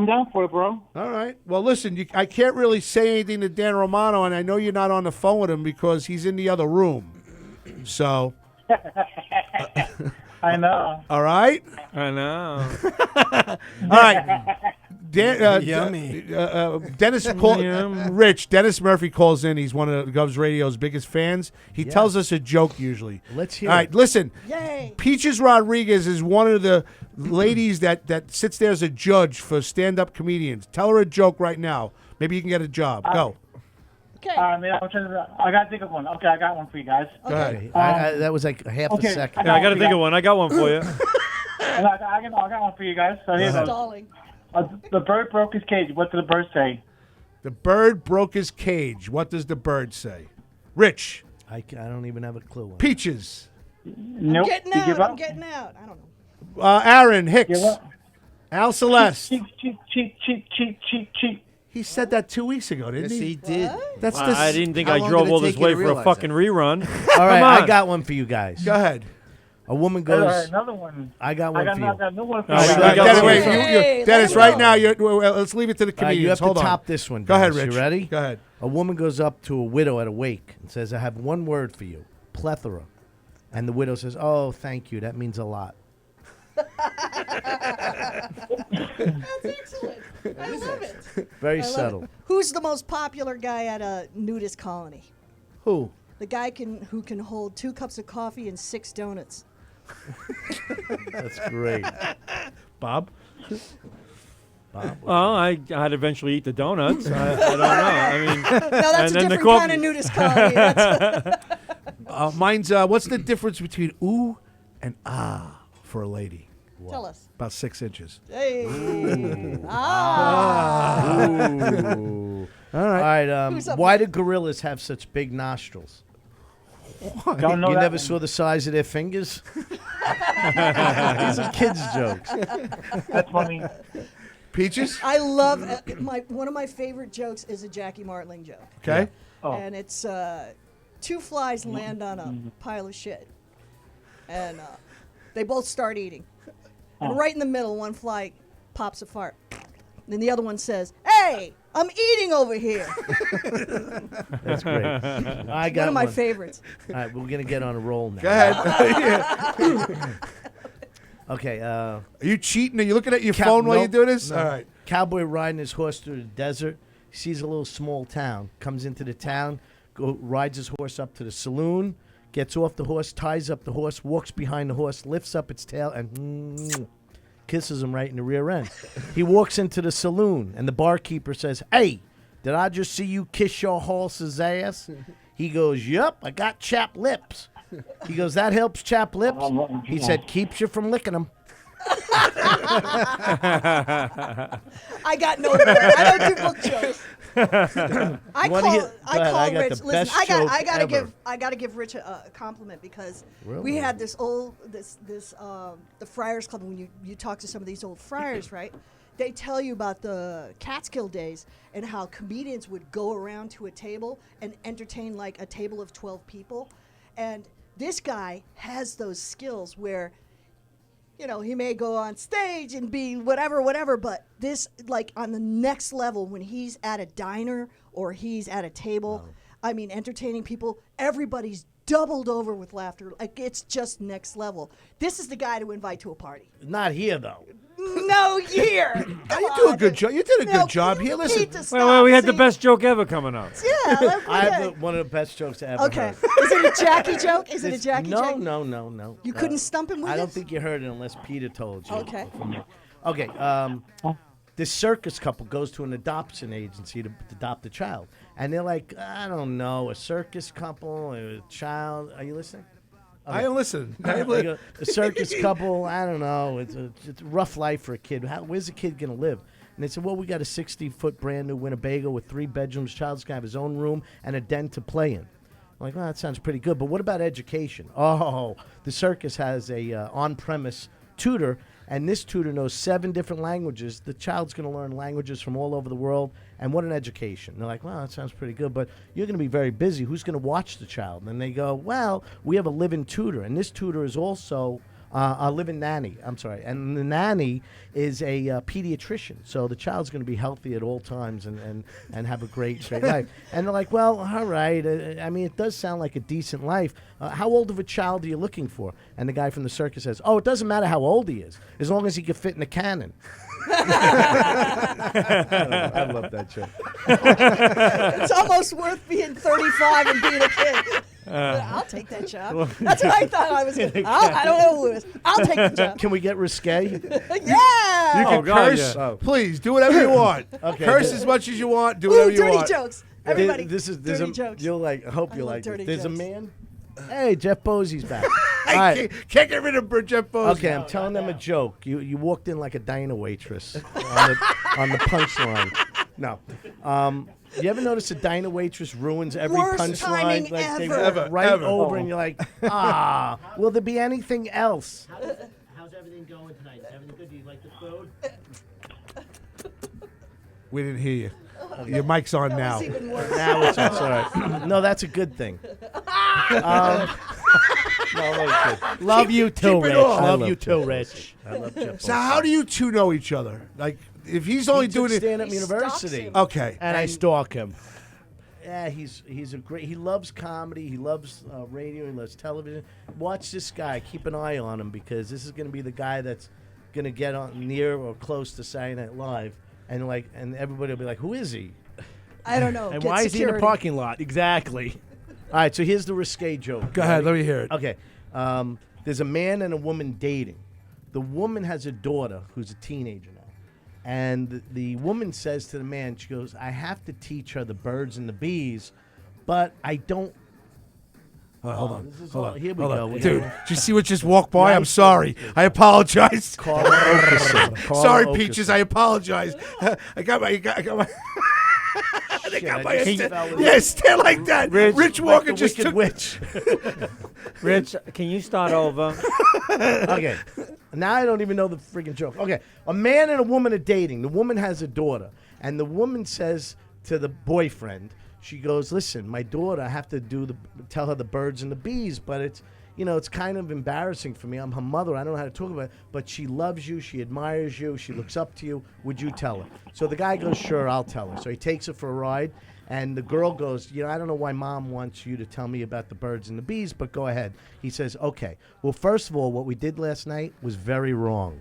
down for it, bro. All right. Well, listen, I can't really say anything to Dan Romano, and I know you're not on the phone with him because he's in the other room. So. I know. All right. I know. All right. Yummy. Dennis Rich. Dennis Murphy calls in. He's one of Gov's Radio's biggest fans. He tells us a joke usually. Let's hear All right, it. listen. Yay. Peaches Rodriguez is one of the ladies that sits there as a judge for stand-up comedians. Tell her a joke right now. Maybe you can get a job. Go. Okay. I gotta think of one. Okay, I got one for you guys. Go ahead. That was like half okay. a second. Yeah, I got to think of one. I got one for you. I got one for you guys. So here's Stalling. the bird broke his cage. What did the bird say? The bird broke his cage. What does the bird say? Rich. I don't even have a clue. Peaches. Nope. I'm getting out. I don't know. Aaron Hicks. Give up. Al Celeste. Cheap. He said that 2 weeks ago, didn't Yes, he? he did. That's Wow, the. I didn't think How I long drove did it all this take you way to for a realize fucking rerun. All right, Come on. I got one for you guys. Go ahead. A woman All goes. right, another one. I got one for you. I got another one for Oh, you we guys. got Dennis, one. wait, Hey, Dennis, let right him now, let's leave it to the All right, you comedians. have Hold to on. top this one. Go ahead, Dennis. Rich. You ready? Go ahead. A woman goes up to a widow at a wake and says, "I have one word for you: plethora." And the widow says, "Oh, thank you. That means a lot." That's excellent. I love it. Very I love subtle. it. Who's the most popular guy at a nudist colony? Who? The guy who can hold 2 cups of coffee and 6 donuts. That's great. Bob? Well, I'd eventually eat the donuts. I don't know. I mean, No, that's and a then the different kind coffee. of nudist colony. That's Mine's, what's the difference between ooh and ah for a lady? Tell us. About 6 inches. Hey. Ooh. All All right. right. Who's up Why next? do gorillas have such big nostrils? Don't know You that never one. saw the size of their fingers? These are kids' jokes. That's funny. Peaches? I love one of my favorite jokes is a Jackie Martling joke. Okay. Oh. And it's 2 flies land on a pile of shit. And they both start eating. And right in the middle, one fly pops a fart. And then the other one says, "Hey, I'm eating over here." That's great. I got one of my favorites. All right, we're going to get on a roll now. Go ahead. Okay. Are you cheating? Are you looking at your phone while you do this? No. All right. Cowboy riding his horse through the desert. He sees a little small town. Comes into the town. Rides his horse up to the saloon. Gets off the horse. Ties up the horse. Walks behind the horse. Lifts up its tail and kisses him right in the rear end. He walks into the saloon and the barkeeper says, "Hey, did I just see you kiss your horse's ass?" He goes, "Yup, I got chapped lips." He goes, "That helps chap lips?" He said, "Keeps you from licking them." I got no more. I don't do book jokes. I Wanna call, hear- I go ahead, call I got Rich. the Listen, best I joke gotta ever. give Rich a compliment because Really? we had this the Friars Club. When you talk to some of these old friars, right? They tell you about the Catskill days and how comedians would go around to a table and entertain like a table of 12 people, and this guy has those skills where, you know, he may go on stage and be whatever, but this, like, on the next level, when he's at a diner or he's at a table, I mean, entertaining people, everybody's doubled over with laughter. Like, it's just next level. This is the guy to invite to a party. Not here, though. No, here. You do a good job. You did a good job here. Listen. Well, we had the best joke ever coming up. Yeah. I have one of the best jokes I ever Okay. heard. Is it a Jackie joke? Is it a It's- Jackie joke? No. You couldn't stump him with I don't it? think you heard it unless Peter told you. Okay. Okay. This circus couple goes to an adoption agency to adopt a child, and they're like, I don't know, a circus couple, a child. Are you listening? I am listening. They go, a circus couple, I don't know. It's a rough life for a kid. Where's the kid going to live? And they said, well, we got a 60-foot brand new Winnebago with 3 bedrooms. Child's going to have his own room and a den to play in. I'm like, well, that sounds pretty good. But what about education? Oh, the circus has a on-premise tutor, and this tutor knows 7 different languages. The child's going to learn languages from all over the world, and what an education. They're like, well, that sounds pretty good, but you're going to be very busy. Who's going to watch the child? And they go, well, we have a live-in tutor, and this tutor is also live-in nanny. I'm sorry, and the nanny is a pediatrician, so the child's going to be healthy at all times and have a great life. And they're like, well, all right. I mean, it does sound like a decent life. How old of a child are you looking for? And the guy from the circus says, oh, it doesn't matter how old he is, as long as he can fit in a cannon. I love that show. It's almost worth being 35 and being a kid. I'll take that job. That's what I thought I was going to. I don't know who it is. I'll take the job. Can we get risque? Yeah. You can curse. Please do whatever you want. Okay. Curse as much as you want. Do whatever you dirty want. jokes. Everybody, There's dirty jokes. You'll like. I hope you love like dirty it. There's jokes. a man. Hey, Jeff Bosey's back. I All right. can't get rid of Jeff Bose. Okay, I'm telling them a joke. You walked in like a diner waitress on the punchline. No. You ever notice a diner waitress ruins every Worst punchline? timing Like they ever. walk right Ever. over, and you're like, will there be anything else? How's everything going tonight? Is everything good? Do you like the food? We didn't hear you. Your mic's on now. That was even worse. Now it's all right. No, that's a good thing. Love you too, keep it Rich. off. Love I you love too, Rich. I love Jeff. So how do you two know each other? Like, if he's only He doing took it, stand-up He university. stalks him. okay. And I stalk him. Yeah, he's a great. He loves comedy. He loves radio. He loves television. Watch this guy. Keep an eye on him because this is going to be the guy that's going to get on near or close to Saturday Night Live, and everybody will be like, "Who is he?" I don't know. And Get why is he in the security. parking lot? Exactly. All right, so here's the risque joke. Go ahead, let me hear it. Okay, there's a man and a woman dating. The woman has a daughter who's a teenager now, and the woman says to the man, she goes, "I have to teach her the birds and the bees, but I don't." Hold on. This is Hold all- on. here we Hold go. on. We Dude, go. did you see what just walked by? I'm Nice. sorry. I apologize. Carla Okerson. Carla Sorry, Okerson. Peaches. I apologize. I got my. I got my. Shit, got I my just sta- fell in. yeah, stand like that. Rich Walker Like the just Wicked took. Witch. Rich, can you start over? Okay. Now I don't even know the freaking joke. Okay. A man and a woman are dating. The woman has a daughter. And the woman says to the boyfriend, she goes, listen, my daughter, I have to tell her the birds and the bees, but it's kind of embarrassing for me. I'm her mother. I don't know how to talk about it. But she loves you. She admires you. She looks up to you. Would you tell her? So the guy goes, sure, I'll tell her. So he takes her for a ride. And the girl goes, I don't know why Mom wants you to tell me about the birds and the bees, but go ahead. He says, okay. Well, first of all, what we did last night was very wrong.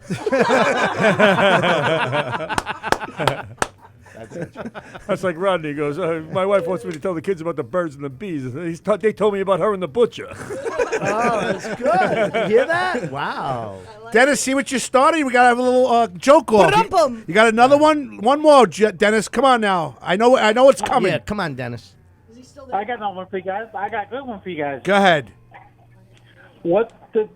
That's like Rodney goes, my wife wants me to tell the kids about the birds and the bees. They told me about her and the butcher. Oh, that's good. You hear that? Wow. Dennis, see what you started? We got to have a little joke off. Ba-dum-bum. You got another one? One more, Dennis. Come on now. I know it's coming. Yeah, come on, Dennis. Is he still there? I got another one for you guys. I got a good one for you guys. Go ahead. What did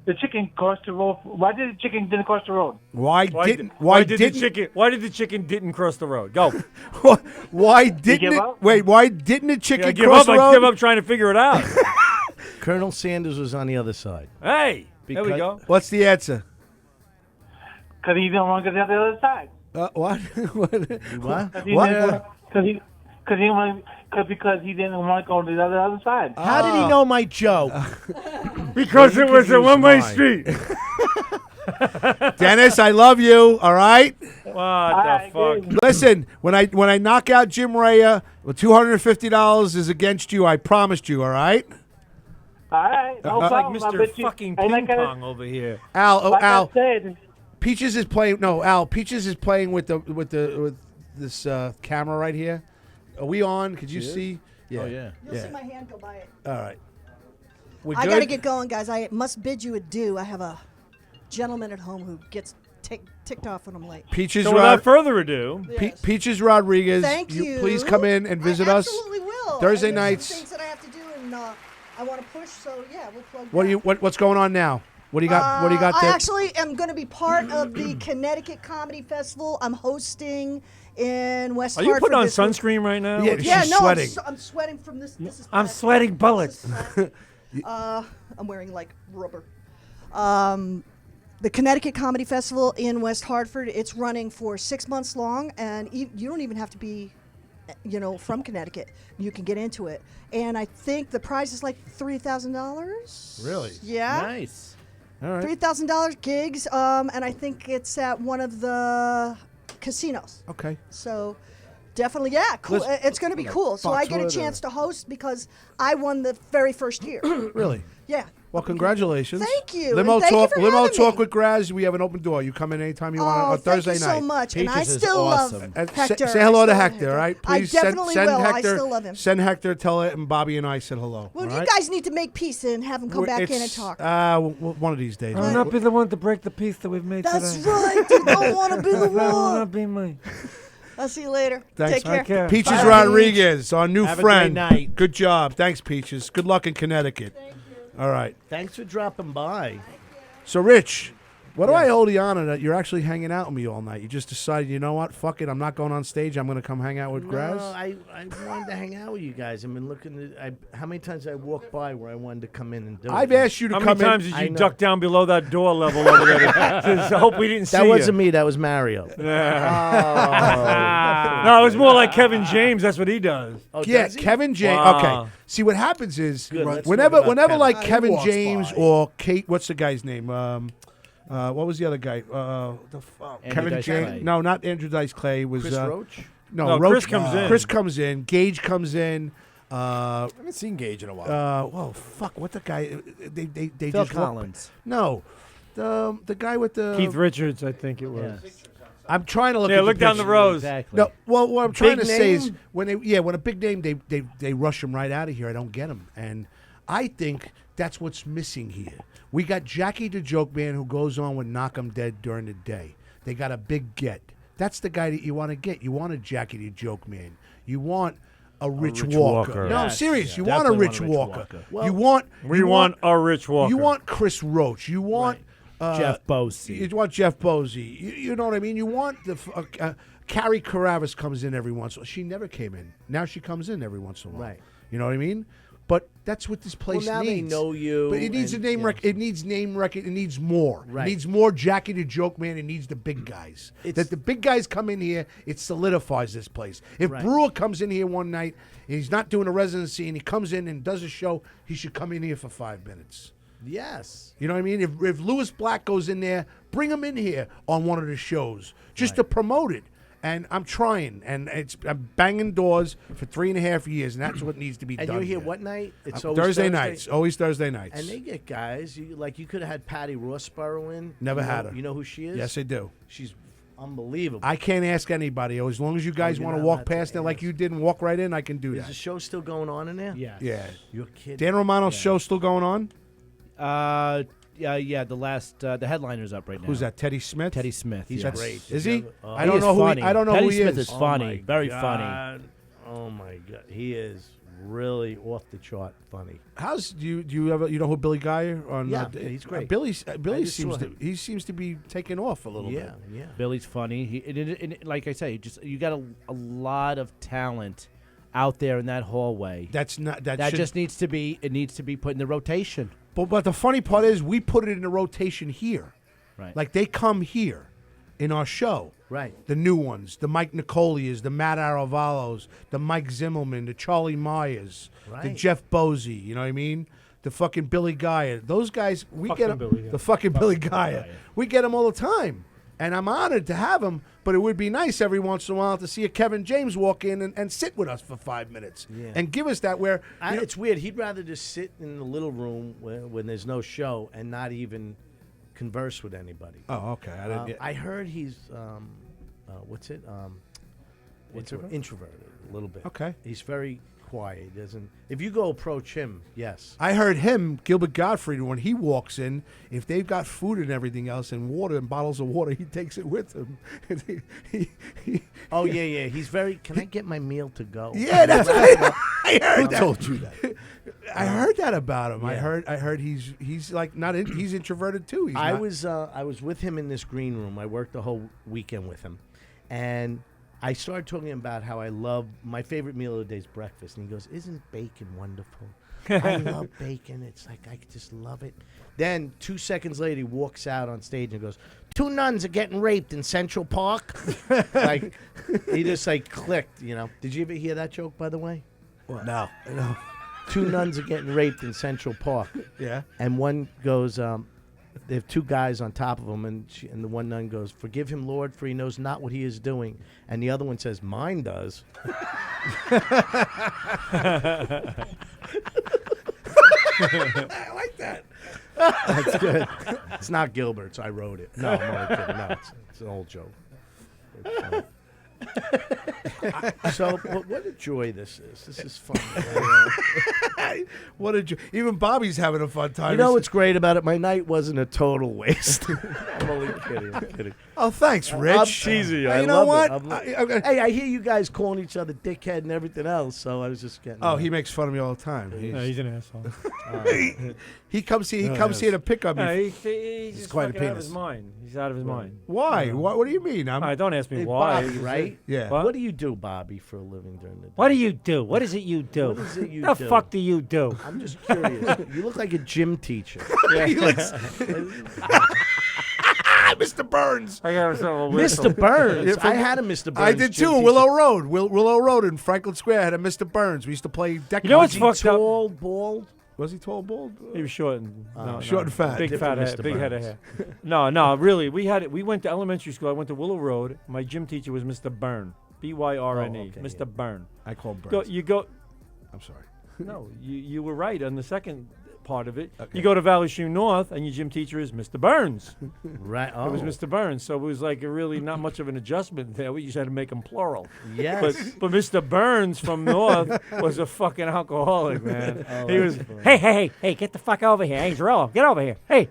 the chicken cross the road? Why did the chicken didn't cross the road? Why did the chicken didn't cross the road? Go. Why didn't give it? up? Wait, why didn't the chicken give cross up. the I road? give up trying to figure it out. Colonel Sanders was on the other side. Hey, there we go. What's the answer? Because he didn't want to go to the other side. What? What? Because he didn't want to go to the other side. How did he know my joke? Because it was a confused one-way mine. street. Dennis, I love you. All right. What the fuck? Listen, when I knock out Jim Raya, $250 is against you. I promised you. All right. All right. No It's like problem. Mr. fucking ping pong over here. Al. Like Al. I said, Peaches is playing. No, Al. Peaches is playing with this camera right here. Are we on? Could you see? Yeah. Oh, yeah. You'll see my hand go by it. All right. I got to get going, guys. I must bid you adieu. I have a gentleman at home who gets ticked off when I'm late. Peaches. So without further ado, Yes. Peaches Rodriguez. Thank you. Please come in and visit us. Absolutely will. Thursday And there's nights. some things that I have to do, and I want to push. So yeah, we'll plug. What do you what's going on now? What do you got? What do you got I there? actually am going to be part of the Connecticut Comedy Festival. I'm hosting in West are you Hartford putting on this week. sunscreen right now? Yeah, Yeah, she's no, sweating. I'm sweating from this. This is I'm plastic. sweating bullets. This is plastic. I'm wearing like rubber. The Connecticut Comedy Festival in West Hartford. It's running for 6 months long, and you don't even have to be from Connecticut. You can get into it. And I think the prize is like $3,000. Really? Yeah. Nice. All right. $3,000 gigs, and I think it's at one of the casinos. Okay. So definitely, yeah, cool. Listen- It's going to be cool. So I get a Foxwood, chance to host because I won the very first year. Really? Yeah. Well, congratulations. Thank you, Limo and thank you talk. for Limo having talk me. with Graz. We have an open door. You come in anytime you want. Oh, On Thursday thank you night. so much. And I Peaches is still awesome. love And Hector. say hello I to still love Hector, all right? I Please definitely send will. Hector. I still love him. Send Hector. Tell it, and Bobby and I said hello. Well, all you right? guys need to make peace and have him come back in and talk. One of these days. I will not be the one to break the peace that we've made That's today. right. You don't want to be the That will one. not be me. I'll see you later. Thanks. Take care. Peaches Bye. Rodriguez, our new Have a great friend. night. Good job. Thanks, Peaches. Good luck in Connecticut. Thank you. All right. Thanks for dropping by. So, Rich, what do I owe the honor that you're actually hanging out with me all night? You just decided, you know what? Fuck it. I'm not going on stage. I'm going to come hang out with Graz. No, I wanted to hang out with you guys. I've been looking at how many times I walked by where I wanted to come in and do I've it. asked you to How come many times in. did you duck down below that door level over there? I hope we didn't see That you. wasn't me. That was Mario. No, it was more like Kevin James. That's what he does. Oh, Yeah, does he? Kevin James. Wow. Okay. See, what happens is Good, let's whenever talk about Kevin. like He Kevin walks James by. or Kate, what's the guy's name? What was the other guy? Kevin Dice James. Clay. No, not Andrew Dice Clay. Was Chris Roach? No, Chris Roach comes in. Chris comes in. Gage comes in. I haven't seen Gage in a while. Well, fuck. What the guy? They Phil just walk- Collins. No, the guy with the Keith Richards, I think it was. I'm trying to look. Yeah, at look the down the picture. rows. Exactly. No, well, what I'm trying Big to say is name? when a big name, they rush him right out of here. I don't get him, and I think that's what's missing here. We got Jackie the Joke Man who goes on with Knock 'em Dead during the day. They got a big get. That's the guy that you want to get. You want a Jackie the Joke Man. You want a Rich Walker. No, I'm Yes, serious. yeah, You want a definitely Rich want a Rich Walker. Walker. You want. We want a Rich Walker. You want Chris Roach. You want. Jeff Bosey. You want Jeff Bosey. You know what I mean? You want the Carrie Carabas comes in every once in a while. She never came in. Now she comes in every once in a while. Right. You know what I mean? But that's what this place now they needs. know you But it needs a and, name yeah. record. It needs name record. It needs more. Right. It needs more Jackie the Joke Man. It needs the big guys. That the big guys come in here, it solidifies this place. If Right. Brewer comes in here one night and he's not doing a residency and he comes in and does a show, he should come in here for 5 minutes. Yes. You know what I mean? If Lewis Black goes in there, bring him in here on one of the shows just to promote it. And I'm trying, and I'm banging doors for 3.5 years, and that's what needs to be And done. you're here what night? It's always Thursday nights. Always Thursday nights. And they get guys. You could have had Patty Rossborough in. Never You know- had her. You know who she is? Yes, I do. She's unbelievable. I can't ask anybody. As long as you guys you're want to not walk allowed to past there like you did and walk right in, I can do Is that. the show still going on in there? Yeah. Yeah. You're kidding. Dan Romano's show still going on? Yeah. The last the headliner's up right now. Who's that? Teddy Smith? Teddy Smith. He's yes. great. Is he? Oh, I don't is know who funny. he, I don't know Teddy who he Smith is. is funny. my Very God. funny. Oh my God, he is really off the chart funny. How's do you ever you know who Billy Guy on? Yeah, he's great. Billy I just seems saw to him. seems to be taking off a little Yeah, bit. yeah. Billy's funny. Like I say, you got a lot of talent out there in that hallway. That's not That should- just needs to be put in the rotation. But the funny part is we put it in the rotation here. Right. Like they come here in our show. Right. The new ones, the Mike Nicolias, the Matt Aravalos, the Mike Zimmelman, the Charlie Myers, the Right. Jeff Bosey, you know what I mean? The fucking Billy Guy. Those guys, we Fucking get 'em- Billy Guy. the fucking Billy Guy. We get them all the time. And I'm honored to have him, but it would be nice every once in a while to see a Kevin James walk in and sit with us for 5 minutes Yeah. and give us that where you know, It's weird. He'd rather just sit in the little room when there's no show and not even converse with anybody. Oh, okay. I didn't. I heard he's what's it? Introverted a little bit. Okay. He's very quiet. He doesn't. If you go approach him, yes. I heard him, Gilbert Gottfried, when he walks in, if they've got food and everything else and water and bottles of water, he takes it with him. Oh yeah. He's very. Can I get my meal to go? Yeah, that's what I heard. Who that. told you that? I heard that about him. I Yeah. heard he's like not in, he's introverted too. He's I not- was with him in this green room. I worked the whole weekend with him, and I started talking about how I love my favorite meal of the day is breakfast, and he goes, "Isn't bacon wonderful? I love bacon. It's like I just love it." Then 2 seconds later, he walks out on stage and goes, 2 nuns are getting raped in Central Park. Like, he just like clicked, you know. Did you ever hear that joke, by the way? What? No. 2 nuns are getting raped in Central Park. Yeah. And one goes, they have 2 guys on top of him, and the one nun goes, "Forgive him, Lord, for he knows not what he is doing." And the other one says, "Mine does." I like that. That's good. It's not Gilbert's. I wrote it. No, I'm only kidding. No, it's an old joke. So, what a joy this is. This is fun. What a even Bobby's having a fun time. You know what's great about it? My night wasn't a total waste. I'm only kidding. I'm kidding. Oh, thanks, Rich. I'm cheesy. You know what? Hey, I hear you guys calling each other dickhead and everything else, so I was just getting. Oh, he makes fun of me all the time. He's an asshole. He comes here. He comes here to pick on me. No, he's just quite a fucking out of penis. his mind. He's out of his mind. Why? What do you mean? Don't ask me Hey, why. Bobby, right? Yeah. What do you do, Bobby, for a living during the day? What do you do? What is it you do? What is it you the do? fuck do you do? I'm just curious. You look like a gym teacher. He looks- Mr. Burns. I got myself a whistle. Mr. Burns. Yeah, from- I had a Mr. Burns. I did gym too. teacher. Willow Road. Willow Road in Franklin Square had a Mr. Burns. We used to play deck. You know what's hockey. fucked up? Tall, bald. Was he tall, bald? He was short and short and fat. Big Different fat head, Mr. big head of Burns. hair. No, really. We went to elementary school. I went to Willow Road. My gym teacher was Mr. Byrne. Byrne. Oh, okay, Mr. yeah. Byrne. I call him Burns. You go. I'm sorry. No, you were right on the second part of it. Okay. You go to Valley Stream North, and your gym teacher is Mr. Burns. Right. It was Mr. Burns, so it was like really not much of an adjustment there. We just had to make them plural. Yes. But Mr. Burns from North was a fucking alcoholic, man. Oh, He was, that's funny. hey, get the fuck over here. Hey, Zorello, get over here. Hey,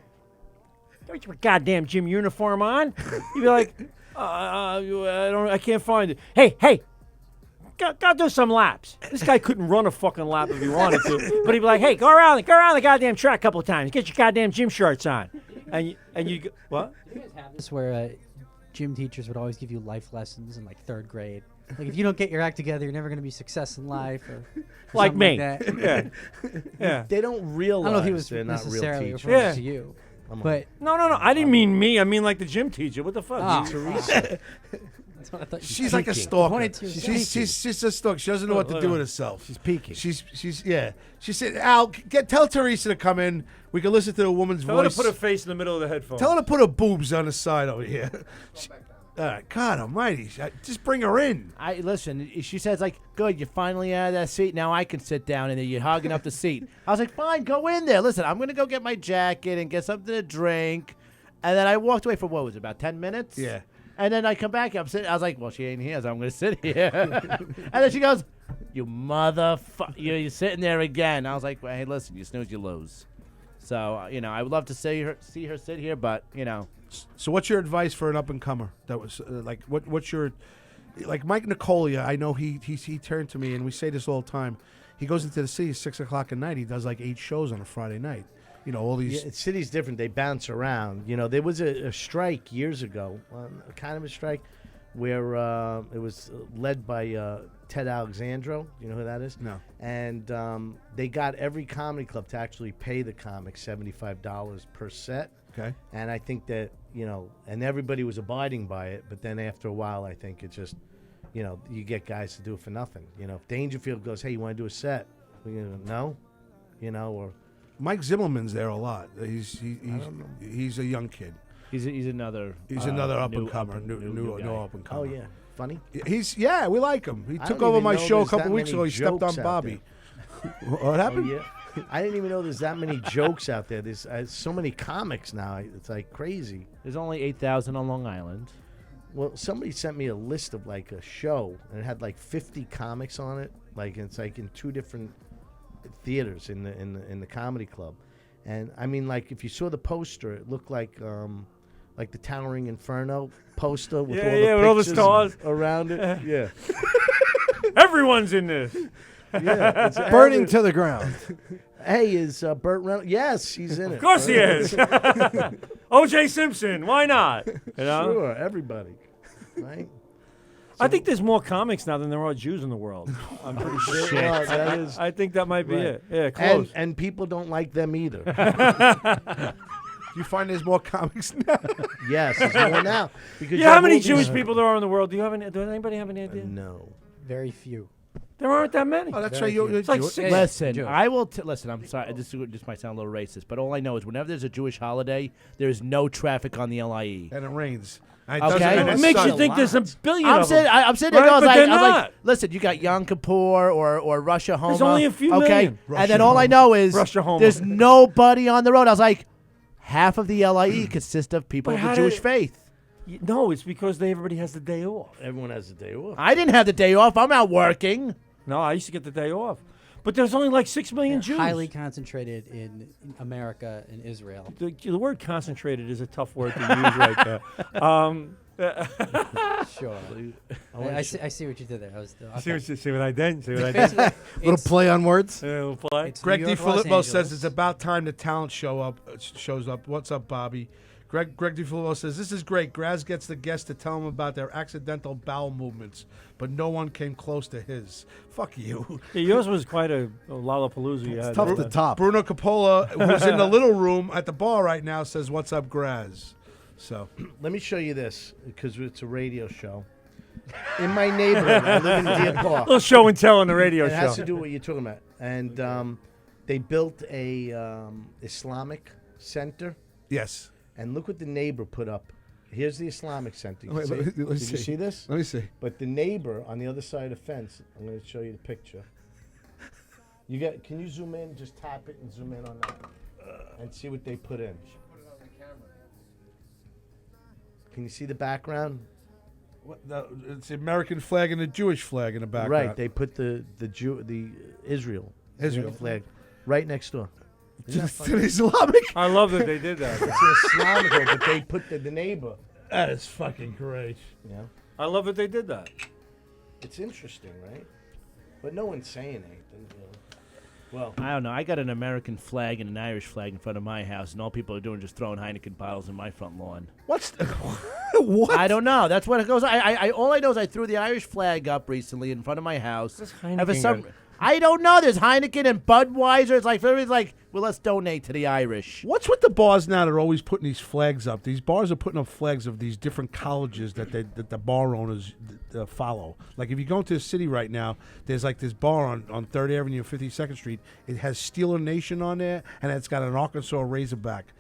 get your goddamn gym uniform on. You'd be like, I can't find it. Hey, go do some laps. This guy couldn't run a fucking lap if he wanted to, but he'd be like, hey, go around the goddamn track a couple of times. Get your goddamn gym shorts on. And you go, what? This where gym teachers would always give you life lessons in like 3rd grade. Like, if you don't get your act together, you're never going to be success in life. Or Like something me. Like that. Yeah. They don't realize I don't know if he was they're not real necessarily teachers. referring to you. But No. I didn't mean me. I mean like the gym teacher. What the fuck? Oh. Teresa. that's what I thought. She's like a stalker. Pointed to yourself. She's a stalker. She doesn't know what to do with herself. She's peeking. She's yeah. She said, "Al, tell Teresa to come in. We can listen to a woman's Tell her voice. to put her face in the middle of the headphones. Tell her to put her boobs on the side over here." God Almighty! Just bring her in. Listen. She says like, "Good, you're finally out of that seat. Now I can sit down." And then you're hogging up the seat. I was like, "Fine, go in there. Listen, I'm gonna go get my jacket and get something to drink." And then I walked away for what was it, about 10 minutes? Yeah. And then I come back. I'm sitting. I was like, "Well, she ain't here, so I'm gonna sit here." And then she goes, "You motherfucker! You're sitting there again." I was like, "Well, hey, listen, you snooze, you lose." So I would love to see her sit here, but So, what's your advice for an up and comer? That was like, what's your, like Mike Nicolia? I know he turned to me, and we say this all the time. He goes into the city at 6 o'clock at night. He does like 8 shows on a Friday night. You know, all these. Yeah, city's different. They bounce around. You know, there was a strike years ago, kind of a strike, where it was led by Ted Alexandro. You know who that is? No. And they got every comedy club to actually pay the comics $75 per set. Okay. And I think that, and everybody was abiding by it. But then after a while, I think it just, you get guys to do it for nothing. If Dangerfield goes, hey, you want to do a set? We go, no. Or Mike Zimmerman's there a lot. He's a young kid. he's another. He's another up and new comer, up- new up and comer. oh, yeah. Funny. We like him. He I took don't over even my know show a there's couple that weeks many ago. He stepped on jokes out Bobby. What Oh, happened? yeah. I didn't even know there's that many jokes out there. There's so many comics now. It's like crazy. There's only 8,000 on Long Island. Well, somebody sent me a list of like a show, and it had like 50 comics on it. Like it's like in 2 different theaters in the comedy club. And I mean, like if you saw the poster, it looked like the Towering Inferno poster with with all the stars around it. Yeah. Everyone's in this. Yeah, it's Burning to the ground. Hey, is Burt Reynolds? Yes, he's in it. Of course he is. O.J. Simpson. Why not? Sure, everybody. Right? I think there's more comics now than there are Jews in the world. I'm pretty sure. Yeah, that is- I think that might be Right. it. Yeah, close. And people don't like them either. You find there's more comics now? Yes, there's more now. Because Yeah, how many all these- Jewish people there are in the world? Do you have any? Does anybody have any idea? No. Very few. There aren't that many. Oh, that's Very right. You're It's like Jewish. six. Listen, I will listen. I'm sorry. This might sound a little racist, but all I know is whenever there's a Jewish holiday, there is no traffic on the LIE. And it rains. Okay, It makes you think there's a billion I'm of saying, them. I'm saying there Right? goes. But I they're was like, not. listen, you got Yom Kippur or Russia Homa. There's only a few okay? million. And then all I know is Russia Homa. there's nobody on the road. I was like, half of the LIE consists of people But of the how Jewish did- faith. No, it's because everybody has the day off. Everyone has a day off. I didn't have the day off. I'm out working. No, I used to get the day off. But there's only like 6 million Jews. Highly concentrated in America and Israel. The word concentrated is a tough word to use right there. Sure. I see what you did there. See what I did? See what I Basically, did? Little play on words. Yeah, little play. It's Greg New York, Los DiFilippo says Angeles. it's about time the talent shows up. What's up, Bobby? Greg DiFilippo says this is great. Graz gets the guests to tell him about their accidental bowel movements, but no one came close to his. Fuck you. Yeah, yours was quite a Lollapalooza you had. tough to top. Bruno Coppola, who's in the little room at the bar right now, says, "What's up, Graz?" So Let me show you this because it's a radio show. In my neighborhood, I live in Deer Park. little show and tell on the radio It show. has to do with what you're talking about. And they built a Islamic center. yes. And look what the neighbor put up. Here's the Islamic center. You Wait, see? let me Did see. you see this? Let me see. But the neighbor on the other side of the fence, I'm going to show you the picture. Can you zoom in? Just tap it and zoom in on that. And see what they put in. Can you see the background? It's the American flag and the Jewish flag in the background. Right. They put the Israel Israel. flag right next door. Just to the Islamic. I love that they did that. It's an Islamic, but they put the neighbor. That is fucking great. Yeah. I love that they did that. It's interesting, right? But no one's saying anything. You know? Well, I don't know. I got an American flag and an Irish flag in front of my house, and all people are doing is just throwing Heineken bottles in my front lawn. What's what? I don't know. That's what it goes. I all I know is I threw the Irish flag up recently in front of my house. And for some, I don't know. There's Heineken and Budweiser. It's like everybody's like, well, let's donate to the Irish. What's with the bars now that are always putting these flags up? These bars are putting up flags of these different colleges that the bar owners follow. Like if you go into the city right now, there's like this bar on 3rd Avenue and 52nd Street. It has Steeler Nation on there, and it's got an Arkansas Razorback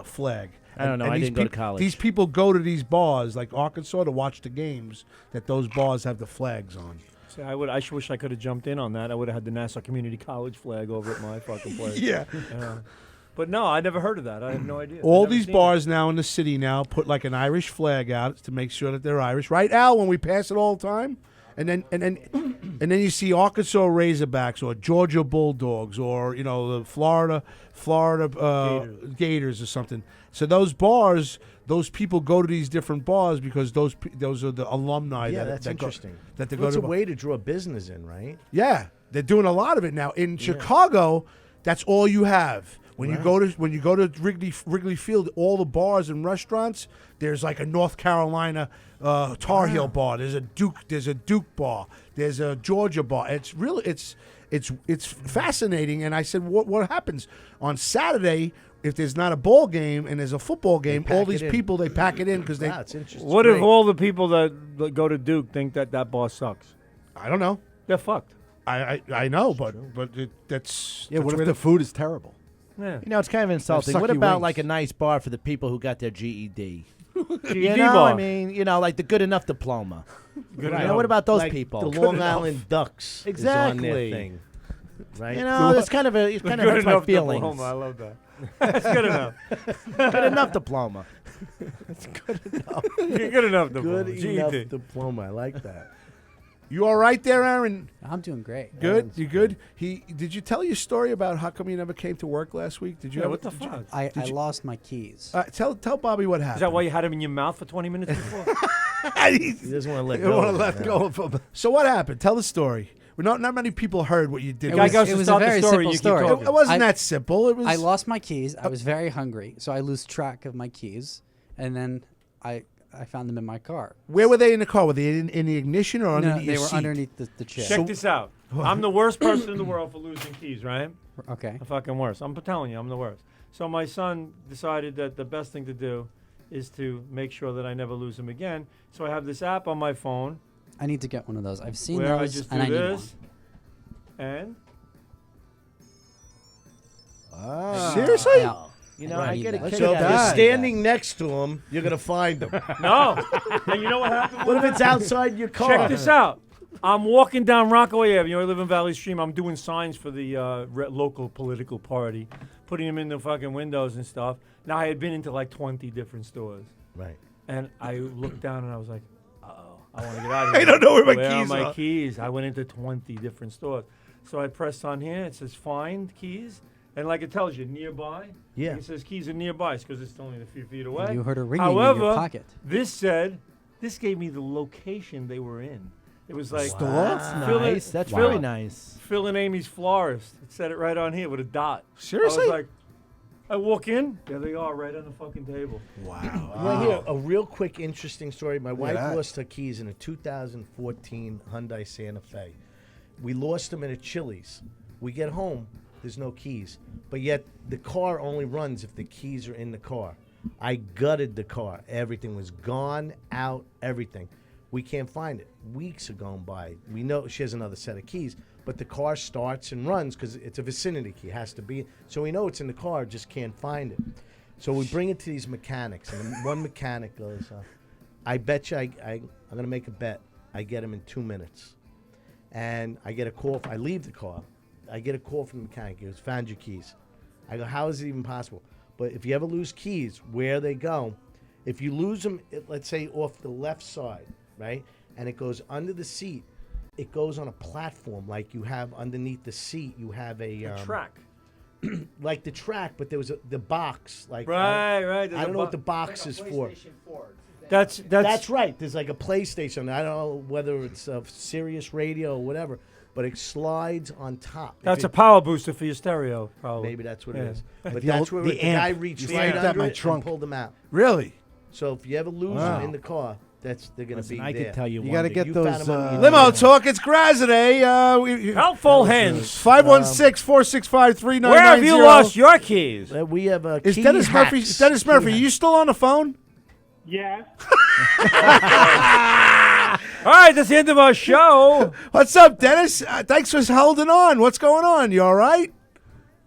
flag. I don't know. And I these didn't go to college. These people go to these bars like Arkansas to watch the games that those bars have the flags on. See, I wish I could have jumped in on that. I would have had the Nassau Community College flag over at my fucking place. Yeah. But no, I never heard of that. I have no idea. All I've never these seen bars now in the city now put like an Irish flag out to make sure that they're Irish. Right, Al, when we pass it all the time? And then you see Arkansas Razorbacks or Georgia Bulldogs or the Florida Gators or something. So those bars, those people go to these different bars because those are the alumni. yeah, that, that's that interesting. That they Well, go it's to. a way to draw business in, right? Yeah, they're doing a lot of it now. In Chicago, that's all you have. When you go to Wrigley Field, all the bars and restaurants, there's like a North Carolina Tar Heel bar. There's a Duke bar. There's a Georgia bar. It's really it's fascinating. And I said, what happens on Saturday if there's not a ball game and there's a football game? All these people they pack it in because they. It's interesting. What if all the people that go to Duke think that bar sucks? I don't know. They're fucked. I know, but that's Yeah, that's what if where the food is terrible? Yeah. It's kind of insulting. What sucky about wings. like a nice bar for the people who got their GED? GED I bar. mean, like the good enough diploma. Good Right. enough. What about those Like people? The Long Island Ducks Exactly. is on their thing, right? It's kind of Good hurts my enough feelings. diploma. I love that. That's good enough. Good enough diploma. Good enough diploma. Good GED. enough diploma. I like that. You all right there, Aaron? I'm doing great. Good. You good? Did you tell your story about how come you never came to work last week? Did you? Yeah, ever- what the did you- fuck? I Did you- lost my keys. Tell Bobby what happened. Is that why you had him in your mouth for 20 minutes before? He doesn't want to let You go. don't want of to it, let no. go of them. So what happened? Tell the story. Well, not many people heard what you did. The guy goes it to was start a very the story. simple You keep story. talking. It wasn't I- that simple. It was. I lost my keys. I was very hungry, so I lose track of my keys, and then I found them in my car. Where were they in the car? Were they in the ignition or No, underneath they your were seat? underneath the chair. Check this out. I'm the worst person in the world for losing keys, right? Okay. The fucking worst. I'm telling you, I'm the worst. So my son decided that the best thing to do is to make sure that I never lose them again. So I have this app on my phone. I need to get one of those. I've seen where those, I just and do I need this, one. and Seriously? Yeah. You know, I get a kick So out if of you're that. standing next to him, you're gonna find him. no. And you know what happened? What if it's outside your car? Check this out. I'm walking down Rockaway Avenue. I live in Valley Stream. I'm doing signs for the local political party, putting them in the fucking windows and stuff. Now, I had been into like 20 different stores. Right. And I looked down and I was like, uh-oh, I want to get out of here. I don't know where my Where keys are my are? keys? I went into 20 different stores. So I pressed on here. It says find keys. And like it tells you, nearby. Yeah. It says keys are nearby because it's only a few feet away. You heard a ringing in However, your pocket. this gave me the location they were in. It was like That's Phil- nice. That's Phil- very nice. Phil and Amy's florist. It said it right on here with a dot. Seriously? I was like, I walk in, there they are, right on the fucking table. Wow. You want to hear a real quick, interesting story? My wife that. lost her keys in a 2014 Hyundai Santa Fe. We lost them at a Chili's. We get home, there's no keys. But yet, the car only runs if the keys are in the car. I gutted the car. Everything was gone, out, everything. We can't find it. Weeks have gone by. We know she has another set of keys, but the car starts and runs because it's a vicinity key. It has to be. So we know it's in the car, just can't find it. So we bring it to these mechanics, and one mechanic goes, I bet you I'm going to make a bet. I get him in 2 minutes. And I get a call. I leave the car. I get a call from the mechanic. He goes, found your keys. I go, how is it even possible? But if you ever lose keys, where they go, if you lose them, let's say off the left side, right, and it goes under the seat, it goes on a platform like you have underneath the seat. You have a track. Like the track, but there was the box. Like Right. I there's don't a know what the bo- box is for. That's right. There's like a PlayStation. I don't know whether it's Sirius Radio or whatever, but it slides on top. That's a power booster for your stereo, probably. Maybe that's what Yeah. it is. But The that's old- where the the guy amp. reached Used to right have that in under my it trunk. and pulled them out. Really? So if you ever lose Wow. them in the car, they're gonna Listen, be I there. could tell you You one got to that get you those. found 'em on the Limo talk. It's Graziadei. Helpful hands. 516-465-3990. Where have you lost your keys? We have a Is key Dennis Murphy? hacks. Dennis Key Murphy, hacks. you still on the phone? Yes. All right, that's the end of our show. What's up, Dennis? Thanks for holding on. What's going on? You all right?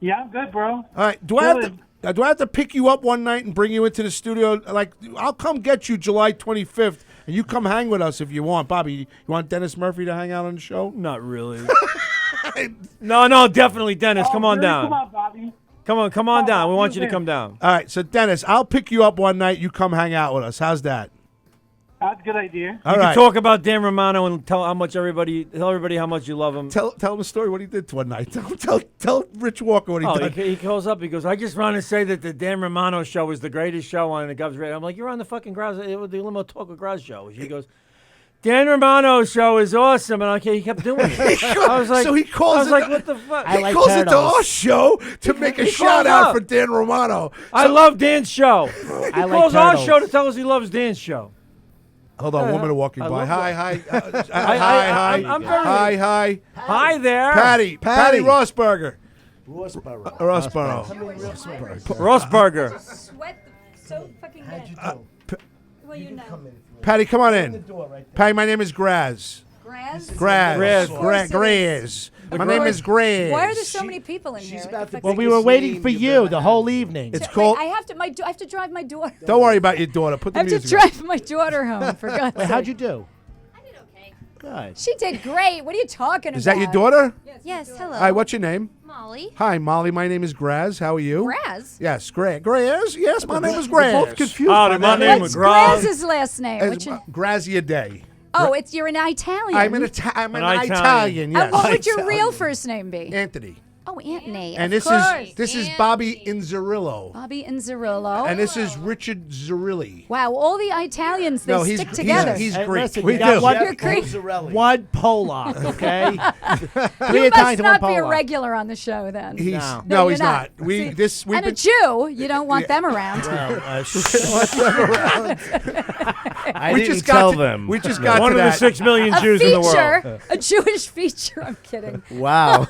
Yeah, I'm good, bro. All right. Do I have to pick you up one night and bring you into the studio? Like, I'll come get you July 25th, and you come hang with us if you want. Bobby, you want Dennis Murphy to hang out on the show? Not really. No, definitely, Dennis. Come on down. Come on, Bobby. Come on down. We want you to come down. All right. So, Dennis, I'll pick you up one night. You come hang out with us. How's that? That's a good idea. All You right. can talk about Dan Romano and tell everybody how much you love him. Tell him a story what he did one night. Tell Rich Walker what he did. He calls up. He goes, I just want to say that the Dan Romano show is the greatest show on the Gov's Radio. I'm like, you're on the fucking Graz, the Limo Talk with Graz show. He goes, Dan Romano's show is awesome. And he kept doing it. I was like, so he calls I was it. like, what the fuck? He calls it to our show to make a He shout calls out up. for Dan Romano. I love Dan's show. He like calls our turtles. show to tell us he loves Dan's show. Hold on, woman walking I by. love Hi. I'm very- Hi. Hi there. Patty Rossberger. Rossborough. Rossberger. Sweat so fucking How'd you bad. do? Well, you know. Patty, come on in. The door right there. Patty, my name is Graz. Graz? Graz. Of course it Graz. My name is Graz. Why are there so many people in here? about to Well, we were waiting for you the whole evening. It's Wait, called. I have to drive my daughter. Don't worry about your daughter. Put the I have to music on. drive my daughter home, for God's Wait, sake. how'd you do? I did okay. Good. She did great. What are you talking about? Is that your daughter? Yes, hello. Hi, what's your name? Molly. Hi, Molly. My name is Graz. How are you? Graz? Yes, Graz. Yes, my name is Graz. both confused. Oh, my name What's is Graz. Graz's last name? What's your- Graziadei. oh, you're an Italian. I'm an Italian. Yes. And what would your real first name be? Anthony. Oh, Anthony. And of this course. is Bobby Inzerillo. Bobby Inzerillo. And this is Richard Zerilli. Wow, all the Italians, they No, he's- stick together. he's Hey, Greek. listen, We you got do. one- You're Greek. One Polak, okay? Three You must Italians and one not be a Polak. regular on the show then. He's No. no, you're he's not. See, We've and a been Jew, you don't want them around. I we didn't just tell got to, them. We just got One to of the that. 6 million A Jews in the world. feature, a Jewish feature. I'm kidding. Wow.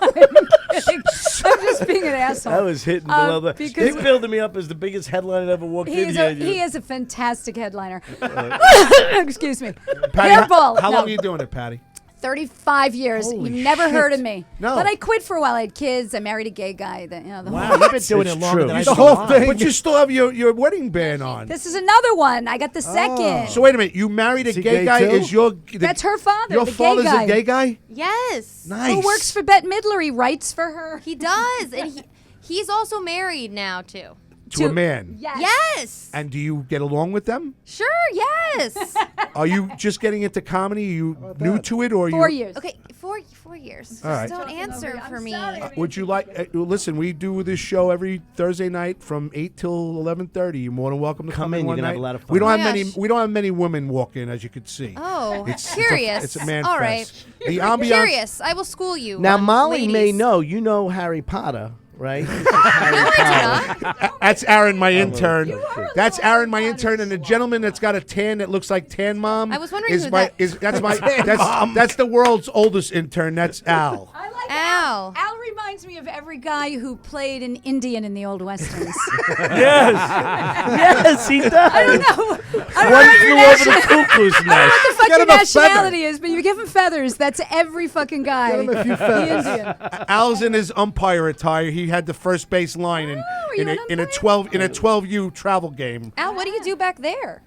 kidding. I'm just being an asshole. That was hitting below the. because- He's building me up as the biggest headline that ever walked in here. He is a fantastic headliner. Excuse me. Patty, Hairball. how No. long are you doing it, Patty? 35 years. Holy You've never heard of shit. me. No. But I quit for a while. I had kids. I married a gay guy. The Wow, whole you've been doing it longer than I The have. whole thing. But you still have your wedding band on. This is another one. I got the second. So wait a minute. You married a he gay gay guy? too? Is your That's her father. Your the gay father's guy. a gay guy? Yes. Nice. Who works for Bette Midler? He writes for her. He does, and he's also married now too. To a man. Yes. And do you get along with them? Sure. Yes. Are you just getting into comedy? Are you new to it, or are 4 you? years. Okay, 4 years. All right. Just don't answer for me. Would you like? Listen, we do this show every Thursday night from 8 till 11:30. You're more than welcome to come in, one you're gonna night. have a lot of fun. We don't Oh have my many. gosh. We don't have many women walk in, as you could see. Oh, It's curious. It's a man All fest. right. The ambiance. Curious. I will school you. Now on Molly may ladies. know. You know Harry Potter, right? That's Aaron, my intern. That's Aaron, my intern, and the gentleman that's got a tan that looks like Tan Mom. I was wondering is who my that- is that's my that's the world's oldest intern. That's Al. I like Al. Al reminds me of every guy who played an Indian in the old westerns. Yes, he does. I don't know. I don't know One what your flew over the nation- cuckoo's I don't know nest. what the fuck Get your him a feather. nationality is, but you give him feathers. That's every fucking guy. Get him a few The feathers. Indian. Al's in his umpire attire. He had the first base line in are you in an a umpire? 12U travel game. Al, what do you do back there?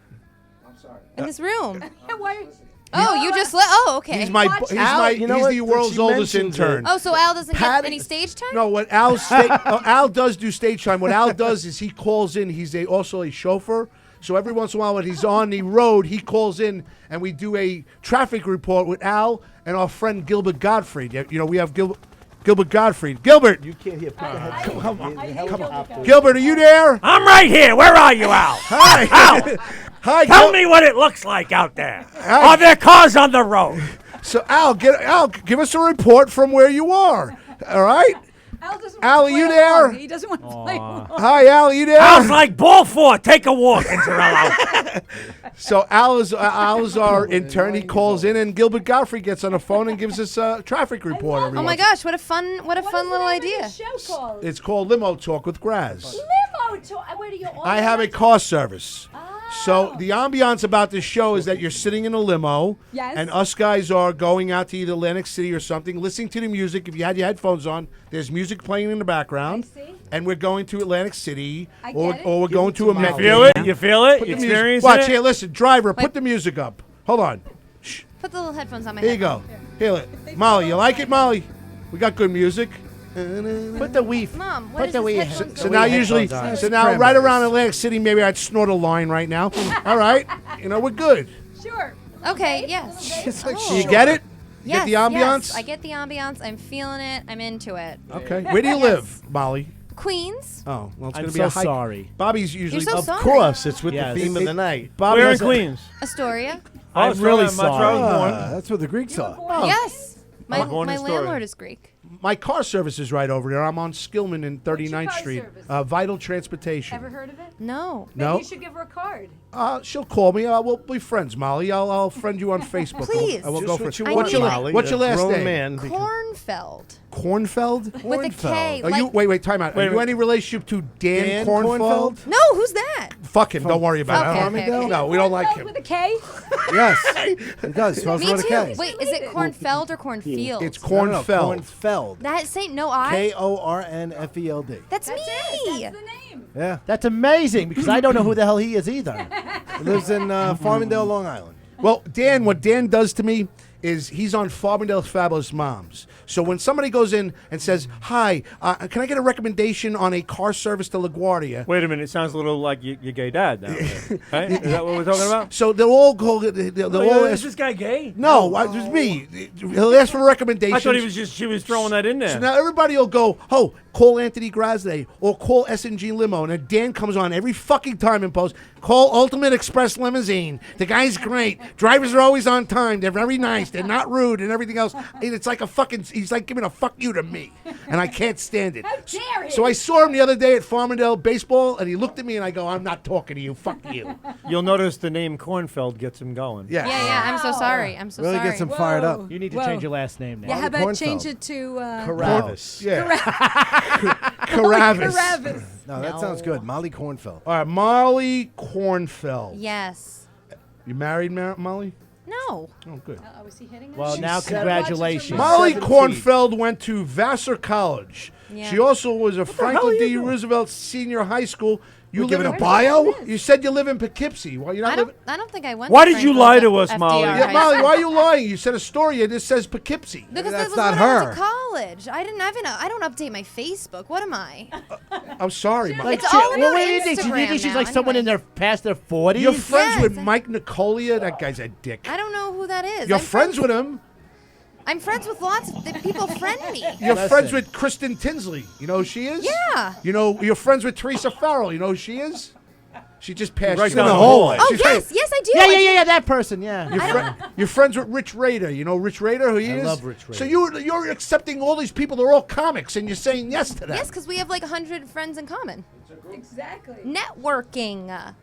I'm sorry. In this room. Why? Oh, you just let. Oh, okay. He's my Watch he's Al, my you know he's what? the world's She oldest mentions intern. Oh, so Al doesn't get Patty- any stage time? No, what Al does do stage time. What Al does is he calls in. He's also a chauffeur. So every once in a while, when he's on the road, he calls in, and we do a traffic report with Al and our friend Gilbert Gottfried. You know, we have Gilbert Gottfried. Gilbert, You can't hear. Put the head. Come on. Gilbert, are you there? I'm right here. Where are you, Al? Hi. Al, Hi. tell me what it looks like out there. Hi. Are there cars on the road? So Al, give us a report from where you are. All right. Al doesn't Al, want are to you play there? along. He doesn't want to play along. Hi, Al, are you there? Al's like ball four. Take a walk, Inzarello. So Al is our intern. He calls in, and Gilbert Gottfried gets on the phone and gives us a traffic report. Every Oh my once- gosh, what a fun little idea. Show called It's called Limo Talk with Graz. Limo. Where do you? I have a car service. So the ambiance about this show is that you're sitting in a limo, Yes. and us guys are going out to either Atlantic City or something, listening to the music. If you had your headphones on, there's music playing in the background. I see. And we're going to Atlantic City, I or, get it. or we're going to a Met Feel it? game. You feel it? Put You the music- experience Watch it? here, listen, driver, put the music up. Hold on. Put the little headphones on my Here head. you go. Here, Molly, you like it, Molly? We got good music. Put the weave. Mom, what Put is the this weave. headphones So on? now usually, headphones on. so now right around Atlantic City, maybe I'd snort a line right now. All right, you know we're good. Sure. Okay, yes. It's like, Do you get it? You Yes, get the ambiance? yes, I get the ambiance. I'm feeling it. I'm into it. Okay. Where do you live, Molly? Queens. Oh, well, it's I'm going to be so a hike. sorry. Bobby's usually. You're so Of sorry. course, it's with Yes. the theme of the night. Bobby Where in has a- Queens? Astoria. I'm really That's where I was born. that's where the Greeks are. Yes. My born in Astoria. landlord is Greek. My car service is right over there. I'm on Skillman in 39th car Street. service? Vital Transportation. Ever heard of it? No. No. You should give her a card. She'll call me. We'll be friends, Molly. I'll friend you on Facebook. Please. I will Just go what for you I want, need- Molly. What's your A last grown name? man. Kornfeld. Cornfeld? With a K. Are like, you wait, time out. Are you any relationship to Dan Cornfeld? No, who's that? Fuck him. Don't worry about Okay, it. okay, okay. No, we don't like him. With a K? Yes, it does. Spells Me with a too. K. Wait, is it Kornfeld or Cornfield? It's No, Cornfeld. Cornfeld. That ain't no I. Kornfeld. That's me. That's the name. Yeah, That's amazing because I don't know who the hell he is either. he lives in Farmingdale, Long Island. Well, Dan, what Dan does to me is he's on Farmingdale's Fabulous Moms. So when somebody goes in and says, "Hi, can I get a recommendation on a car service to LaGuardia?" Wait a minute. It sounds a little like your gay dad now. Right? Is that what we're talking about? So they'll all go. They'll all Is ask. this guy gay? No, it was me. He'll ask for recommendations. I thought she was throwing that in there. So now everybody will go, "Oh, call Anthony Graziadei or call S&G Limo." And then Dan comes on every fucking time and posts, "Call Ultimate Express Limousine. The guy's great. Drivers are always on time. They're very nice. They're not rude and everything else. And it's like a fucking. He's like giving a fuck you to me, and I can't stand it. How dare he? So I saw him the other day at Farmingdale baseball, and he looked at me, and I go, "I'm not talking to you. Fuck you." You'll notice the name Kornfeld gets him going. Yeah. Yeah, I'm so sorry. I'm so Really sorry. gets him fired up. You need to Whoa. change your last name now. Yeah, how about Cornfeld. change it to Carabas. Yeah. Carabas. Carabas. No, that sounds good. Molly Cornfeld. All right, Molly Cornfeld. Yes. You married, Molly? No. Oh, good. Oh, is he hitting Well, us? now congratulations. Molly 17. Cornfeld went to Vassar College. Yeah. She also was a hell Franklin you D. doing? Roosevelt Senior High School. You We're live giving in a bio? You said you live in Poughkeepsie. Well, you're not living. I don't think I went. Why to did you Franklin lie to F- us, Molly? FDR Yeah, high Molly, school. why are you lying? You said a story and it says Poughkeepsie. Because That's that was not when I went her. to college. I don't update my Facebook. What am I? I'm sorry, Molly. It's all Well, about what do you think? Do you Instagram think she's now, like someone in anyway. their past their 40s? You're friends Yes, with Mike Nicolia? That guy's a dick. I don't know who that is. You're I'm friends with him. I'm friends with lots of people. Friend me. You're Listen. friends with Kristen Tinsley. You know who she is? Yeah. You know, you're friends with Teresa Farrell. You know who she is? She just passed. Right you. down the hallway. Oh She's yes, yes I do. Yeah, that person, yeah. You're friends with Rich Rader. You know Rich Rader, who he is? love Rich So Rader. you're accepting all these people. They're all comics, and you're saying yes to them. Yes, because we have like 100 friends in common. Exactly. Networking.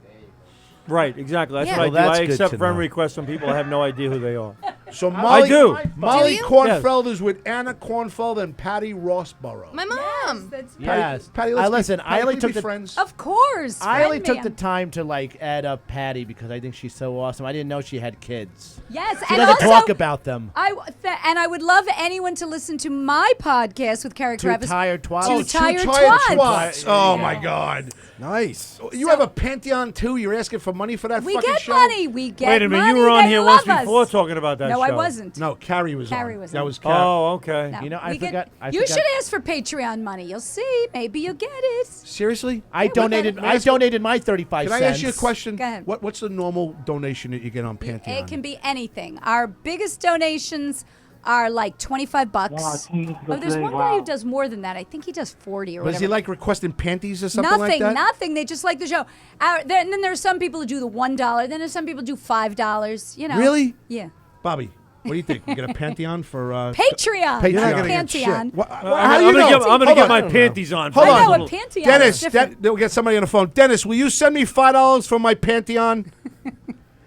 Right, exactly. That's Yeah. what Well, I that's do. I good accept to friend know. requests from people I have no idea who they are. So Molly, do. Molly Do you? Kornfeld is with Anna Kornfeld and Patty Rossborough. My mom. That's Yes. Patty, let's listen, be, I only can we took be the friends. Of course. I only friend took me. the time to like add up Patty because I think she's so awesome. I didn't know she had kids. Yes, She and doesn't also, talk about them. And I would love anyone to listen to my podcast with Carrie Two Kravis. tired twats. Two Oh, tired Tired twats. twats. Oh my God! Nice. You have a Pantheon too. You're asking for money for that We fucking get show? money. We get Wait a minute, money. you were on They here love once us. before talking about that No, show. I wasn't. No, Carrie was Carrie on. was That on. was Carrie. Oh, okay. No, You know, I we get- forgot. you should ask for Patreon money. You'll see. Maybe you'll get it. Seriously? I donated. Can I I ask you- donated my 35 Can I cents. ask you a question? Go ahead. What's the normal donation that you get on Pantheon? It can be anything. Our biggest donations are like $25. Oh, there's one guy who does more than that. I think he does 40 or Was whatever. he like requesting panties or something Nothing, like that? nothing. They just like the show. And then there's some people who do the $1. Then there's some people who do $5. You know. Really? Yeah. Bobby, what do you think? We get a Pantheon for Patreon. You're not gonna get Pantheon. What, I'm how you gonna know? get, I'm gonna Hold get on. my panties on. Hold I on. know a Pantheon. Dennis, is different. we'll get somebody on the phone. Dennis, will you send me $5 for my Pantheon?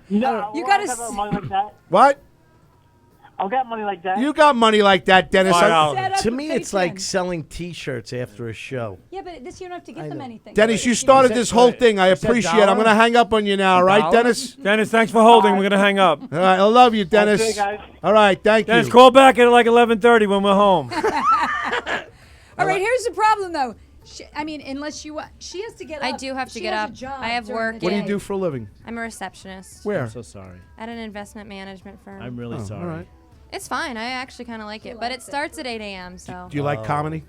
No, You gotta I don't have money like that. What? I'll get money like that. You got money like that, Dennis. Set up To a me, it's Patreon. like selling T-shirts after a show. Yeah, but this you don't have to give them anything. Dennis, you started this whole thing. I said appreciate it. I'm dollar? going to hang up on you now, all right, $1? Dennis? Dennis, thanks for holding. We're gonna hang up. All right, I love you, Dennis. Okay, guys. All right, thank Dennis, you. call back at like 11:30 when we're home. All right, here's the problem though. I mean, unless you, she has to get up. I do have to She get has up. a job I have during work. the What do you day. do for a living? I'm a receptionist Where? I'm so sorry. at an investment management firm. I'm really sorry. All right. It's fine. I actually kind of like it, but it starts at 8 a.m. So Do you like comedy?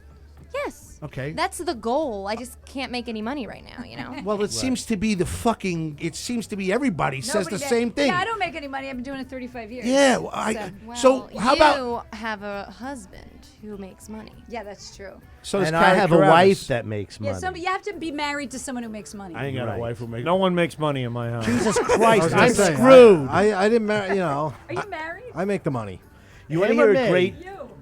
yes, Okay. that's the goal. I just can't make any money right now. You know. Well, it seems to be it seems to be everybody says Nobody the does. same thing. Yeah, I don't make any money. I've been doing it 35 years. Yeah, Well, so how about you have a husband who makes money? Yeah, that's true. so does And Carrie I have a Carabas. wife that makes Yeah, money. you have to be married to someone who makes money. I ain't got Right. a wife who makes. No one makes money in my house. Jesus I Christ, was gonna I'm say, screwed. I didn't marry. You know. Are you married? I make the money. You want to Him hear or a me? great?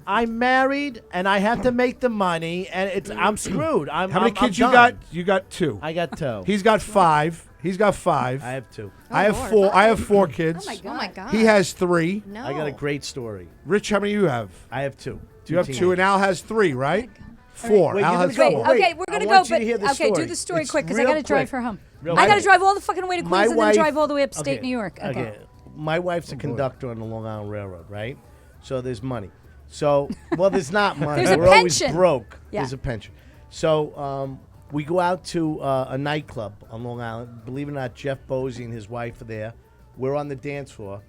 I'm married and I have to make the money, and I'm screwed. How many kids I'm you got? done. You got 2. I got 2. He's got 5. He's got 5. I have 2. I have Lord. 4. I have 4 kids. Oh my God. Oh my god. He has 3. No. I got a great story. Rich, how many you have? I have 2. You have 2, and Al has 3, right? 4. Wait, Al you're has gonna Wait, go. 4. okay, we're I gonna go, want you but to hear the okay, do story. the story It's quick because I real gotta drive quick. her home. Real I gotta quick. drive all the fucking way to My Queens and then wife- drive all the way upstate okay, New York. Okay. My wife's a conductor on the Long Island Railroad, right? So there's money. So, well, there's not money. There's a We're always pension. broke. Yeah. There's a pension. So we go out to a nightclub on Long Island. Believe it or not, Jeff Bosey and his wife are there. We're on the dance floor.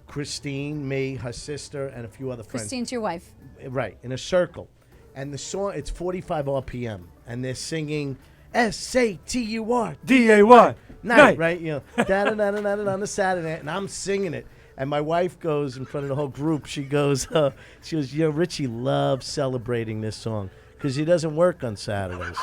Christine, me, her sister, and a few other friends. Christine's your wife. Right, in a circle. And the song, it's 45 RPM. And they're singing SATUR. DAY. Night, right? You know, da-da-da-da-da on the Saturday, and I'm singing it. And my wife goes in front of the whole group. She goes, Richie loves celebrating this song because he doesn't work on Saturdays.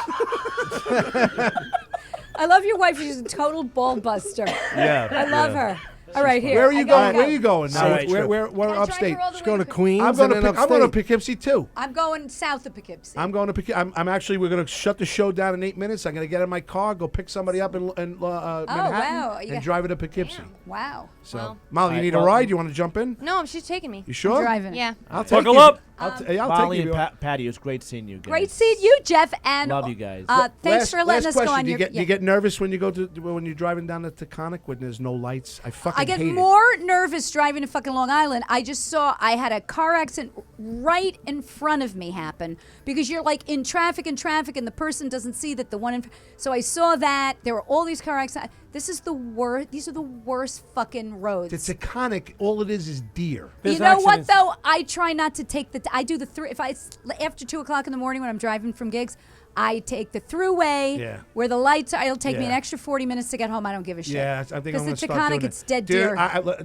I love your wife. She's a total ball buster. Yeah, I love yeah. her. All right, here. Where are you I going? gotta Where go. are you going? All right, Where upstate? Just going to Queens. I'm going and then to upstate. Poughkeepsie too. I'm going south of Poughkeepsie. I'm going to pick. I'm actually. We're going to shut the show down in 8 minutes. I'm going to get in my car, go pick somebody up in Manhattan, wow. You and got- drive it to Poughkeepsie. Wow. So, Well. Molly, you need a ride? You want to jump in? No, she's taking me. You sure? Driving. Yeah. I'll take Buckle you. up. I'll Molly take you. and Patty, it was great seeing you guys. Great seeing you, Jeff. And Love you guys. Thanks for letting us question. go on Do your. you get nervous when you go to when you're driving down to Taconic when there's no lights? I fucking I get hate it. more nervous driving to fucking Long Island. I just saw I had a car accident right in front of me happen because you're like in traffic and the person doesn't see that the one in. So I saw that there were all these car accidents. This is the worst. These are the worst fucking roads. It's Taconic. All it is deer. You know what though? I try not to take the. I do the three. If I after 2:00 in the morning when I'm driving from gigs, I take the throughway Yeah. where the lights are. It'll take me an Yeah. extra 40 minutes to get home. I don't give a shit. Yeah, I think I'm because going the to start Taconic, doing it's it. dead Dude,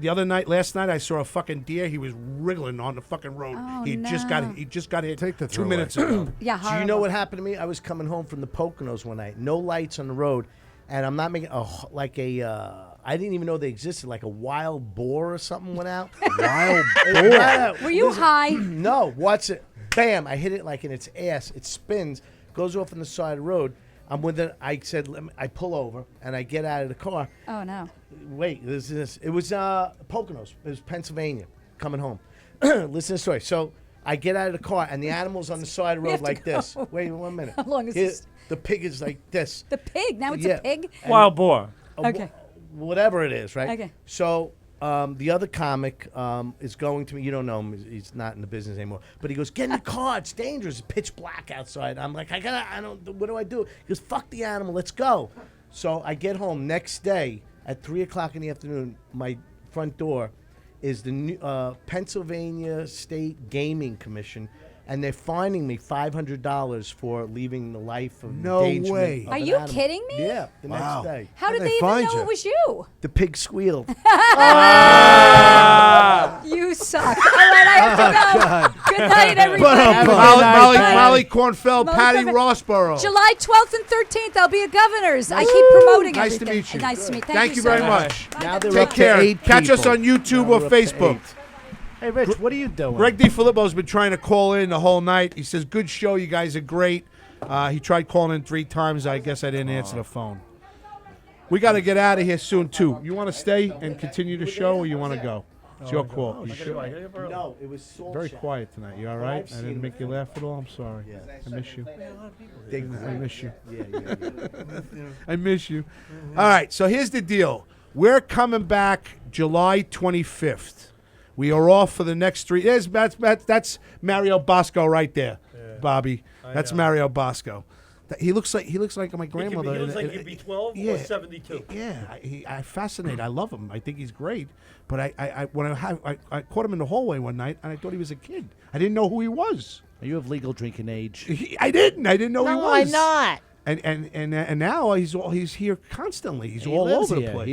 deer. last night, I saw a fucking deer. He was wriggling on the fucking road. Oh, he just got hit. Take the 2 throughway. minutes ago. Yeah, Do you know what happened to me? I was coming home from the Poconos one night. No lights on the road, and I'm not making I didn't even know they existed. Like a wild boar or something went out. Wild boar. Were you high? No. Watch it. Bam! I hit it like in its ass. It spins, goes off on the side of the road. I'm with it. I said, I pull over and I get out of the car. Oh no! Wait, this. It was Poconos. It was Pennsylvania. Coming home. Listen to the story. So I get out of the car and the animal's on the side of the We road have to like this. go. Wait 1 minute. How long is Here, this? The pig is like this. The pig. Now it's Yeah. a pig. And- Wild boar. Okay. Whatever it is, right? Okay. So the other comic is going to me. You don't know him. He's not in the business anymore. But he goes, "Get in the car. It's dangerous. It's pitch black outside." I'm like, I don't. What do I do? He goes, "Fuck the animal. Let's go." So I get home next day at 3:00 in the afternoon. My front door is the new, Pennsylvania State Gaming Commission. And they're fining me $500 for leaving the life of No endangerment way. of Are an you animal. kidding me? Yeah, the Wow. next day. How did they they even find know you? it was you? The pig squealed. You suck. All right, I have to go. Good night, everybody. Molly Kornfeld, Molly Patty Kornfeld. Rossborough. July 12th and 13th, I'll be at Governor's. I keep promoting Nice everything. to meet you. Nice to meet. Thank you so very much. much. Now they're Take up to care. 8 Catch us people. on YouTube Now or we're up to Facebook. 8. Hey, Rich, what are you doing? Greg DiFilippo's been trying to call in the whole night. He says, "Good show. You guys are great." He tried calling in 3 times. I guess I didn't answer the phone. We got to get out of here soon, too. You want to stay and continue the show, or you want to go? It's your call. You sure? No, it was salt Very shack. quiet tonight. You all Well, right? I've I seen didn't it make you before. laugh at all. I'm sorry. Yeah. I miss you. They- I miss you. Yeah. I miss you. All right, so here's the deal. We're coming back July 25th. We are off for the next 3 years. That's Mario Bosco right there, Bobby. That's Mario Bosco. He looks like my grandmother. He looks like he'd be 12 or 72. Yeah, I fascinate. I love him. I think he's great. But I caught him in the hallway one night, and I thought he was a kid. I didn't know who he was. Are you of legal drinking age? I didn't know he No, was. I'm not. And now he's here constantly. He's He all lives over the here. place.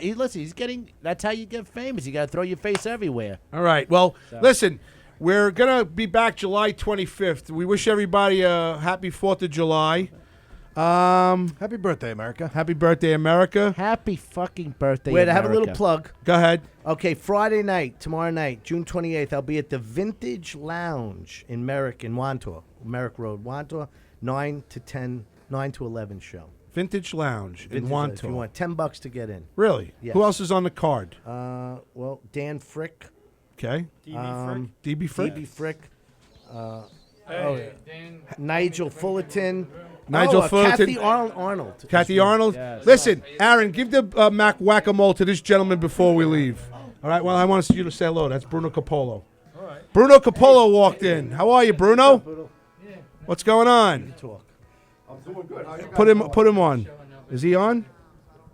He lives. He's getting. That's how you get famous. You got to throw your face everywhere. All right. Well, So. listen, we're going to be back July 25th. We wish everybody a happy 4th of July. Happy birthday, America. Happy birthday, America. Happy fucking birthday, Wait, I have a little America. plug. Go ahead. Okay, Friday night, tomorrow night, June 28th, I'll be at the Vintage Lounge in Merrick in Wantor, Merrick Road, Wantor, 9 to 11 show. Vintage Lounge in Vintage Lounge, if you Wantor. want $10 to get in. Really? Yes. Who else is on the card? Well, Dan Frick. Okay. DB Frick? DB Frick. Nigel Fullerton. Nigel Fullerton. Kathy Arnold. Kathy Arnold. Listen, Aaron, give the Mac Whack-A-Mole to this gentleman before we leave. All right, well, I want you to say hello. That's Bruno Capolo. All right. Bruno Capolo walked in. How are you, Bruno? What's going on? I'm doing good. How you guys Put him on. Is he on?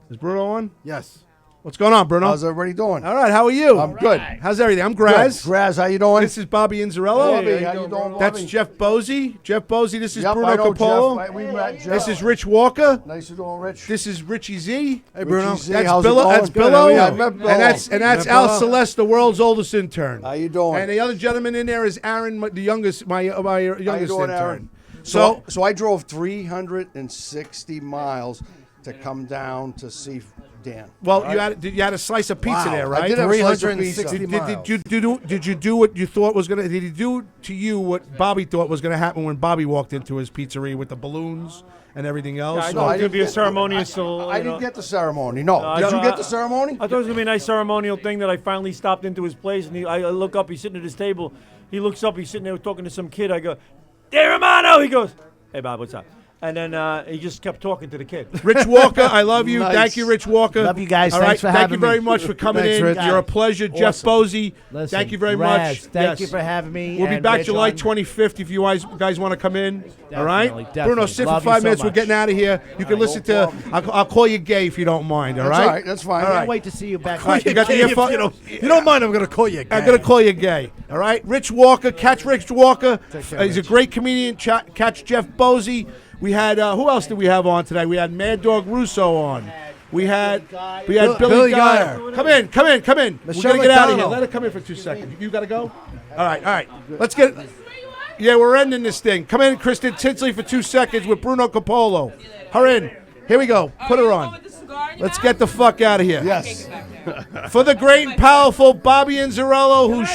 Is Bruno on? Yes. What's going on, Bruno? How's everybody doing? All right, how are you? I'm good. How's everything? I'm Graz. Good. Graz, how you doing? This is Bobby Inzarello. Bobby, how you doing, That's Bobby? Jeff Bosey. Jeff Bosey, this is Yep, Bruno I know Capolo. Jeff. We met Jeff. This is Rich Walker. Nice to know Rich. This is Richie Z. Hey, Bruno. Richie Z, That's how's it Billo. going? That's Good, Billo. yeah, I met Billo. And that's Met Al Billo. Celeste, the world's oldest intern. How you doing? And the other gentleman in there is Aaron, my youngest How you intern. doing, Aaron? So I drove 360 miles to come down to see Dan. Well, All you right? had a slice of pizza Wow. there, right? I did have a slice of pizza. 360 Did you do what you thought was gonna? Did he do to you what Bobby thought was gonna happen when Bobby walked into his pizzeria with the balloons and everything else? I thought it was going to be a ceremonial. I didn't get the ceremony. No. Did you get the ceremony? I thought it was going to be a nice ceremonial thing that I finally stopped into his place, and I look up, he's sitting at his table. He looks up, he's sitting there talking to some kid. I go, "Hey, Romano!" He goes, "Hey, Bob, what's up?" And then he just kept talking to the kid. Rich Walker, I love you. Nice. Thank you, Rich Walker. Love you guys. All Thanks right, for thank having you very me. much for coming Thanks, in. Rich. You're a pleasure. Jeff Awesome. Posey, Listen, thank you very Raz, much. thank you for having me. We'll be and back Rich July on. 25th if you guys want to come in. All right? Definitely. Bruno, sit Love for you 5 so minutes. We're much. getting out of here. You can listen to, I'll call you gay if you don't mind. All That's right? all right. That's fine. All right. Can't wait to see you back. All right, you got the earphone. You don't mind, I'm going to call you gay. I'm going to call you gay. All right? Rich Walker. Catch Rich Walker. He's a great comedian. Catch Jeff Posey. We had, who else did we have on today? We had Mad Dog Russo on. We had Billy Geyer. Come in. We're going to Michelle get out of here. McDonald. Let her come in for 2 seconds. You got to go? All right. Let's get, yeah, we're ending this thing. Come in, Kristen Tinsley, for 2 seconds with Bruno Capolo. Her in. Here we go. Put her on. Let's get the fuck out of here. Yes. For the great and powerful Bobby Inzarello,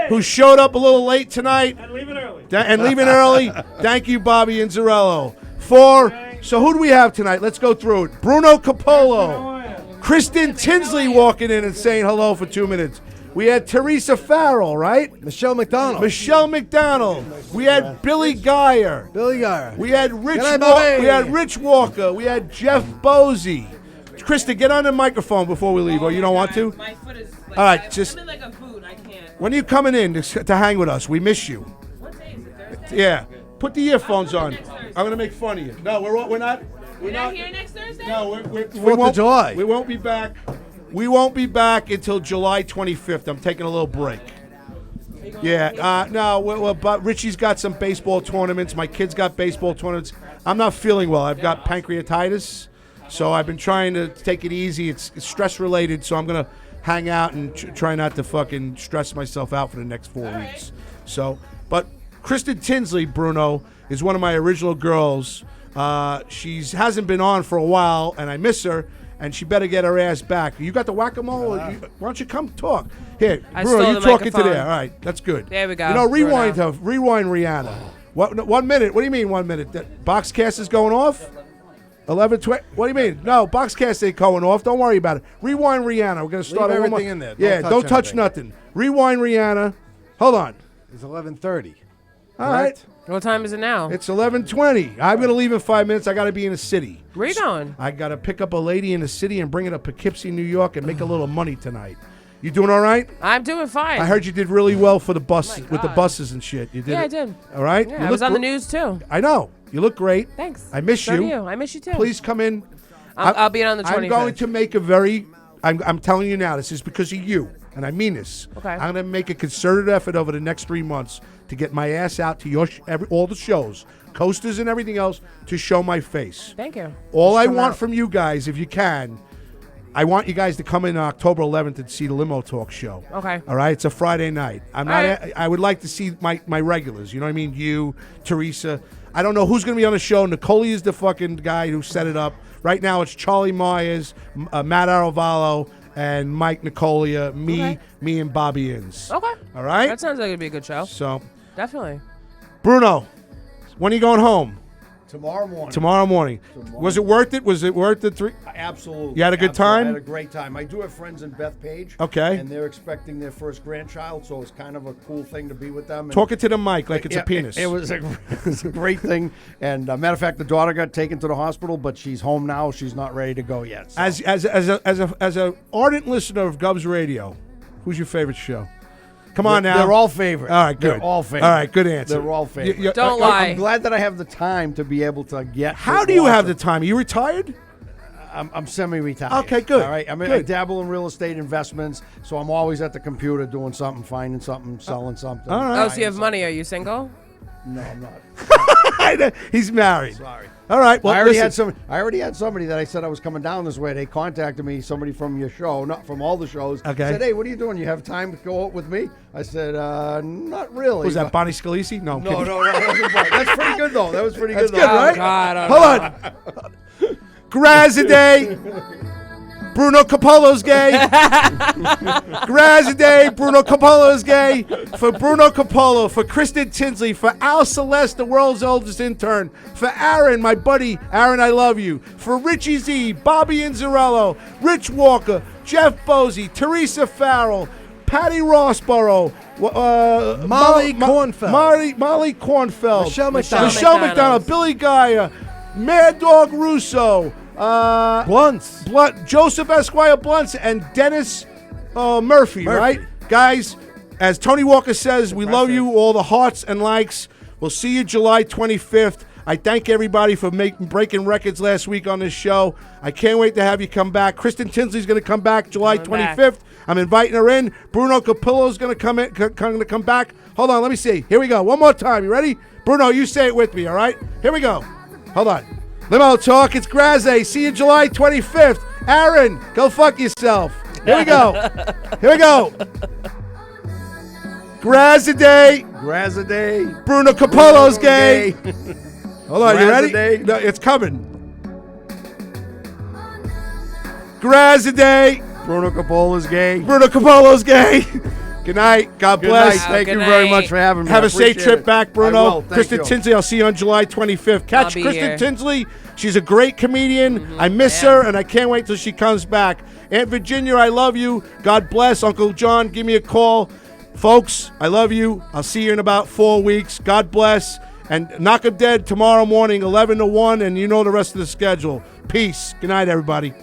who showed up a little late tonight. And leaving early. And leaving early. Thank you, Bobby Inzarello. So who do we have tonight? Let's go through it. Bruno Capolo. Kristen Tinsley walking in and saying hello for 2 minutes. We had Teresa Farrell, right? Michelle McDonald. We had Billy Geyer. We had Rich. Good night, Bobby. We had Rich Walker. We had Jeff Posey. Kristen, get on the microphone before we leave. Or you don't want to? My foot is like, all right, just. I'm in like a boot. I can't. When are you coming in to hang with us? We miss you. What day is it? Thursday? Yeah. Put the earphones on. I'm gonna make fun of you. No, we're not. You're not here next Thursday? No, we 4th of July. We won't be back. We won't be back until July 25th. I'm taking a little break. Yeah. No. But Richie's got some baseball tournaments. My kids got baseball tournaments. I'm not feeling well. I've got pancreatitis, so I've been trying to take it easy. It's stress related, so I'm gonna hang out and try not to fucking stress myself out for the next 4 weeks. So, but Kristen Tinsley, Bruno, is one of my original girls. She hasn't been on for a while, and I miss her. And she better get her ass back. You got the whack-a-mole? Why don't you come talk? Here, I Bruno, stole you the talking to microphone. there. All right, that's good. There we go. You know, rewind Bruno. Rewind Rihanna. What? No, 1 minute. What do you mean 1 minute? That Boxcast is going off? 11:20. What do you mean? No, Boxcast ain't going off. Don't worry about it. Rewind Rihanna. We're going to start Leave over. everything in there. Yeah, don't touch nothing. Rewind Rihanna. Hold on. It's 11:30. All right. What time is it now? It's 11:20. I'm going to leave in 5 minutes. I got to be in the city. Where you going? I got to pick up a lady in the city and bring her to Poughkeepsie, New York, and make a little money tonight. You doing all right? I'm doing fine. I heard you did really well for the bus with the buses and shit. You did. Yeah, it. I did. All right. Yeah, You I was look on the gr- news too. I know. You look great. Thanks. I miss So you. do you. I miss you too. Please come in. I'll be in on the 25th. I'm going to make a very. I'm telling you now. This is because of you, and I mean this. Okay. I'm going to make a concerted effort over the next 3 months to get my ass out to your all the shows, coasters, and everything else to show my face. Thank you. All Just I come want out. from you guys, if you can, I want you guys to come in October 11th and see the Limo Talk show. Okay. All right, it's a Friday night. I'm All not. right. I would like to see my regulars. You know what I mean? You, Teresa. I don't know who's going to be on the show. Nicole is the fucking guy who set it up. Right now, it's Charlie Myers, Matt Aravalo, and Mike Nicolia, me, and Bobby Inns. Okay. All right. That sounds like it'd be a good show. So, Definitely. Bruno, when are you going home? Tomorrow morning. Tomorrow morning. Was it worth it? Was it worth the three? Absolutely. You had a good Absolutely. time? I had a great time. I do have friends in Bethpage. Okay. And they're expecting their first grandchild, so it's kind of a cool thing to be with them. And Talk it to the mic like it's Yeah, a penis. It was a great thing. And matter of fact, the daughter got taken to the hospital, but she's home now. She's not ready to go yet. So. As a ardent listener of Govs Radio, who's your favorite show? Come on now. They're all favorite. All right, good. They're all favorite. All right, good answer. They're all favorite. Don't lie. I'm glad that I have the time to be able to get. How do you have the time? Are you retired? I'm semi-retired. Okay, good. All right. I Good. dabble in real estate investments, so I'm always at the computer doing something, finding something, selling something. All right. Oh, so you have money. Are you single? No, I'm not. He's married. Sorry. All right. Well, I already listen. had somebody that I said I was coming down this way. They contacted me, somebody from your show, not from all the shows. Okay. Said, hey, what are you doing? You have time to go out with me? I said, not really. Was that Bonnie Scalise? No. I'm No, kidding. no, that wasn't Bonnie. That's pretty good though. That was pretty That's good. good, though. right? God, Hold on. Graziadei. Bruno Capolo's gay. Graziadei, Bruno Capolo's gay. For Bruno Capolo, for Kristen Tinsley, for Al Celeste, the world's oldest intern, for Aaron, my buddy, Aaron, I love you. For Richie Z, Bobby Inzarello, Rich Walker, Jeff Bosey, Teresa Farrell, Patty Rossborough, Molly Kornfeld. Molly Kornfeld. Michelle McDonald. Michelle McDonald. Billy Geyer. Mad Dog Russo. Blunts. Joseph Esquire Blunts. And Dennis Murphy, right? Guys, as Tony Walker says, we love you. All the hearts and likes. We'll see you July 25th. I thank everybody for breaking records last week on this show. I can't wait to have you come back. Kristen Tinsley's going to come back July 25th. I'm inviting her in. Bruno Capillo's going to come back. Hold on, let me see. Here we go. One more time. You ready? Bruno, you say it with me, all right? Here we go. Hold on. Limo Talk, it's Graziadei. See you July 25th. Aaron, go fuck yourself. Here we go. Here we go. Graziadei. Bruno Capolo's gay. Hold on, you ready? Graziadei. No, it's coming. Graziadei. Bruno Capolo's gay. Bruno Capolo's gay. Good night. God Good bless. night. Thank you very much for having me. Have I a safe appreciate trip it. back, I Bruno. will. Thank Kristen you. Tinsley, I'll see you on July 25th. Catch I'll be Kristen here. Tinsley. She's a great comedian. I miss her, and I can't wait till she comes back. Aunt Virginia, I love you. God bless. Uncle John, give me a call. Folks, I love you. I'll see you in about 4 weeks. God bless. And Knock 'em Dead tomorrow morning, 11 to 1, and you know the rest of the schedule. Peace. Good night, everybody.